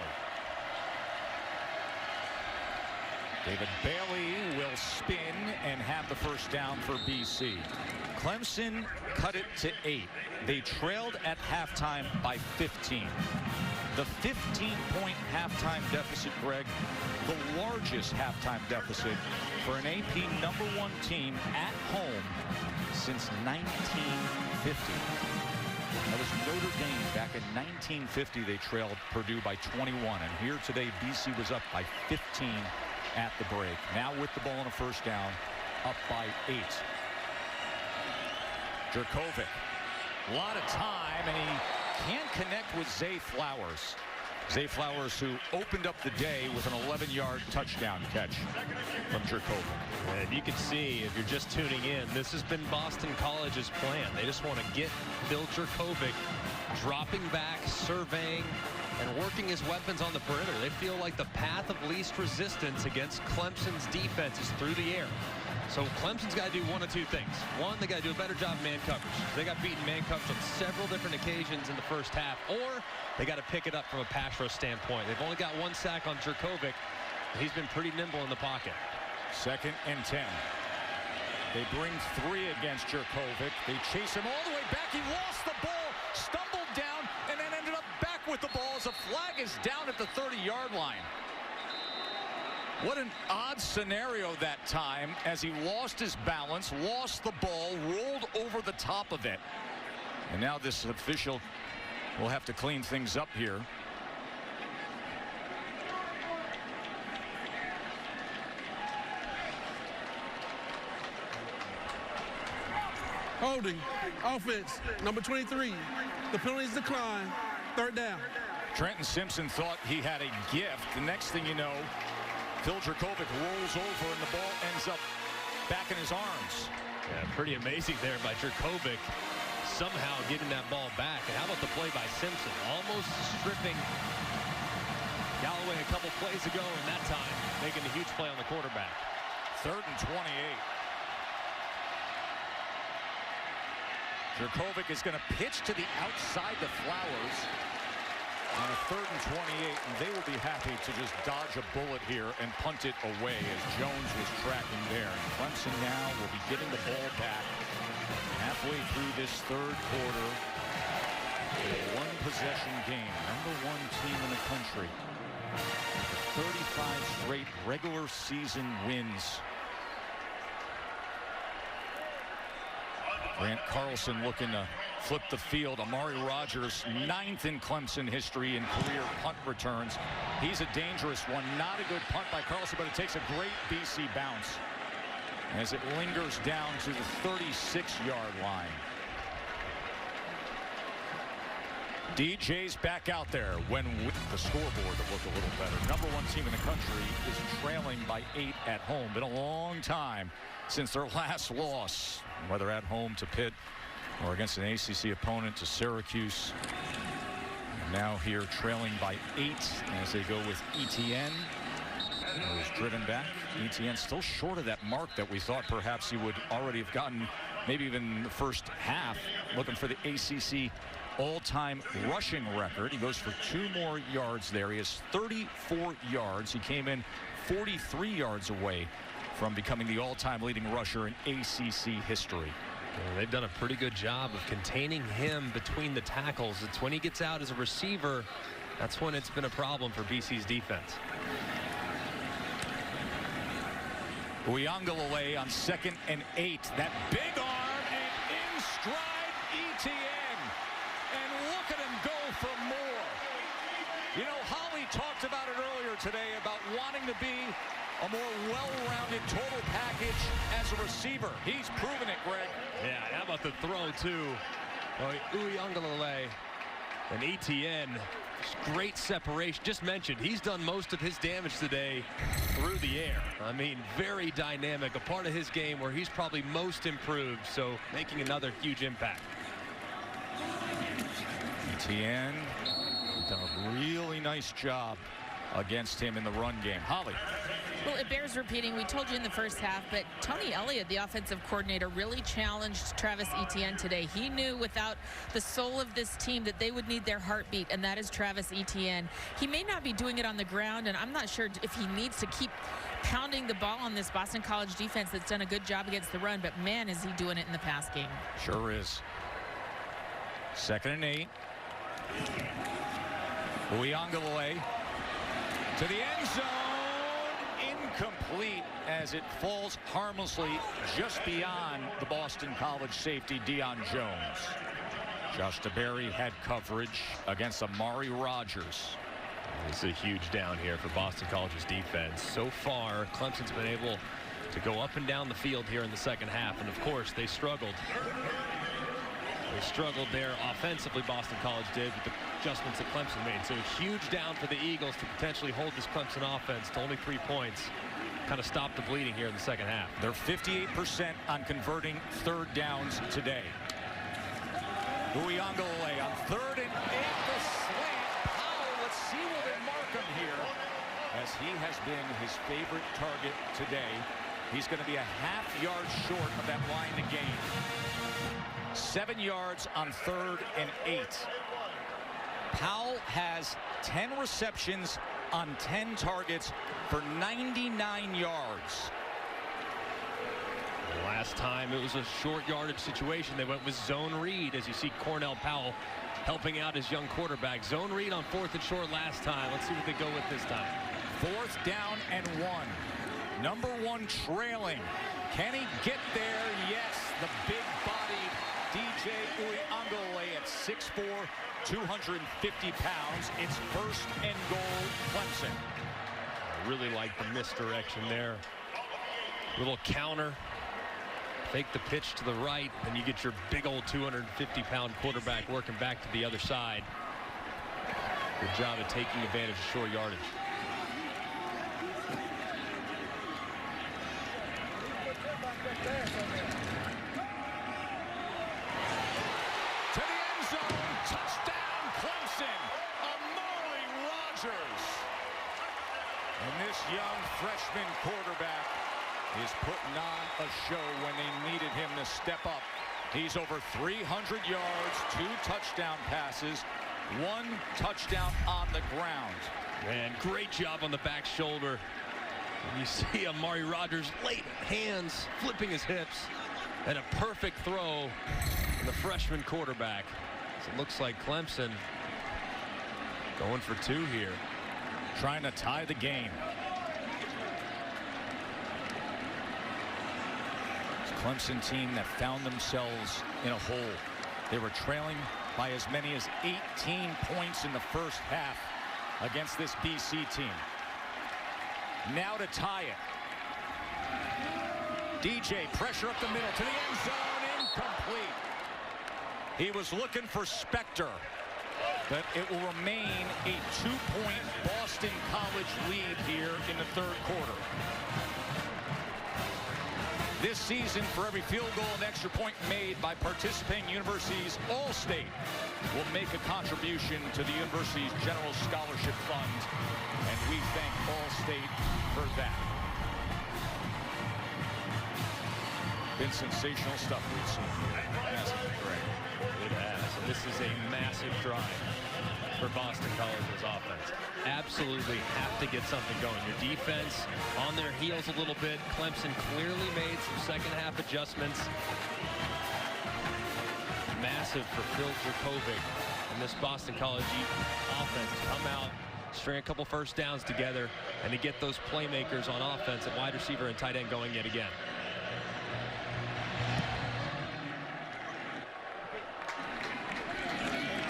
David Bailey will spin and have the first down for BC. Clemson cut it to 8. They trailed at halftime by 15. The 15-point halftime deficit, Greg, the largest halftime deficit for an AP #1 team at home since 1950. That was Notre Dame back in 1950. They trailed Purdue by 21. And here today, BC was up by 15 at the break. Now with the ball on a first down, up by 8. Jurkovec, a lot of time, and he can't connect with Zay Flowers. Zay Flowers, who opened up the day with an 11-yard touchdown catch from Jurkovec. And you can see, if you're just tuning in, this has been Boston College's plan. They just want to get Phil Jurkovec dropping back, surveying, and working his weapons on the perimeter. They feel like the path of least resistance against Clemson's defense is through the air. So Clemson's got to do one of two things. One, they got to do a better job of man coverage. They got beaten man coverage on several different occasions in the first half, or they got to pick it up from a pass rush standpoint. They've only got 1 sack on Jurkovec. He's been pretty nimble in the pocket. 2nd and 10. They bring 3 against Jurkovec. They chase him all the way back. He lost the ball, stumbled down, and then ended up back with the ball as a flag is down at the 30-yard line. What an odd scenario that time, as he lost his balance, lost the ball, rolled over the top of it. And now this official will have to clean things up here. Holding. Offense. Number 23. The penalties decline. 3rd down. Trenton Simpson thought he had a gift. The next thing you know, Phil Jurkovec rolls over and the ball ends up back in his arms. Yeah, pretty amazing there by Jurkovec, somehow getting that ball back. And how about the play by Simpson? Almost stripping Galloway a couple plays ago, and that time making a huge play on the quarterback. 3rd and 28. Jurkovec is going to pitch to the outside to Flowers on a 3rd and 28, and they will be happy to just dodge a bullet here and punt it away as Jones was tracking there. And Clemson now will be getting the ball back halfway through this 3rd quarter. A 1-possession game, #1 team in the country. 35 straight regular season wins. Grant Carlson looking to flip the field. Amari Rogers, 9th in Clemson history in career punt returns. He's a dangerous one. Not a good punt by Carlson, but it takes a great BC bounce as it lingers down to the 36-yard line. DJ's back out there when with the scoreboard that looked a little better. #1 team in the country is trailing by 8 at home. Been a long time since their last loss. whether at home to Pitt or against an ACC opponent to Syracuse. And now here trailing by 8 as they go with Etienne, who is driven back. Etienne still short of that mark that we thought perhaps he would already have gotten, maybe even the first half, looking for the ACC all-time rushing record. He goes for 2 more yards there. He has 34 yards. He came in 43 yards away from becoming the all-time leading rusher in ACC history. They've done a pretty good job of containing him between the tackles. It's when he gets out as a receiver, that's when it's been a problem for BC's defense. Uiagalelei on 2nd and 8. That big arm and in stride Etienne. And look at him go for more. You know, Holly talked about it earlier today about wanting to be a more well-rounded total package as a receiver. He's proven it, Greg. Yeah, how about the throw, too? Uiagalelei and Etienne. Great separation. Just mentioned, he's done most of his damage today through the air. I mean, very dynamic. A part of his game where he's probably most improved, so making another huge impact. Etienne done a really nice job against him in the run game. Holly. Well, it bears repeating. We told you in the first half, but Tony Elliott, the offensive coordinator, really challenged Travis Etienne today. He knew without the soul of this team that they would need their heartbeat, and that is Travis Etienne. He may not be doing it on the ground, and I'm not sure if he needs to keep pounding the ball on this Boston College defense that's done a good job against the run, but man, is he doing it in the pass game. Sure is. 2nd and 8. Uiagalelei to the end zone. Incomplete as it falls harmlessly just beyond the Boston College safety Deion Jones. Josh DeBerry had coverage against Amari Rogers. This is a huge down here for Boston College's defense. So far, Clemson's been able to go up and down the field here in the second half, and of course they struggled. They struggled there offensively, Boston College did, with the adjustments that Clemson made. So a huge down for the Eagles to potentially hold this Clemson offense to only 3 points. Kind of stop the bleeding here in the second half. They're 58% on converting 3rd downs today. Uiagalelei on 3rd and 8. The slant. Powell, let's see where they mark him here, as he has been his favorite target today. He's going to be a ½ yard short of that line to gain. 7 yards on 3rd and 8. Powell has 10 receptions on 10 targets for 99 yards. Last time it was a short yardage situation. They went with zone read, as you see Cornell Powell helping out his young quarterback. Zone read on 4th and short last time. Let's see what they go with this time. 4th down and 1. Number 1 trailing. Can he get there? Yes, the big-bodied DJ Uiagalelei at 6'4", 250 pounds. It's 1st and goal, Clemson. I really like the misdirection there. Little counter. Fake the pitch to the right, then you get your big old 250-pound quarterback working back to the other side. Good job of taking advantage of short yardage. To the end zone, touchdown Clemson, Amari Rogers. And this young freshman quarterback is putting on a show when they needed him to step up. He's over 300 yards, 2 touchdown passes, 1 touchdown on the ground. Man, great job on the back shoulder. And you see Amari Rogers, late hands, flipping his hips, and a perfect throw from the freshman quarterback. So it looks like Clemson going for 2 here. Trying to tie the game. Clemson team that found themselves in a hole. They were trailing by as many as 18 points in the first half against this BC team. Now to tie it. DJ, pressure up the middle to the end zone, incomplete. He was looking for Spector, but it will remain a 2-point Boston College lead here in the 3rd quarter. this season for every field goal and extra point made by participating universities. All-State will make a contribution to the university's general scholarship fund, and we thank All-State for that. Been sensational stuff we've seen. Hasn't it, Greg? It has. And this is a massive drive for Boston College's offense. Absolutely have to get something going. Your defense on their heels a little bit. Clemson clearly made some second half adjustments. Massive for Phil Jurkovec and this Boston College offense to come out, string a couple first downs together, and to get those playmakers on offense at wide receiver and tight end going yet again.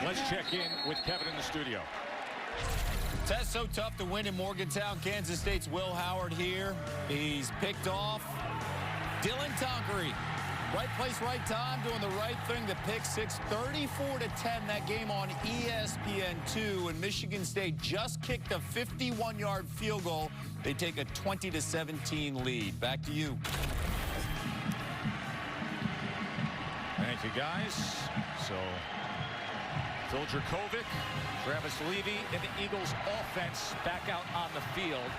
Let's check in with Kevin in the studio. That's so tough to win in Morgantown. Kansas State's Will Howard here. He's picked off Dylan Tonkery. Right place, right time, doing the right thing. The pick six, 34-10, that game on ESPN2. And Michigan State just kicked a 51-yard field goal. They take a 20-17 lead. Back to you. Thank you, guys. So, Phil Jurkovec, Travis Levy, and the Eagles offense back out on the field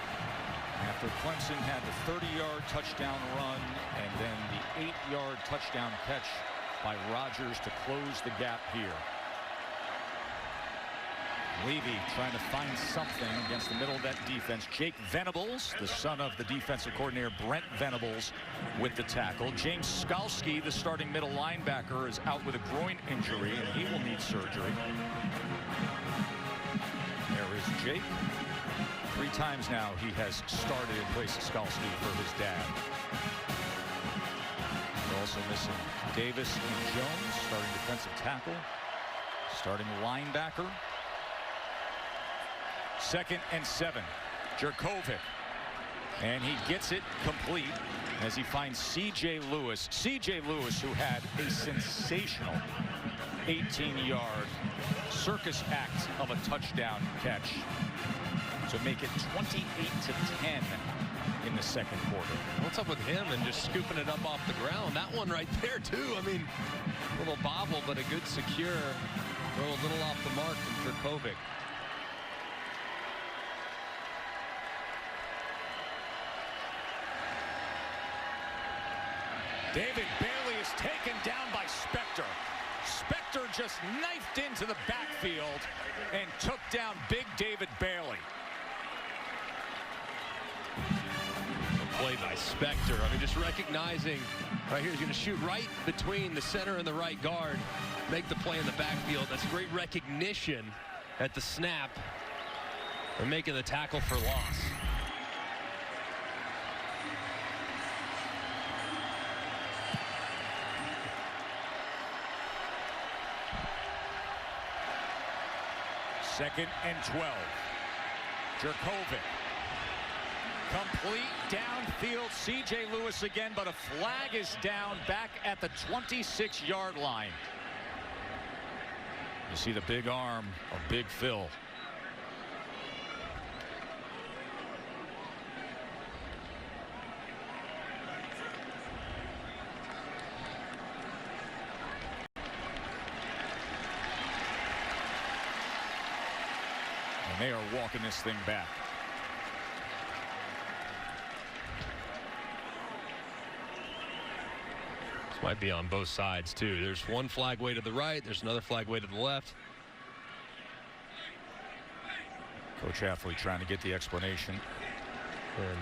after Clemson had the 30-yard touchdown run and then the 8-yard touchdown catch by Rodgers to close the gap here. Levy trying to find something against the middle of that defense. Jake Venables, the son of the defensive coordinator Brent Venables, with the tackle. James Skalski, the starting middle linebacker, is out with a groin injury, and he will need surgery. There is Jake. 3 times now he has started in place of Skalski for his dad. We're also missing Davis and Jones, starting defensive tackle, starting linebacker. 2nd and 7. Jurkovec. And he gets it complete as he finds C.J. Lewis. C.J. Lewis, who had a sensational 18-yard circus act of a touchdown catch to make it 28-10 in the 2nd quarter. What's up with him and just scooping it up off the ground? That one right there, too. I mean, a little bobble, but a good secure throw, a little off the mark from Jurkovec. David Bailey is taken down by Spector. Spector just knifed into the backfield and took down big David Bailey. Play by Spector. I mean, just recognizing right here, he's going to shoot right between the center and the right guard, make the play in the backfield. That's great recognition at the snap and making the tackle for loss. Second and 12. Jurkovec. Complete downfield. C.J. Lewis again, but a flag is down back at the 26-yard line. You see the big arm of Big Phil. And they are walking this thing back. This might be on both sides, too. There's one flag way to the right. There's another flag way to the left. Coach Affley trying to get the explanation. And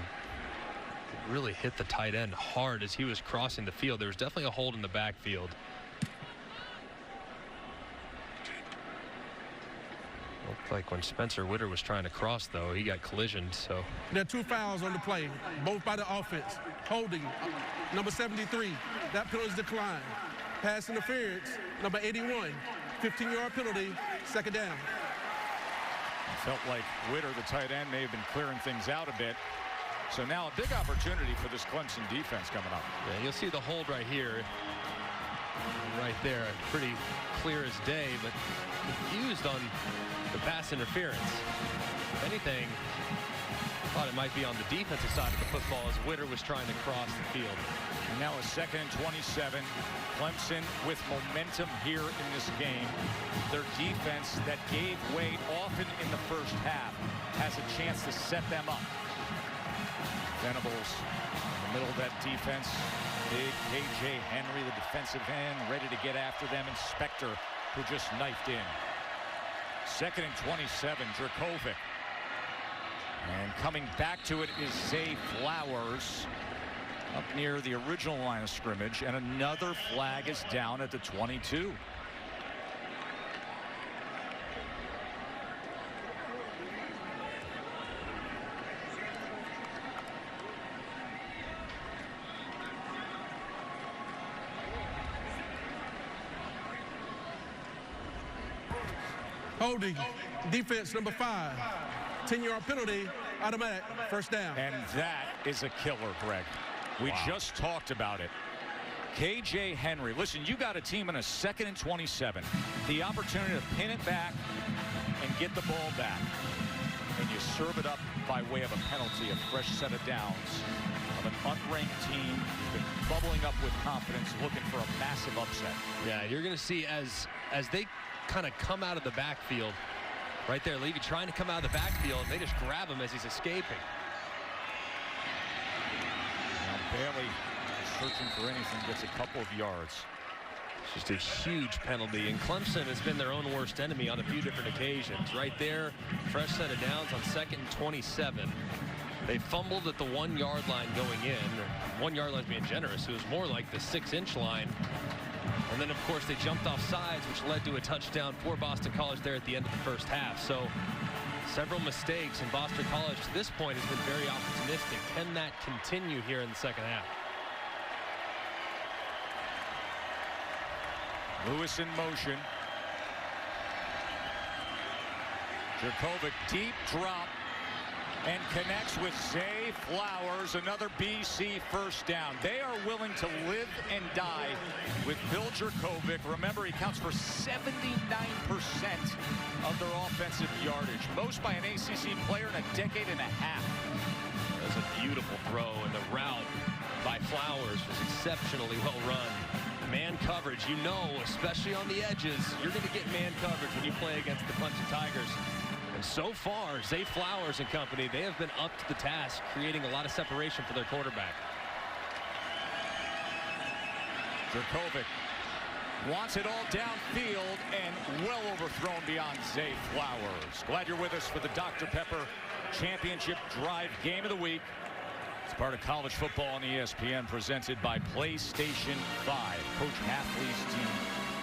really hit the tight end hard as he was crossing the field. There was definitely a hold in the backfield. Looked like when Spencer Witter was trying to cross, though, he got collisioned. So there are 2 fouls on the play, both by the offense. Holding, number 73, that penalty is declined. Pass interference, number 81, 15-yard penalty, 2nd down. It felt like Witter, the tight end, may have been clearing things out a bit. So now a big opportunity for this Clemson defense coming up. Yeah, you'll see the hold right here. Right there, pretty clear as day, but confused on the pass interference. If anything, Thought it might be on the defensive side of the football as Witter was trying to cross the field. And now a 2nd and 27. Clemson with momentum here in this game. Their defense that gave way often in the first half has a chance to set them up. Venables in the middle of that defense. Big KJ Henry, the defensive end, ready to get after them. And Spector, who just knifed in. 2nd and 27, Jurkovec. And coming back to it is Zay Flowers up near the original line of scrimmage. And another flag is down at the 22. Holding, defense number 5. 10-yard penalty, automatic, first down. And that is a killer, Greg. We just talked about it. KJ Henry, listen, you got a team in a 2nd and 27. The opportunity to pin it back and get the ball back. And you serve it up by way of a penalty, a fresh set of downs of an unranked team who's been bubbling up with confidence, looking for a massive upset. Yeah, you're going to see as they kind of come out of the backfield, right there, Levy trying to come out of the backfield, they just grab him as he's escaping. Now Bailey, searching for anything, gets a couple of yards. It's just a huge penalty, and Clemson has been their own worst enemy on a few different occasions. Right there, fresh set of downs on 2nd and 27. They fumbled at the 1-yard line going in. 1 yard line being generous. It was more like the 6-inch line. And then, of course, they jumped off sides, which led to a touchdown for Boston College there at the end of the first half. So several mistakes, and Boston College to this point has been very opportunistic. Can that continue here in the second half? Lewis in motion. Jurkovec, deep drop, and connects with Zay Flowers, another BC first down. They are willing to live and die with Phil Jurkovec. Remember, he counts for 79% of their offensive yardage, most by an ACC player in a decade and a half. That was a beautiful throw, and the route by Flowers was exceptionally well run. Man coverage, you know, especially on the edges, you're going to get man coverage when you play against the Clemson Tigers. And so far, Zay Flowers and company, they have been up to the task, creating a lot of separation for their quarterback. Jurkovec wants it all downfield and well overthrown beyond Zay Flowers. Glad you're with us for the Dr. Pepper Championship Drive Game of the Week. It's part of college football on ESPN, presented by PlayStation 5. Coach Hafley's team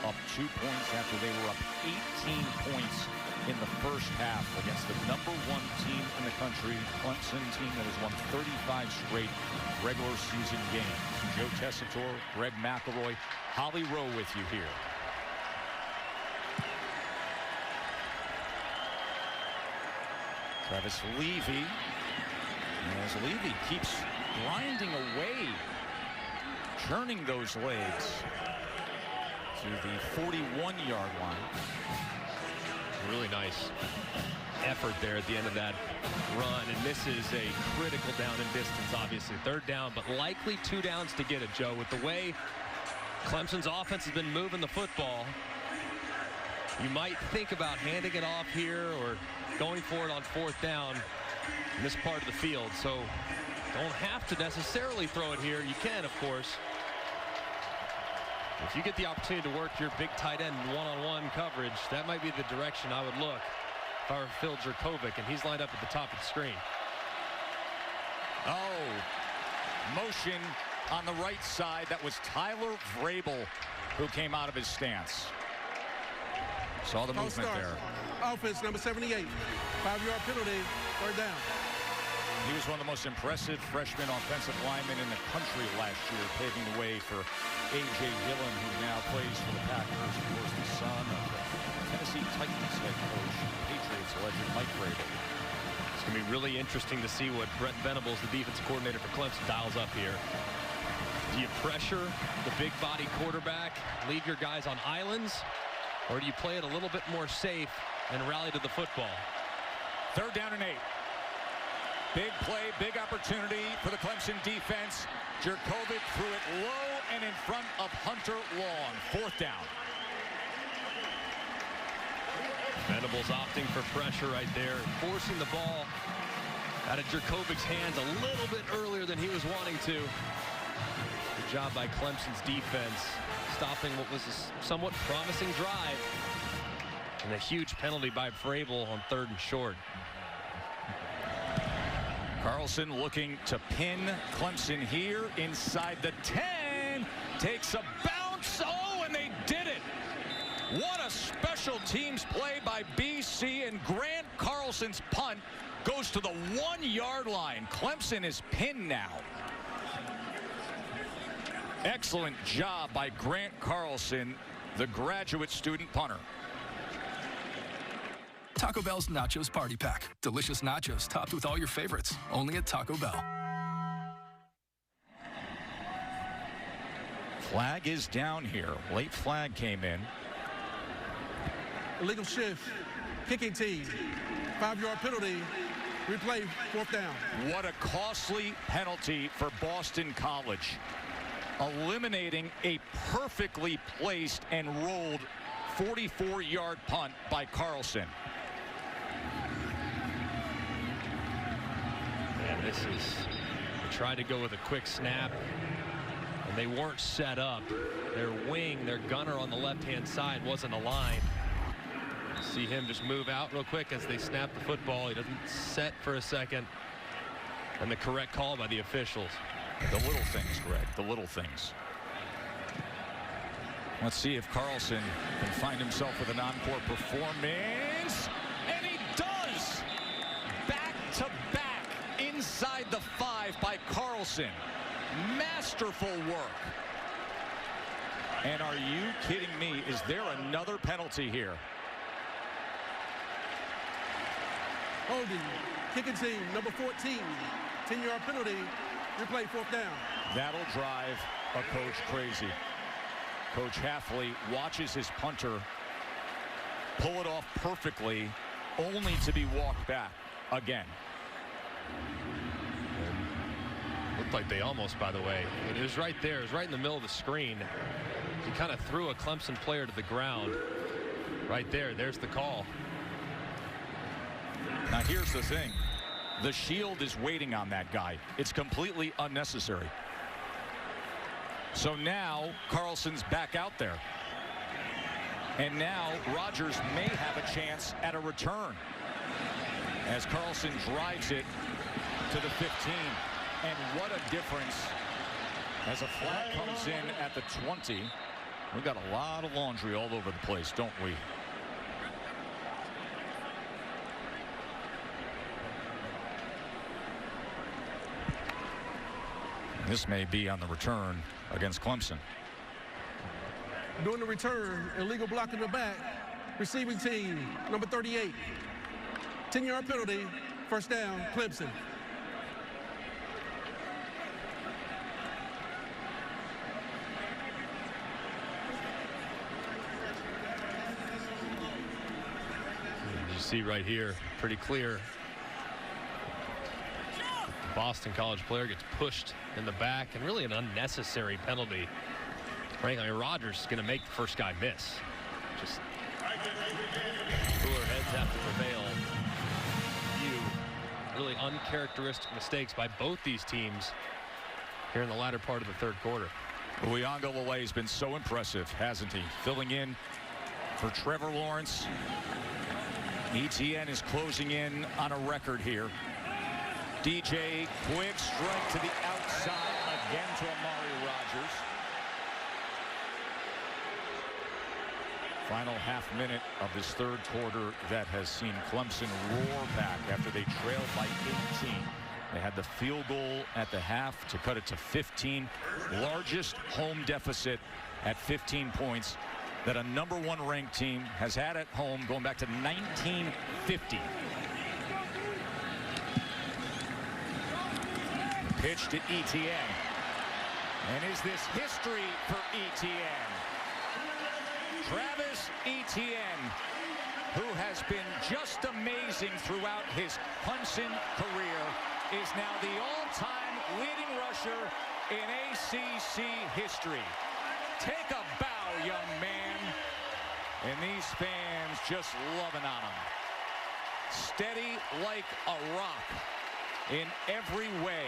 up 2 points after they were up 18 points in the first half against the #1 team in the country, Clemson team that has won 35 straight regular season games. Joe Tessitore, Greg McElroy, Holly Rowe with you here. Travis Levy. As Levy keeps grinding away, churning those legs to the 41-yard line. Really nice effort there at the end of that run, and this is a critical down in distance, obviously. 3rd down, but likely 2 downs to get it, Joe. With the way Clemson's offense has been moving the football, you might think about handing it off here or going for it on 4th down in this part of the field. So don't have to necessarily throw it here. You can, of course. If you get the opportunity to work your big tight end one-on-one coverage, that might be the direction I would look if I were Phil Jurkovec, and he's lined up at the top of the screen. Oh, motion on the right side. That was Tyler Vrabel who came out of his stance. Saw the movement there. Offense number 78. 5-yard penalty, 3rd down. He was one of the most impressive freshman offensive linemen in the country last year, paving the way for A.J. Dillon, who now plays for the Packers. Of course, the son of the Tennessee Titans head coach, Patriots legend Mike Vrabel. It's going to be really interesting to see what Brent Venables, the defensive coordinator for Clemson, dials up here. Do you pressure the big body quarterback, leave your guys on islands, or do you play it a little bit more safe and rally to the football? 3rd down and 8. Big play, big opportunity for the Clemson defense. Jurkovec threw it low and in front of Hunter Long. 4th down. Venables opting for pressure right there, forcing the ball out of Jurkovec's hands a little bit earlier than he was wanting to. Good job by Clemson's defense, stopping what was a somewhat promising drive. And a huge penalty by Vrabel on 3rd and short. Carlson looking to pin Clemson here inside the 10. Takes a bounce. Oh, and they did it. What a special teams play by BC, and Grant Carlson's punt goes to the 1-yard line. Clemson is pinned now. Excellent job by Grant Carlson, the graduate student punter. Taco Bell's Nachos Party Pack. Delicious nachos topped with all your favorites. Only at Taco Bell. Flag is down here. Late flag came in. Illegal shift. Kicking team. 5-yard penalty. Replay. 4th down. What a costly penalty for Boston College. Eliminating a perfectly placed and rolled 44-yard punt by Carlson. And this is, they tried to go with a quick snap, and they weren't set up. Their wing, their gunner on the left-hand side wasn't aligned. See him just move out real quick as they snap the football. He doesn't set for a second. And the correct call by the officials. The little things, Greg, the little things. Let's see if Carlson can find himself with an encore performance. And he does! Back-to-back inside the 5 by Carlson. Masterful work. And are you kidding me? Is there another penalty here? Holding. Kicking team. Number 14. 10-yard penalty. Replay. 4th down. That'll drive a coach crazy. Coach Hafley watches his punter pull it off perfectly, only to be walked back again. Looked like they almost, by the way. It was right there. It was right in the middle of the screen. He kind of threw a Clemson player to the ground. Right there. There's the call. Now here's the thing. The shield is waiting on that guy. It's completely unnecessary. So now Carlson's back out there. And now Rodgers may have a chance at a return as Carlson drives it to the 15. And what a difference as a flag comes in at the 20. We've got a lot of laundry all over the place, don't we? This may be on the return against Clemson. During the return, illegal block in the back. Receiving team, number 38. 10-yard penalty, 1st down, Clemson. You see right here, pretty clear. Boston College player gets pushed in the back, and really an unnecessary penalty. Frankly, Rodgers is going to make the first guy miss. Just cooler heads have to prevail. Few really uncharacteristic mistakes by both these teams here in the latter part of the 3rd quarter. Uiagalelei has been so impressive, hasn't he? Filling in for Trevor Lawrence. Etienne is closing in on a record here. DJ, quick strike to the outside, again to Amari Rodgers. Final half minute of this 3rd quarter that has seen Clemson roar back after they trailed by 18. They had the field goal at the half to cut it to 15. Largest home deficit at 15 points that a #1 ranked team has had at home going back to 1950. Pitch to Etienne. And is this history for Etienne? Travis Etienne, who has been just amazing throughout his Clemson career, is now the all-time leading rusher in ACC history. Take a bow, young man. And these fans just loving on him. Steady like a rock in every way.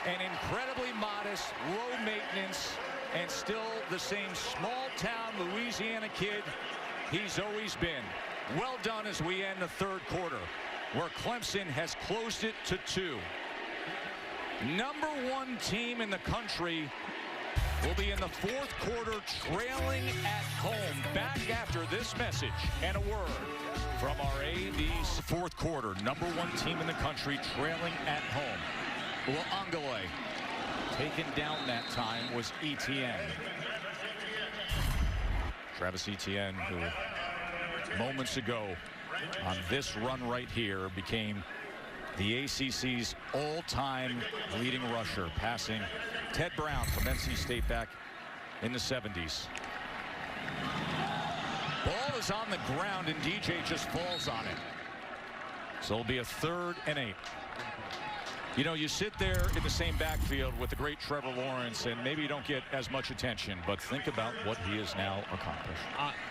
An incredibly modest, low maintenance, and still the same small-town Louisiana kid he's always been. Well done as we end the third quarter, where Clemson has closed it to 2. Number 1 team in the country will be in the fourth quarter trailing at home. Back after this message and a word from our AB's fourth quarter. Number 1 team in the country trailing at home. Uiagalelei taken down that time was Etienne. Travis Etienne, who moments ago on this run right here became the ACC's all-time leading rusher, passing Ted Brown from NC State back in the 70s. Ball is on the ground and DJ just falls on it. So it'll be a 3rd and 8. You know, you sit there in the same backfield with the great Trevor Lawrence, and maybe you don't get as much attention, but think about what he has now accomplished.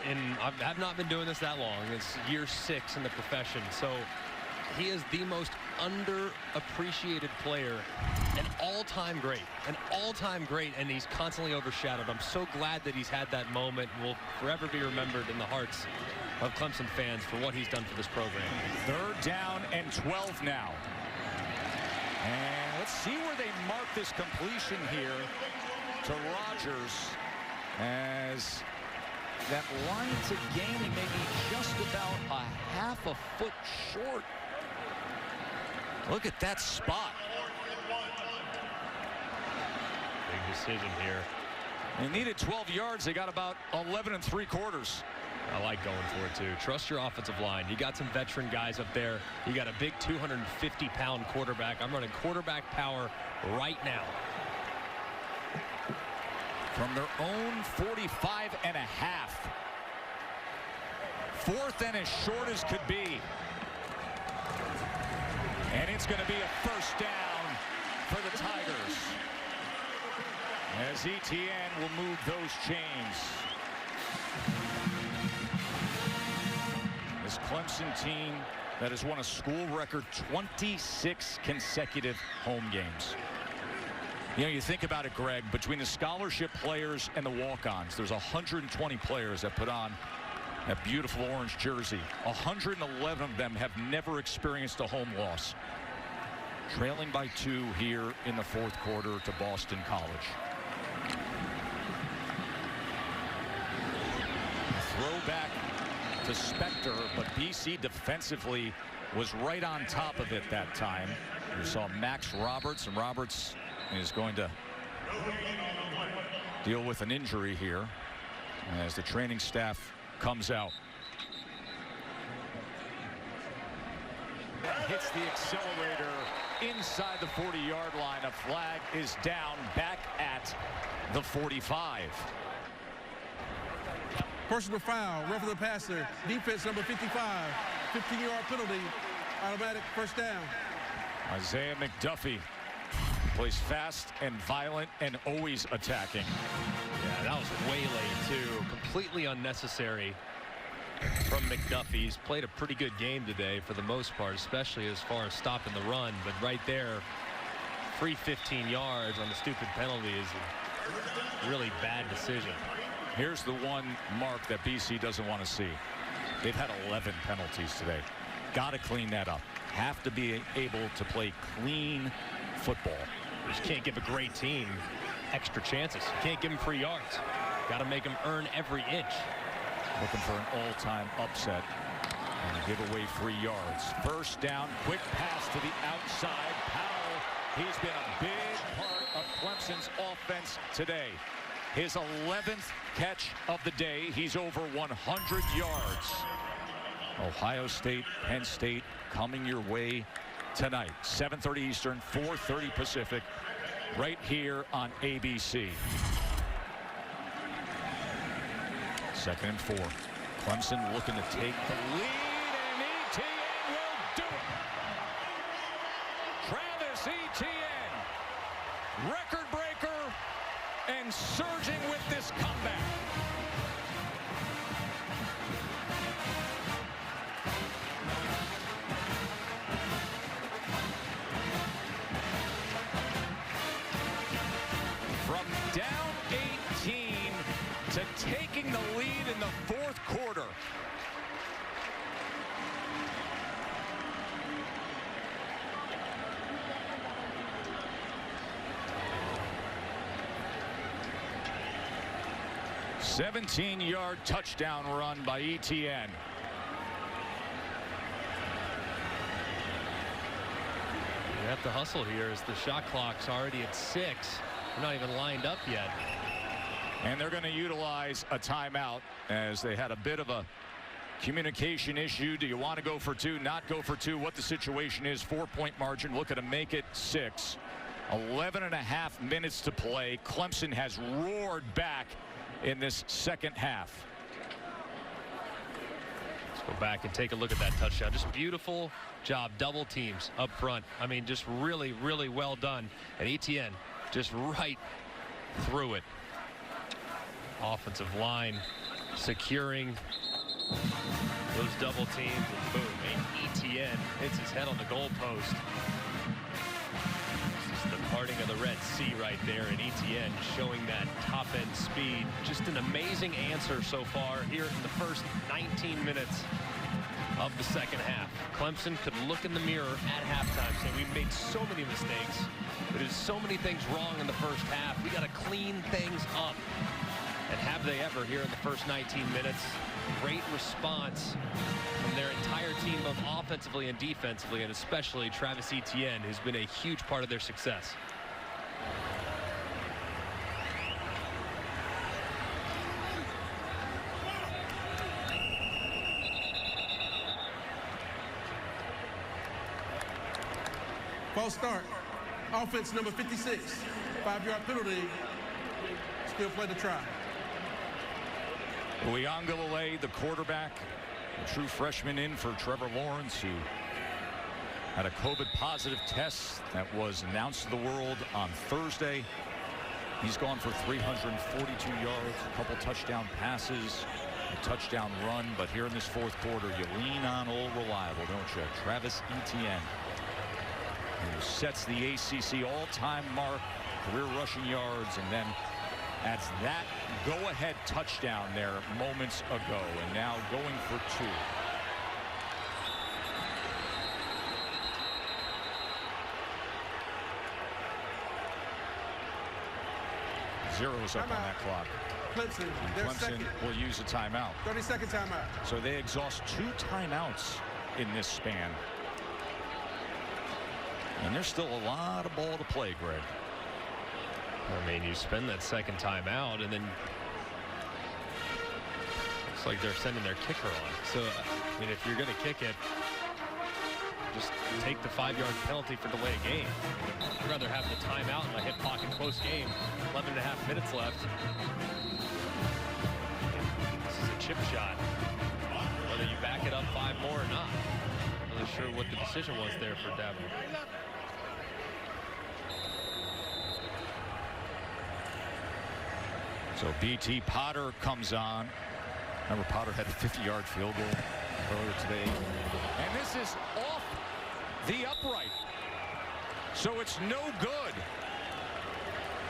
And I've not been doing this that long. It's year 6 in the profession. So he is the most underappreciated player, an all-time great, and he's constantly overshadowed. I'm so glad that he's had that moment and will forever be remembered in the hearts of Clemson fans for what he's done for this program. 3rd down and 12 now. And let's see where they mark this completion here to Rogers, as that line to gain may be just about a half a foot short. Look at that spot. Big decision here. They needed 12 yards. They got about 11 3/4. I like going for it, too. Trust your offensive line. You got some veteran guys up there. You got a big 250-pound quarterback. I'm running quarterback power right now. From their own 45.5. 4th and as short as could be. And it's going to be a 1st down for the Tigers, as Etienne will move those chains. This Clemson team that has won a school record 26 consecutive home games. You know, you think about it, Greg, between the scholarship players and the walk-ons, there's 120 players that put on that beautiful orange jersey. 111 of them have never experienced a home loss. Trailing by 2 here in the fourth quarter to Boston College. Throwback to Spector, but BC defensively was right on top of it that time. You saw Max Roberts, and Roberts is going to deal with an injury here as the training staff comes out. That hits the accelerator inside the 40-yard line. A flag is down back at the 45. Personal foul, roughing the passer, defense number 55, 15-yard penalty, automatic 1st down. Isaiah McDuffie plays fast and violent and always attacking. Yeah, that was way late, too. Completely unnecessary from McDuffie. He's played a pretty good game today for the most part, especially as far as stopping the run. But right there, free 15 yards on the stupid penalty is a really bad decision. Here's the one mark that BC doesn't want to see. They've had 11 penalties today. Got to clean that up. Have to be able to play clean football. You just can't give a great team extra chances. You can't give them free yards. Got to make them earn every inch. Looking for an all-time upset and give away 3 yards. 1st down, quick pass to the outside. Powell, he's been a big part of Clemson's offense today. His 11th catch of the day. He's over 100 yards. Ohio State, Penn State coming your way tonight. 7:30 Eastern, 4:30 Pacific, right here on ABC. 2nd and 4. Clemson looking to take the lead, and Etienne will do it. Travis 17-yard touchdown run by Etienne. You have to hustle here as the shot clock's already at 6. They're not even lined up yet. And they're going to utilize a timeout as they had a bit of a communication issue. Do you want to go for 2, not go for 2? What the situation is. 4-point margin, looking to make it 6. 11.5 minutes to play. Clemson has roared back in this second half. Let's go back and take a look at that touchdown. Just beautiful job. Double teams up front. I mean, just really, really well done. And Etienne just right through it. Offensive line securing those double teams, and boom, and Etienne hits his head on the goalpost. This is the parting of the Red Sea right there, and Etienne showing that top-end speed. Just an amazing answer so far here in the first 19 minutes of the second half. Clemson could look in the mirror at halftime saying we've made so many mistakes. There's so many things wrong in the first half. We got to clean things up. And have they ever here in the first 19 minutes? Great response from their entire team, both offensively and defensively, and especially Travis Etienne, who's been a huge part of their success. False start. Offense number 56. 5-yard penalty. Still play the try. Uiagalelei, the quarterback, a true freshman in for Trevor Lawrence, who had a COVID positive test that was announced to the world on Thursday. He's gone for 342 yards, a couple touchdown passes, a touchdown run. But here in this fourth quarter, you lean on old reliable, don't you? Travis Etienne, who sets the ACC all-time mark, career rushing yards, and then adds that go-ahead touchdown there moments ago, and now going for 2. Zero's up on that clock. Clemson, Clemson will use a timeout. 30-second timeout. So they exhaust 2 timeouts in this span. And there's still a lot of ball to play, Greg. I mean, you spend that second time out, and then looks like they're sending their kicker on. So, I mean, if you're going to kick it, just take the 5-yard penalty for delay of game. I'd rather have the timeout in my hip pocket close game. 11.5 minutes left. This is a chip shot. Whether you back it up 5 more or not. I'm not really sure what the decision was there for Dabo. So BT Potter comes on. Remember, Potter had a 50-yard field goal earlier today. And this is off the upright. So it's no good.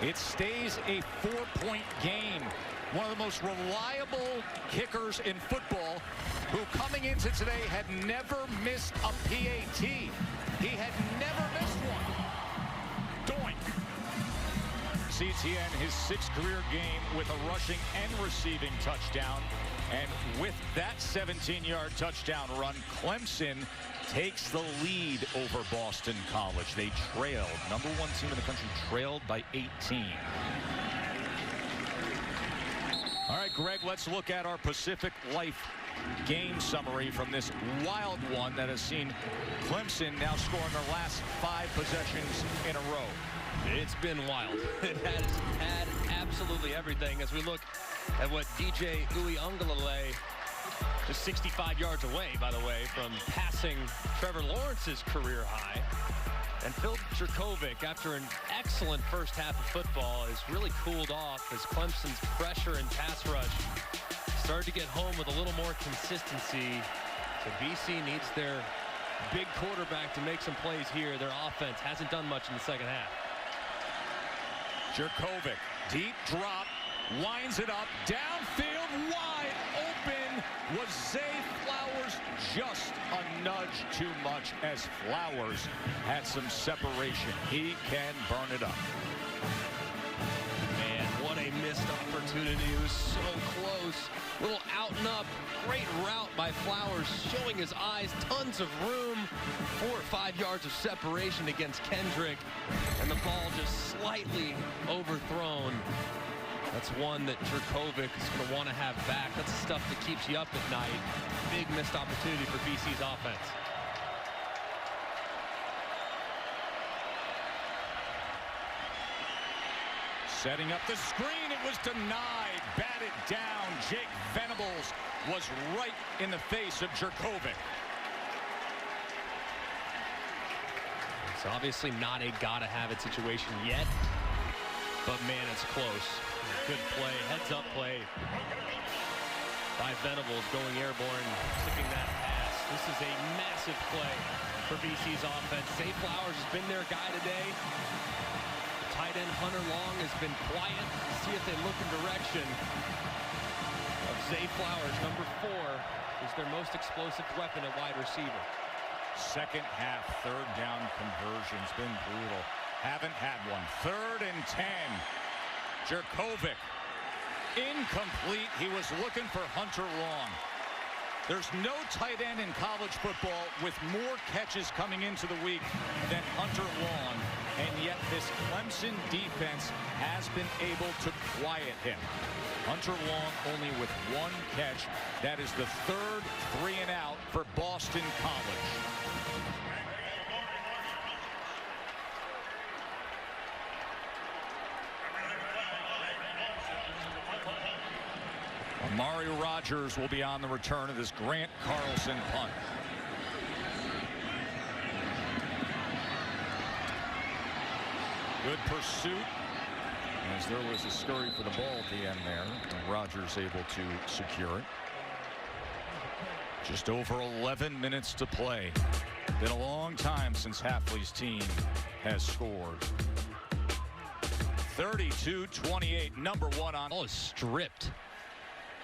It stays a 4-point game. One of the most reliable kickers in football, who coming into today had never missed a PAT. He had never missed one. Doink. Etienne, his 6th career game with a rushing and receiving touchdown. And with that 17-yard touchdown run, Clemson takes the lead over Boston College. They trailed, number 1 team in the country, trailed by 18. All right, Greg, let's look at our Pacific Life game summary from this wild one that has seen Clemson now scoring their last 5 possessions in a row. It's been wild. It has had absolutely everything as we look at what DJ Uiagalelei, just 65 yards away, by the way, from passing Trevor Lawrence's career high. And Phil Jurkovec, after an excellent first half of football, has really cooled off as Clemson's pressure and pass rush started to get home with a little more consistency. So BC needs their big quarterback to make some plays here. Their offense hasn't done much in the second half. Jurkovec, deep drop, winds it up, downfield, wide open. Was Zay Flowers just a nudge too much as Flowers had some separation. He can burn it up. Man, what a missed opportunity. opportunity. It was so close. Little out and up. Great route by Flowers, showing his eyes. Tons of room. 4 or 5 yards of separation against Kendrick. And the ball just slightly overthrown. That's one that Jurkovec is going to want to have back. That's the stuff that keeps you up at night. Big missed opportunity for BC's offense. Setting up the screen, it was denied. Batted down. Jake Venables was right in the face of Jurkovec. It's obviously not a gotta-have-it situation yet, but man, it's close. Good play, heads-up play by Venables, going airborne, tipping that pass. This is a massive play for BC's offense. Zay Flowers has been their guy today. Tight end Hunter Long has been quiet. See if they look in direction of Zay Flowers. Number 4 is their most explosive weapon at wide receiver. Second half, third down conversion's been brutal. Haven't had one. 3rd and 10. Jurkovec incomplete. He was looking for Hunter Long. There's no tight end in college football with more catches coming into the week than Hunter Long, and yet this Clemson defense has been able to quiet him. Hunter Long only with 1 catch. That is the 3rd 3 and out for Boston College. Amari Rogers will be on the return of this Grant Carlson punt. Good pursuit, as there was a scurry for the ball at the end there, and Rogers able to secure it. Just over 11 minutes to play. Been a long time since Hafley's team has scored. 32-28, number 1 on. Ball is stripped.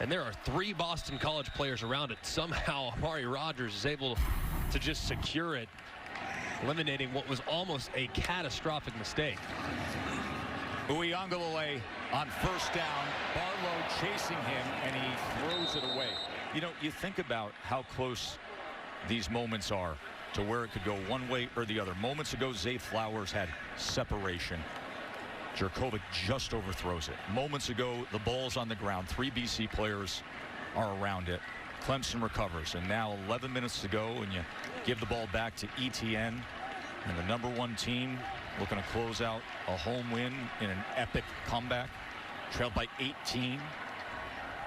And there are 3 Boston College players around it. Somehow Amari Rogers is able to just secure it, eliminating what was almost a catastrophic mistake. Uiagalelei on 1st down. Barlow chasing him, and he throws it away. You know, you think about how close these moments are to where it could go one way or the other. Moments ago, Zay Flowers had separation. Jurkovec just overthrows it. Moments ago, the ball's on the ground. 3 BC players are around it. Clemson recovers, and now 11 minutes to go, and you give the ball back to Etienne, and the number 1 team looking to close out a home win in an epic comeback, trailed by 18.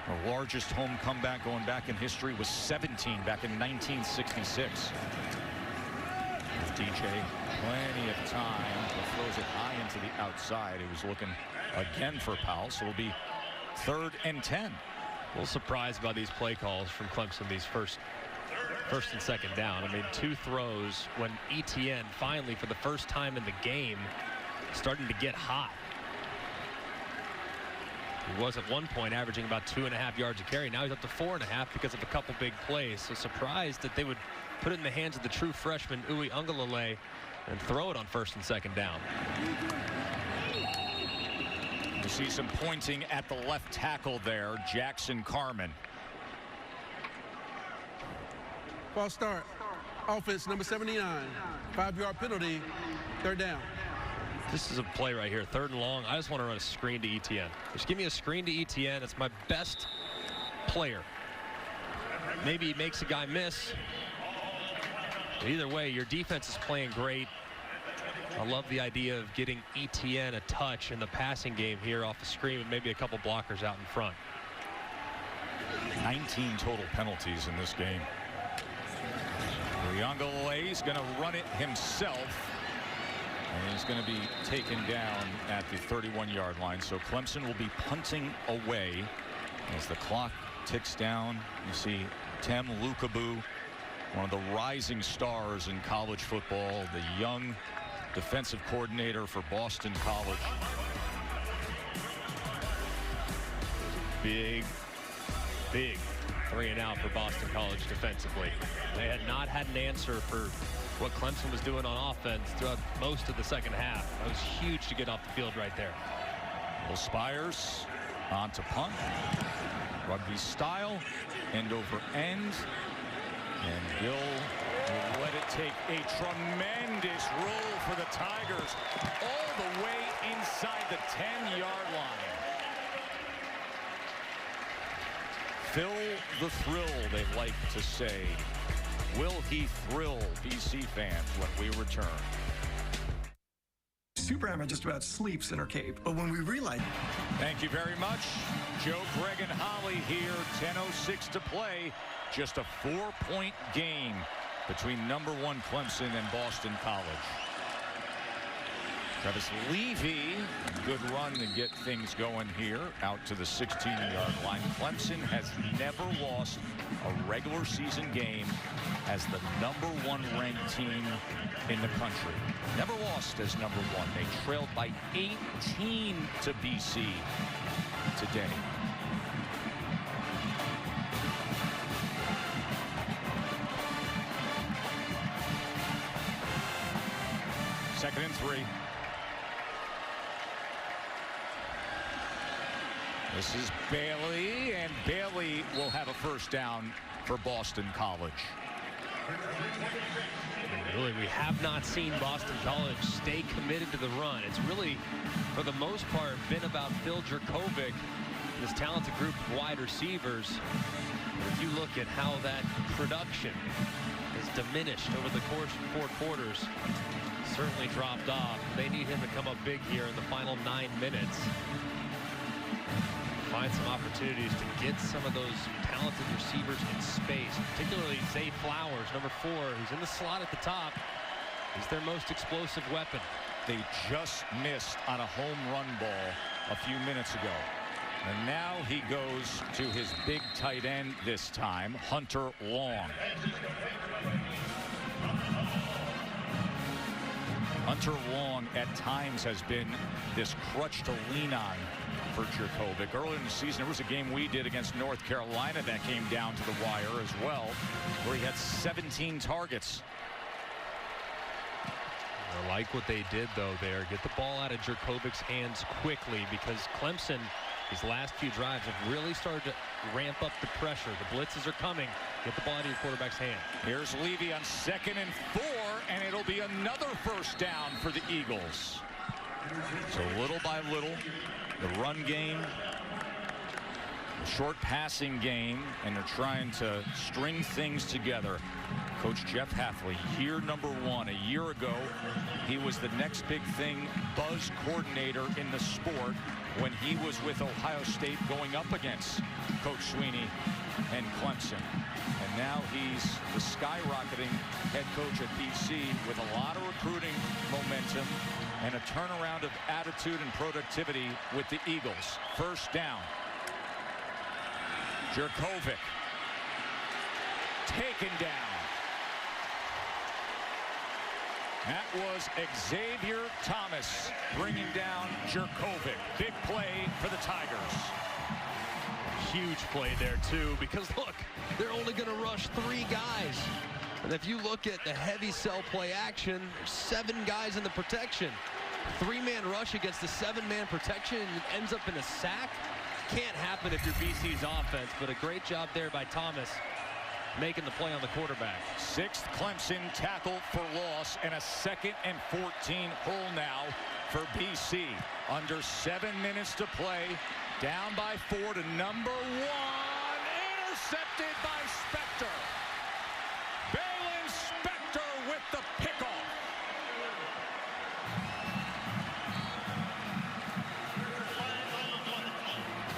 The largest home comeback going back in history was 17 back in 1966. DJ plenty of time, but throws it high into the outside. He was looking again for Powell, so it'll be 3rd and 10. A little surprised by these play calls from Clemson, these first and 2nd down. I mean, 2 throws when Etienne finally, for the first time in the game, starting to get hot. He was at one point averaging about 2.5 yards a carry. Now he's up to 4.5 because of a couple big plays. So surprised that they would put it in the hands of the true freshman Uiagalelei and throw it on 1st and 2nd down. You see some pointing at the left tackle there, Jackson Carman. False start. Offense number 79. 5-yard penalty. 3rd down. This is a play right here, 3rd and long. I just want to run a screen to Etienne. Just give me a screen to Etienne. It's my best player. Maybe he makes a guy miss. Either way, your defense is playing great. I love the idea of getting Etienne a touch in the passing game here off the screen, and maybe a couple blockers out in front. 19 total penalties in this game. Uiagalelei is going to run it himself, and he's going to be taken down at the 31-yard line. So Clemson will be punting away as the clock ticks down. You see Tem Lukabu, one of the rising stars in college football, the young defensive coordinator for Boston College. Big 3 and out for Boston College defensively. They had not had an answer for what Clemson was doing on offense throughout most of the 2nd half. That was huge to get off the field right there. Well, Spires On to punt. Rugby style. End over end. And Bill will let it take a tremendous roll for the Tigers all the way inside the 10-yard line. Phil the Thrill, they like to say. Will he thrill BC fans when we return? Super Hammer just about sleeps in her cave, but when we realize... Thank you very much. Joe, Greg, and Holly here. 10:06 to play. Just a 4-point game between #1 Clemson and Boston College. Travis Levy, good run to get things going here out to the 16-yard line. Clemson has never lost a regular season game as the #1 ranked team in the country. Never lost as #1. They trailed by 18 to BC today. Second and 3. This is Bailey, and Bailey will have a first down for Boston College. Really, we have not seen Boston College stay committed to the run. It's really, for the most part, been about Phil Jurkovec, this talented group of wide receivers. If you look at how that production is diminished over the course of 4 quarters, certainly dropped off. They need him to come up big here in the final 9 minutes. Find some opportunities to get some of those talented receivers in space, particularly Zay Flowers, #4, who's in the slot at the top. He's their most explosive weapon. They just missed on a home run ball a few minutes ago. And now he goes to his big tight end this time, Hunter Long. Hunter Long at times has been this crutch to lean on for Jurkovec. Earlier in the season, there was a game we did against North Carolina that came down to the wire as well, where he had 17 targets. I like what they did, though, there. Get the ball out of Jurkovec's hands quickly, because Clemson, these last few drives, have really started to ramp up the pressure. The blitzes are coming. Get the ball out of your quarterback's hand. Here's Levy on 2nd and 4, and it'll be another first down for the Eagles. So little by little, the run game, the short passing game, and they're trying to string things together. Coach Jeff Hafley, year #1. A year ago, he was the next big thing buzz coordinator in the sport when he was with Ohio State going up against Coach Sweeney and Clemson. And now he's the skyrocketing head coach at BC with a lot of recruiting momentum and a turnaround of attitude and productivity with the Eagles. First down. Jurkovec taken down. That was Xavier Thomas bringing down Jurkovec. Big play for the Tigers. Huge play there, too, because, look, they're only going to rush 3 guys. And if you look at the heavy cell play action, there's 7 guys in the protection. 3-man rush against the 7-man protection ends up in a sack. Can't happen if you're BC's offense, but a great job there by Thomas making the play on the quarterback. 6th Clemson tackle for loss, and a 2nd and 14 hole now for BC. Under 7 minutes to play. Down by 4 to #1. Intercepted by Spector. Balin Spector with the pickoff.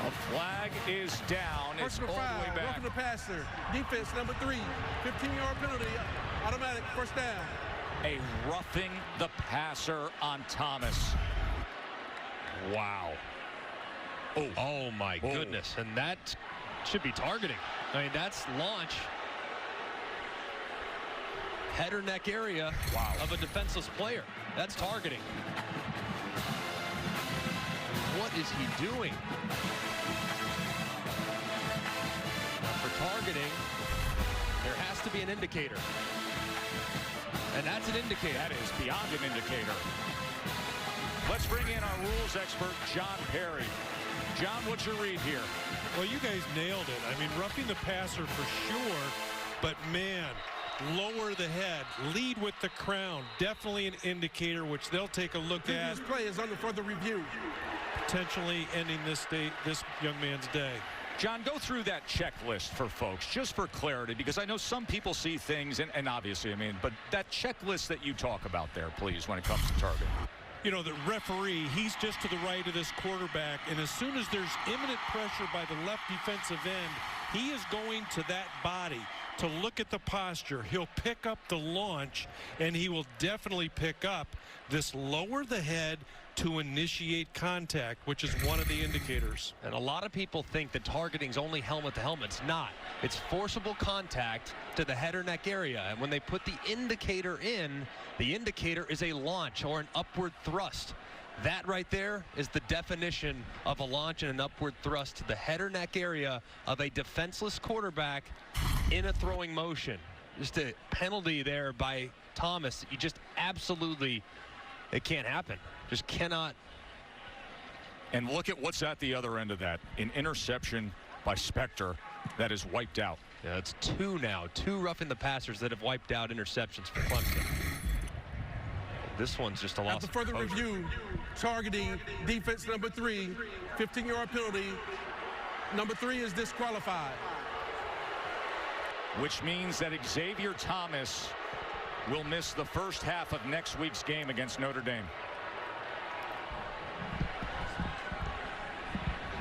A flag is down. It's all the way back. Roughing the passer. Defense #3. 15-yard penalty. Automatic first down. A roughing the passer on Thomas. Wow. Oh my goodness. And that should be targeting. I mean, that's launch. Head or neck area of a defenseless player. That's targeting. What is he doing? For targeting, there has to be an indicator. And that's an indicator. That is beyond an indicator. Let's bring in our rules expert, John Perry. John, what's your read here? Well, you guys nailed it. I mean, roughing the passer for sure, but man, lower the head, lead with the crown, definitely an indicator which they'll take a look at. This play is under further review. Potentially ending this young man's day. John, go through that checklist for folks, just for clarity, because I know some people see things, and obviously, I mean, but that checklist that you talk about there, please, when it comes to targeting. You know, the referee, he's just to the right of this quarterback, and as soon as there's imminent pressure by the left defensive end, he is going to that body to look at the posture. He'll pick up the launch, and he will definitely pick up this lower the head to initiate contact, which is one of the indicators. And a lot of people think that targeting's only helmet to helmet. It's not. It's forcible contact to the head or neck area. And when they put the indicator in, the indicator is a launch or an upward thrust. That right there is the definition of a launch and an upward thrust to the head or neck area of a defenseless quarterback in a throwing motion. Just a penalty there by Thomas. You just absolutely, it can't happen. Just cannot. And look at what's at the other end of that. An interception by Spector that is wiped out. Yeah, it's two now. Two roughing the passers that have wiped out interceptions for Clemson. This one's just a loss. After further review, targeting defense number 3, 15-yard penalty. Number 3 is disqualified. Which means that Xavier Thomas will miss the first half of next week's game against Notre Dame.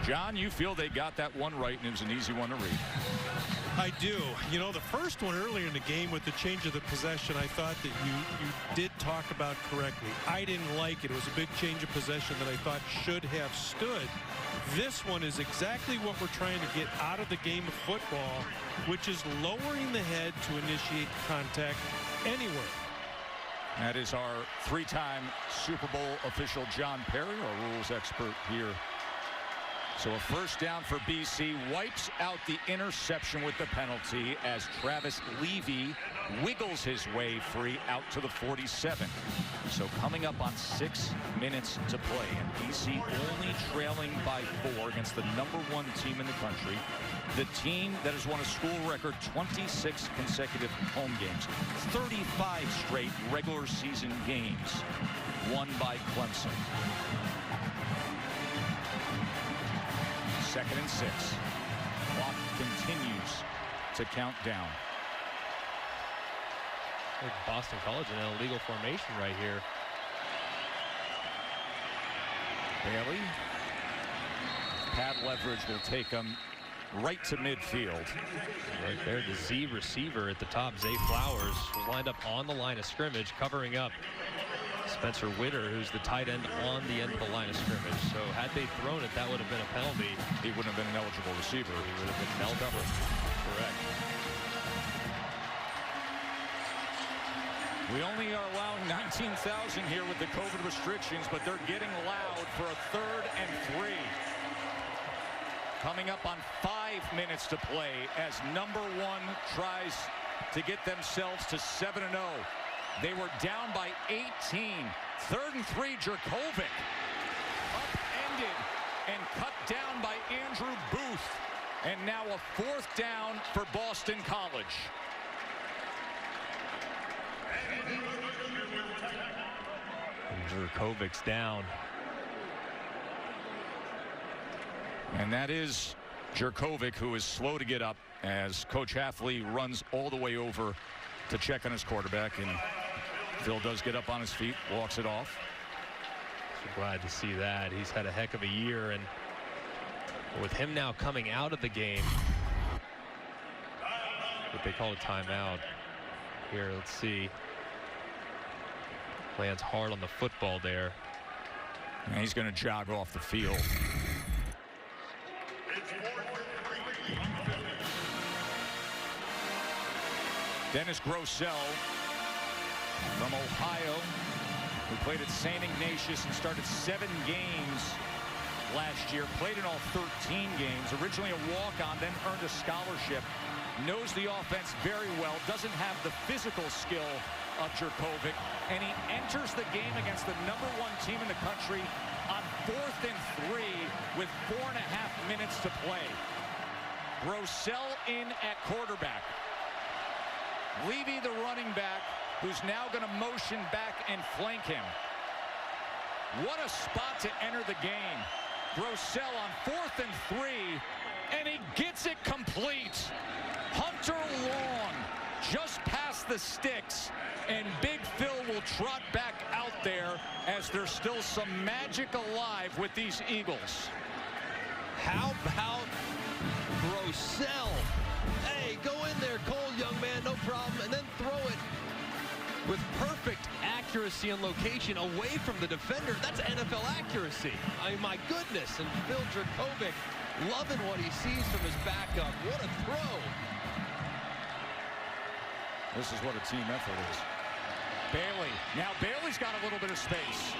John, you feel they got that one right, and it was an easy one to read. I do. You know, the first one earlier in the game with the change of the possession, I thought that you did talk about correctly. I didn't like it. It was a big change of possession that I thought should have stood. This one is exactly what we're trying to get out of the game of football, which is lowering the head to initiate contact anywhere. That is our 3-time Super Bowl official, John Perry, our rules expert here. So a first down for BC, wipes out the interception with the penalty as Travis Levy wiggles his way free out to the 47. So coming up on 6 minutes to play, and BC only trailing by 4 against the #1 team in the country, the team that has won a school record 26 consecutive home games, 35 straight regular season games won by Clemson. 2nd and 6. Clock continues to count down. Like Boston College in an illegal formation right here. Bailey. Pad leverage will take him right to midfield. Right there, the Z receiver at the top, Zay Flowers, was lined up on the line of scrimmage, covering up Spencer Witter, who's the tight end on the end of the line of scrimmage. So had they thrown it, that would have been a penalty. He wouldn't have been an eligible receiver. He would have been eligible. Correct. We only are allowing 19,000 here with the COVID restrictions, but they're getting loud for a 3rd and 3. Coming up on 5 minutes to play as #1 tries to get themselves to 7-0. They were down by 18. 3rd and 3, Jurkovec. Upended and cut down by Andrew Booth. And now a 4th down for Boston College. And Jurkovec's down. And that is Jurkovec, who is slow to get up as Coach Hafley runs all the way over to check on his quarterback, and Phil does get up on his feet, walks it off. So glad to see that. He's had a heck of a year, and with him now coming out of the game, what they call a timeout. Here, let's see. Lands hard on the football there. And he's going to jog off the field. Dennis Grossell from Ohio, who played at St. Ignatius and started 7 games last year, played in all 13 games, originally a walk-on, then earned a scholarship, knows the offense very well, doesn't have the physical skill of Jurkovec, and he enters the game against the #1 team in the country on 4th and 3 with 4.5 minutes to play. Rossell in at quarterback. Levy, the running back, who's now going to motion back and flank him. What a spot to enter the game. Rossell on 4th and 3, and he gets it complete. Hunter Long just past the sticks, and Big Phil will trot back out there as there's still some magic alive with these Eagles. How about Rossell? Hey, go in there, Cole, young man, no problem, and then throw it with perfect accuracy and location away from the defender. That's NFL accuracy. I mean, my goodness. And Phil Jurkovec loving what he sees from his backup. What a throw. This is what a team effort is. Bailey. Now Bailey's got a little bit of space.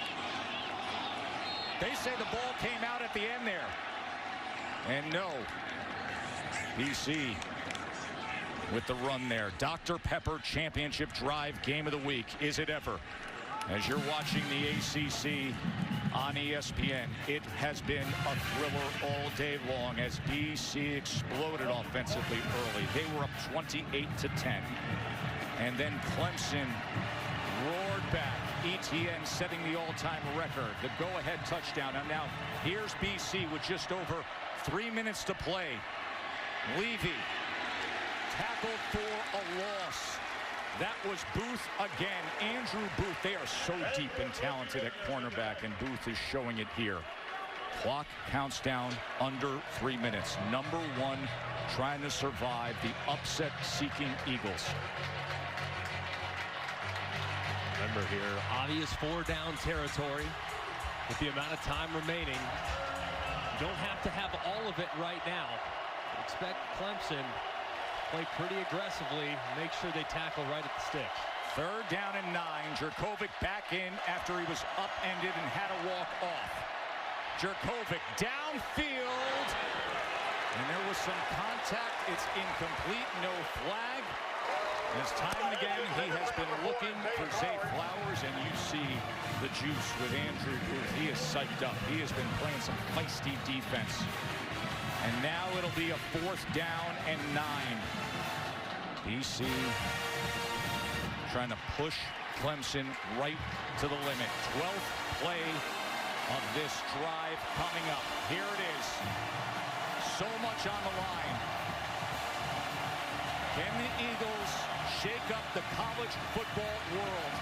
They say the ball came out at the end there. And no. BC with the run there. Dr. Pepper Championship Drive Game of the Week. Is it ever? As you're watching the ACC on ESPN, it has been a thriller all day long as BC exploded offensively early. They were up 28-10. And then Clemson roared back. Etienne setting the all-time record. The go-ahead touchdown. And now here's BC with just over 3 minutes to play. Levy tackled for a loss. That was Booth again. Andrew Booth. They are so deep and talented at cornerback, and Booth is showing it here. Clock counts down under 3 minutes. Number 1 trying to survive the upset-seeking Eagles. Remember here, obvious 4-down territory with the amount of time remaining. You don't have to have all of it right now. Expect Clemson play pretty aggressively, make sure they tackle right at the sticks. 3rd down and 9. Jurkovec back in after he was upended and had to walk off. Jurkovec downfield, and there was some contact. It's incomplete, no flag. As time and again, he has been looking for Zay Flowers, and you see the juice with Andrew Booth. He is psyched up. He has been playing some feisty defense. And now it'll be a 4th down and 9. BC trying to push Clemson right to the limit. 12th play of this drive coming up. Here it is. So much on the line. Can the Eagles shake up the college football world?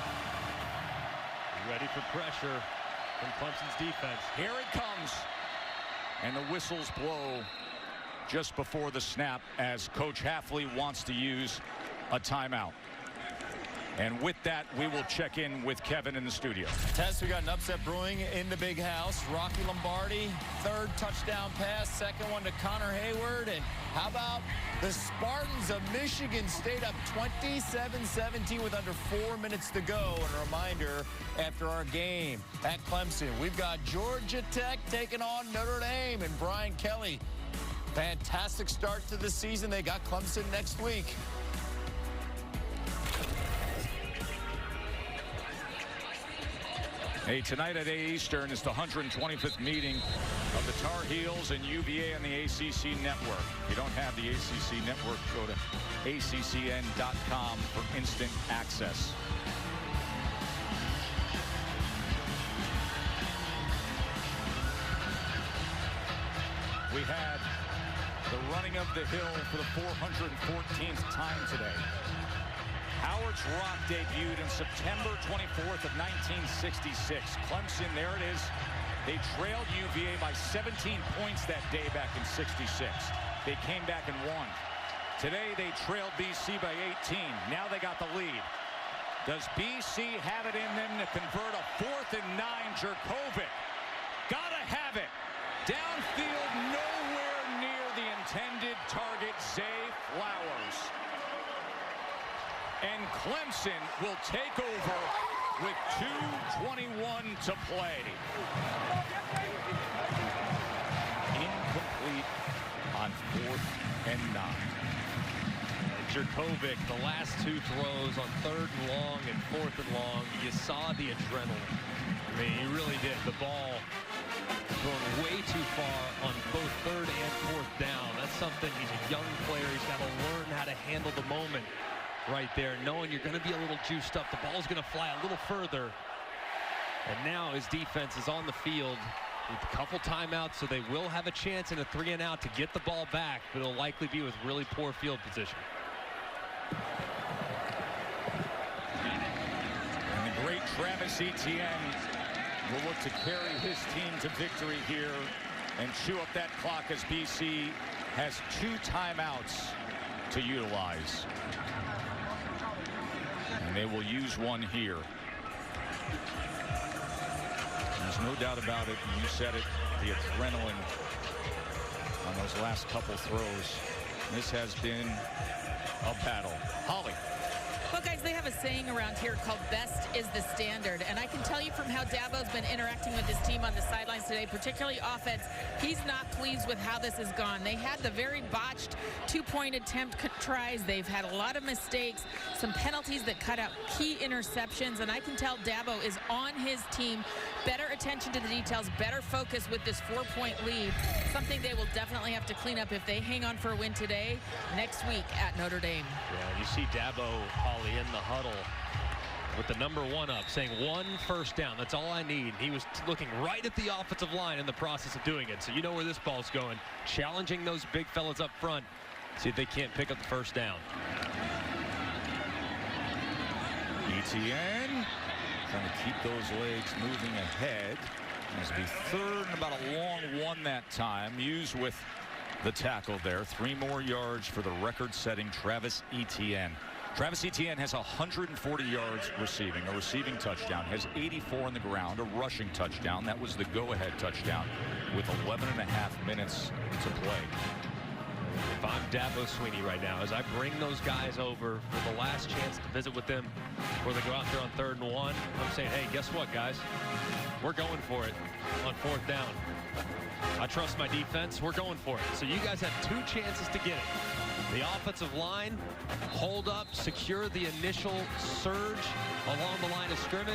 Ready for pressure from Clemson's defense. Here it comes. And the whistles blow just before the snap as Coach Hafley wants to use a timeout. And with that, we will check in with Kevin in the studio. Tess, we got an upset brewing in the big house. Rocky Lombardi, 3rd touchdown pass, 2nd one to Connor Hayward. And how about the Spartans of Michigan State up 27-17 with under 4 minutes to go. And a reminder, after our game at Clemson, we've got Georgia Tech taking on Notre Dame and Brian Kelly. Fantastic start to the season. They got Clemson next week. Hey, tonight at 8 Eastern is the 125th meeting of the Tar Heels and UVA on the ACC network. If you don't have the ACC network, go to ACCN.com for instant access. We had the running of the hill for the 414th time today. Howard's Rock debuted in September 24th of 1966. Clemson, there it is. They trailed UVA by 17 points that day back in '66. They came back and won. Today they trailed BC by 18. Now they got the lead. Does BC have it in them to convert a 4th and 9? Jurkovec. Gotta have it. Downfield, nowhere near the intended target, Zay Flowers. And Clemson will take over with 2:21 to play. Incomplete on 4th and 9. Jurkovec, the last 2 throws on 3rd and long and 4th and long. You saw the adrenaline. I mean, you really did. The ball Going way too far on both third and fourth down. That's something, he's a young player. He's got to learn how to handle the moment right there, knowing you're going to be a little juiced up. The ball's going to fly a little further. And now his defense is on the field with a couple timeouts, so they will have a chance in a 3-and-out to get the ball back, but it'll likely be with really poor field position. And the great Travis Etienne will look to carry his team to victory here and chew up that clock as BC has 2 timeouts to utilize. And they will use one here. There's no doubt about it, and you said it, the adrenaline on those last couple throws. This has been a battle. Holly. Well, guys, they have a saying around here called best is the standard. And I can tell you from how Dabo's been interacting with his team on the sidelines today, particularly offense, he's not pleased with how this has gone. They had the very botched 2-point attempt tries. They've had a lot of mistakes, some penalties that cut out key interceptions. And I can tell Dabo is on his team. Better attention to the details, better focus with this 4-point lead. Something they will definitely have to clean up if they hang on for a win today, next week at Notre Dame. Yeah, you see Dabo, Holly, in the huddle with the #1 up, saying 1 first down. That's all I need. He was looking right at the offensive line in the process of doing it. So you know where this ball's going. Challenging those big fellas up front. See if they can't pick up the first down. Etienne trying to keep those legs moving ahead. This will be 3rd and about a long one that time. Hughes with the tackle there. 3 more yards for the record-setting Travis Etienne. Travis Etienne has 140 yards receiving, a receiving touchdown, has 84 on the ground, a rushing touchdown. That was the go-ahead touchdown with 11.5 minutes to play. If I'm Dabo Swinney right now, as I bring those guys over for the last chance to visit with them before they go out there on 3rd and 1, I'm saying, hey, guess what, guys? We're going for it on 4th down. I trust my defense. We're going for it. So you guys have 2 chances to get it. The offensive line, hold up, secure the initial surge along the line of scrimmage.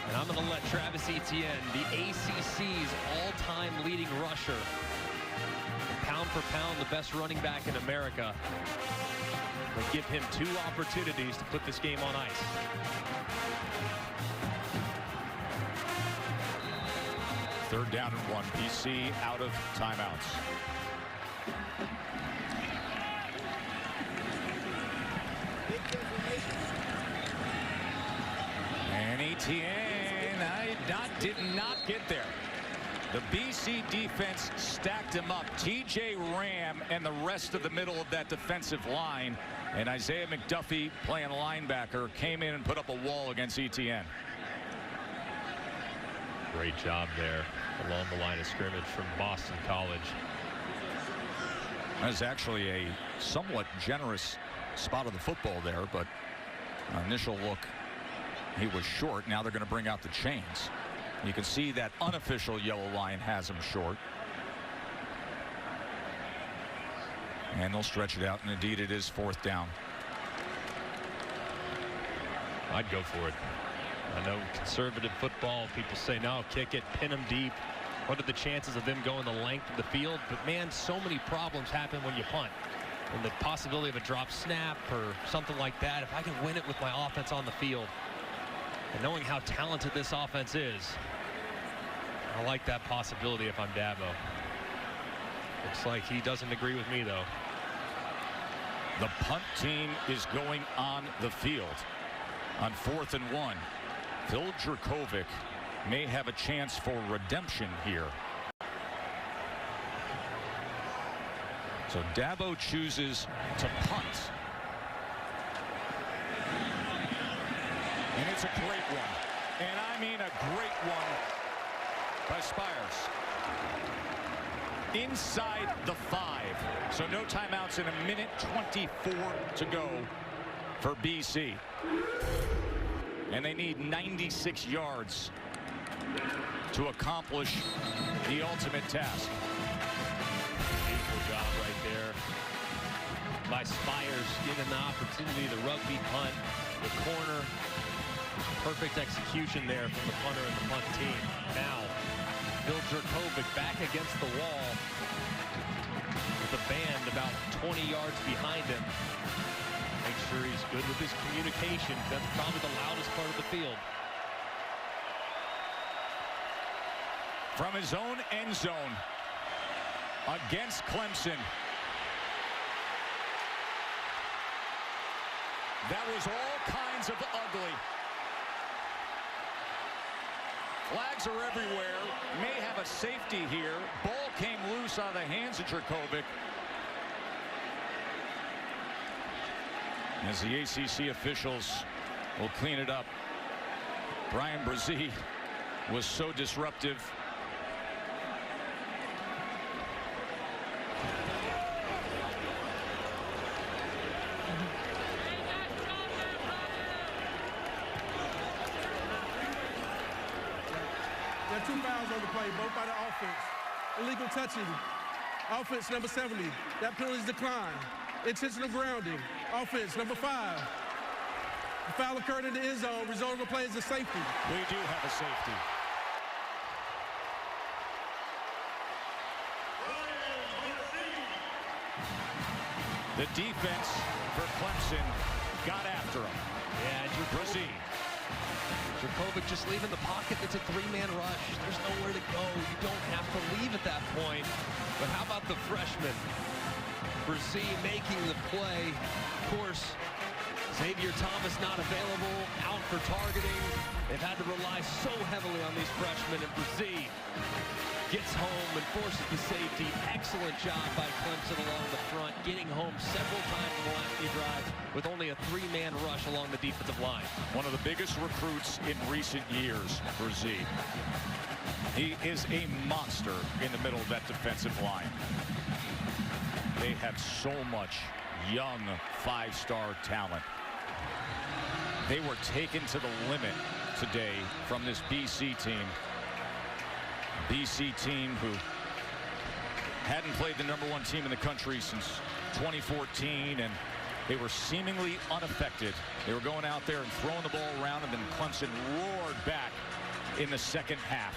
And I'm going to let Travis Etienne, the ACC's all-time leading rusher, pound for pound the best running back in America, and give him 2 opportunities to put this game on ice. Third down and 1. BC out of timeouts. And Etienne did not get there. The BC defense stacked him up. TJ Ram and the rest of the middle of that defensive line, and Isaiah McDuffie, playing linebacker, came in and put up a wall against Etienne. Great job there along the line of scrimmage from Boston College. That was actually a somewhat generous spot of the football there, but initial look, he was short. Now they're going to bring out the chains. You can see that unofficial yellow line has him short. And they'll stretch it out, and indeed it is 4th down. I'd go for it. I know conservative football, people say, no, kick it, pin them deep. What are the chances of them going the length of the field? But, man, so many problems happen when you punt. And the possibility of a drop snap or something like that, if I can win it with my offense on the field, and knowing how talented this offense is, I like that possibility if I'm Dabo. Looks like he doesn't agree with me, though. The punt team is going on the field on 4th and 1. Phil Jurkovec may have a chance for redemption here. So Dabo chooses to punt. And it's a great one. And I mean a great one by Spires. Inside the 5. So no timeouts in 1:24 to go for BC. And they need 96 yards to accomplish the ultimate task. Beautiful job right there by Spires, given the opportunity, the rugby punt, the corner, Perfect execution there from the punter and the punt team. Now, Phil Jurkovec back against the wall with the band about 20 yards behind him. Make sure he's good with his communication. That's probably the loudest part of the field. From his own end zone against Clemson. That was all kinds of ugly. Flags are everywhere. May have a safety here. Ball came loose out of the hands of Jurkovec. As the ACC officials will clean it up. Brian Brzee was so disruptive. There are 2 fouls on the play, both by the offense. Illegal touching. Offense number 70. That penalty is declined. Intentional grounding. Offense number 5. The foul occurred in the end zone. Result of the play is a safety. We do have a safety. The defense for Clemson got after him. Yeah, Brzee. Jurkovec just leaving the pocket. It's a 3-man rush. There's nowhere to go. You don't have to leave at that point. But how about the freshman? Brzee making the play. Of course, Xavier Thomas not available, out for targeting. They've had to rely so heavily on these freshmen, and Brzee gets home and forces the safety. Excellent job by Clemson along the front, getting home several times in the last few drives with only a 3-man rush along the defensive line. One of the biggest recruits in recent years, Brzee. He is a monster in the middle of that defensive line. They have so much young 5-star talent. They were taken to the limit today from this BC team. BC team who hadn't played the #1 team in the country since 2014, and they were seemingly unaffected. They were going out there and throwing the ball around, and then Clemson roared back in the second half.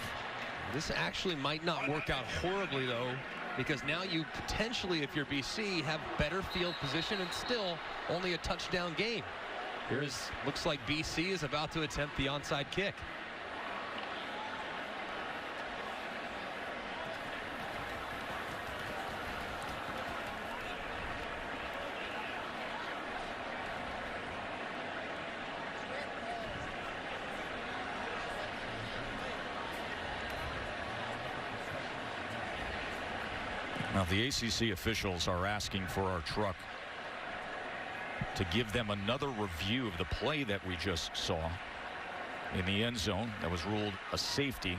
This actually might not work out horribly, though, because now you potentially, if you're BC, have better field position and still only a touchdown game. Looks like BC is about to attempt the onside kick. Now, the ACC officials are asking for our truck to give them another review of the play that we just saw in the end zone that was ruled a safety.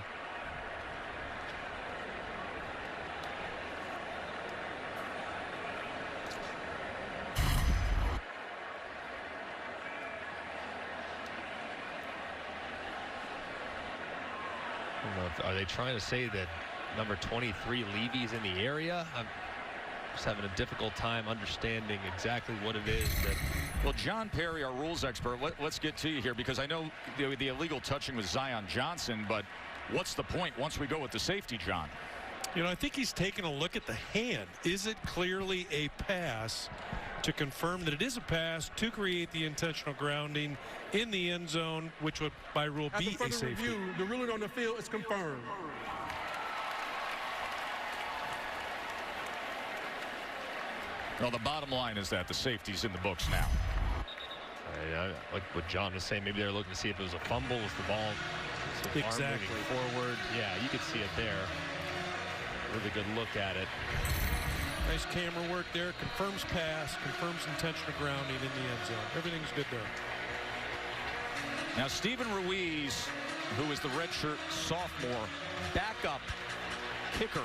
Are they trying to say that number 23 Levy's in the area? I'm just having a difficult time understanding exactly what it is that. Well, John Perry, our rules expert, let's get to you here, because I know the illegal touching was Zion Johnson, but what's the point once we go with the safety, John? You know, I think he's taking a look at the hand. Is it clearly a pass to confirm that it is a pass to create the intentional grounding in the end zone, which would by rule be a safety? Review, the ruling on the field is confirmed. Well, the bottom line is that the safety's in the books now. Like what John was saying, maybe they're looking to see if it was a fumble, was the ball exactly forward. Yeah, you could see it there. Really good look at it. Nice camera work there. Confirms pass, confirms intentional grounding in the end zone. Everything's good there. Now, Stephen Ruiz, who is the redshirt sophomore backup kicker,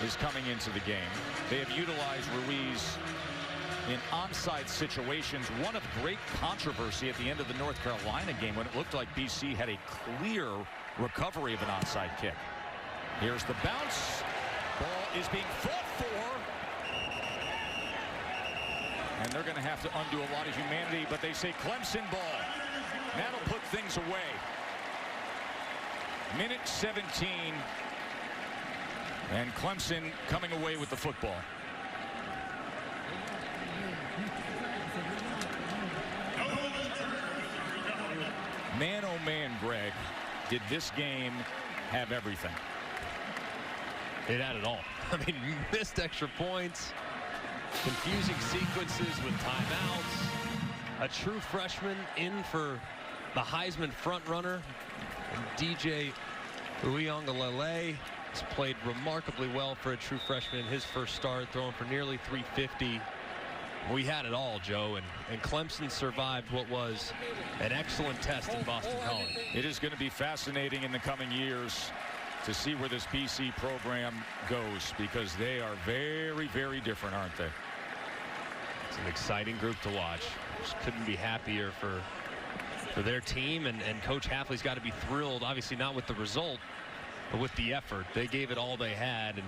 is coming into the game. They have utilized Ruiz in onside situations. One of great controversy at the end of the North Carolina game when it looked like BC had a clear recovery of an onside kick. Here's the bounce. Ball is being fought for. And they're going to have to undo a lot of humanity, but they say Clemson ball. That'll put things away. Minute 17. And Clemson coming away with the football. Man, oh man, Greg, did this game have everything? It had it all. I mean, missed extra points, confusing sequences with timeouts, a true freshman in for the Heisman frontrunner, and DJ Uiagalelei has played remarkably well for a true freshman in his first start, throwing for nearly 350. We had it all, Joe, and Clemson survived what was an excellent test in Boston College. It is going to be fascinating in the coming years to see where this BC program goes, because they are very, very different, aren't they? It's an exciting group to watch. Just couldn't be happier for their team, and Coach Hafley's got to be thrilled, obviously not with the result, but with the effort. They gave it all they had,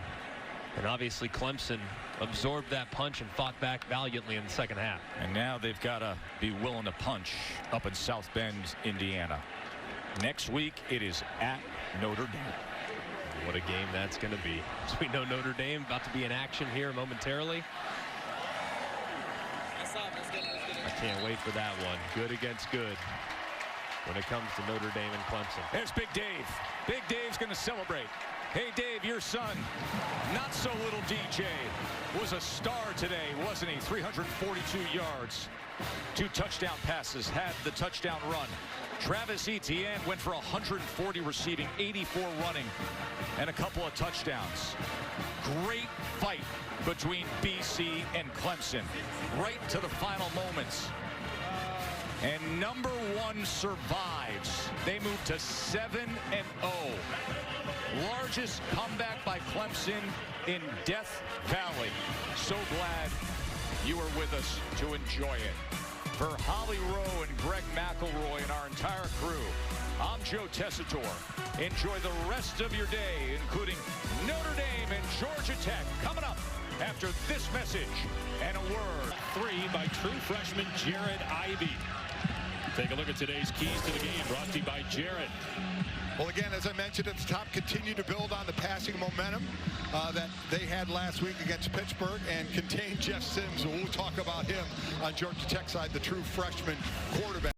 and obviously Clemson absorbed that punch and fought back valiantly in the second half. And now they've got to be willing to punch up in South Bend, Indiana. Next week it is at Notre Dame. What a game that's going to be. As we know, Notre Dame about to be in action here momentarily. I can't wait for that one. Good against good when it comes to Notre Dame and Clemson. There's Big Dave. Big Dave's going to celebrate. Hey, Dave, your son, not so little DJ, was a star today, wasn't he? 342 yards, 2 touchdown passes, had the touchdown run. Travis Etienne went for 140 receiving, 84 running, and a couple of touchdowns. Great fight between BC and Clemson, right to the final moments. And number 1 survives. They move to 7-0. Largest comeback by Clemson in Death Valley. So glad you were with us to enjoy it. For Holly Rowe and Greg McElroy and our entire crew, I'm Joe Tessitore. Enjoy the rest of your day, including Notre Dame and Georgia Tech coming up after this message and a word. 3 by true freshman Jared Ivey. Take a look at today's keys to the game, brought to you by Jared. Well, again, as I mentioned at the top, continue to build on the passing momentum that they had last week against Pittsburgh and contain Jeff Sims. We'll talk about him on Georgia Tech side, the true freshman quarterback.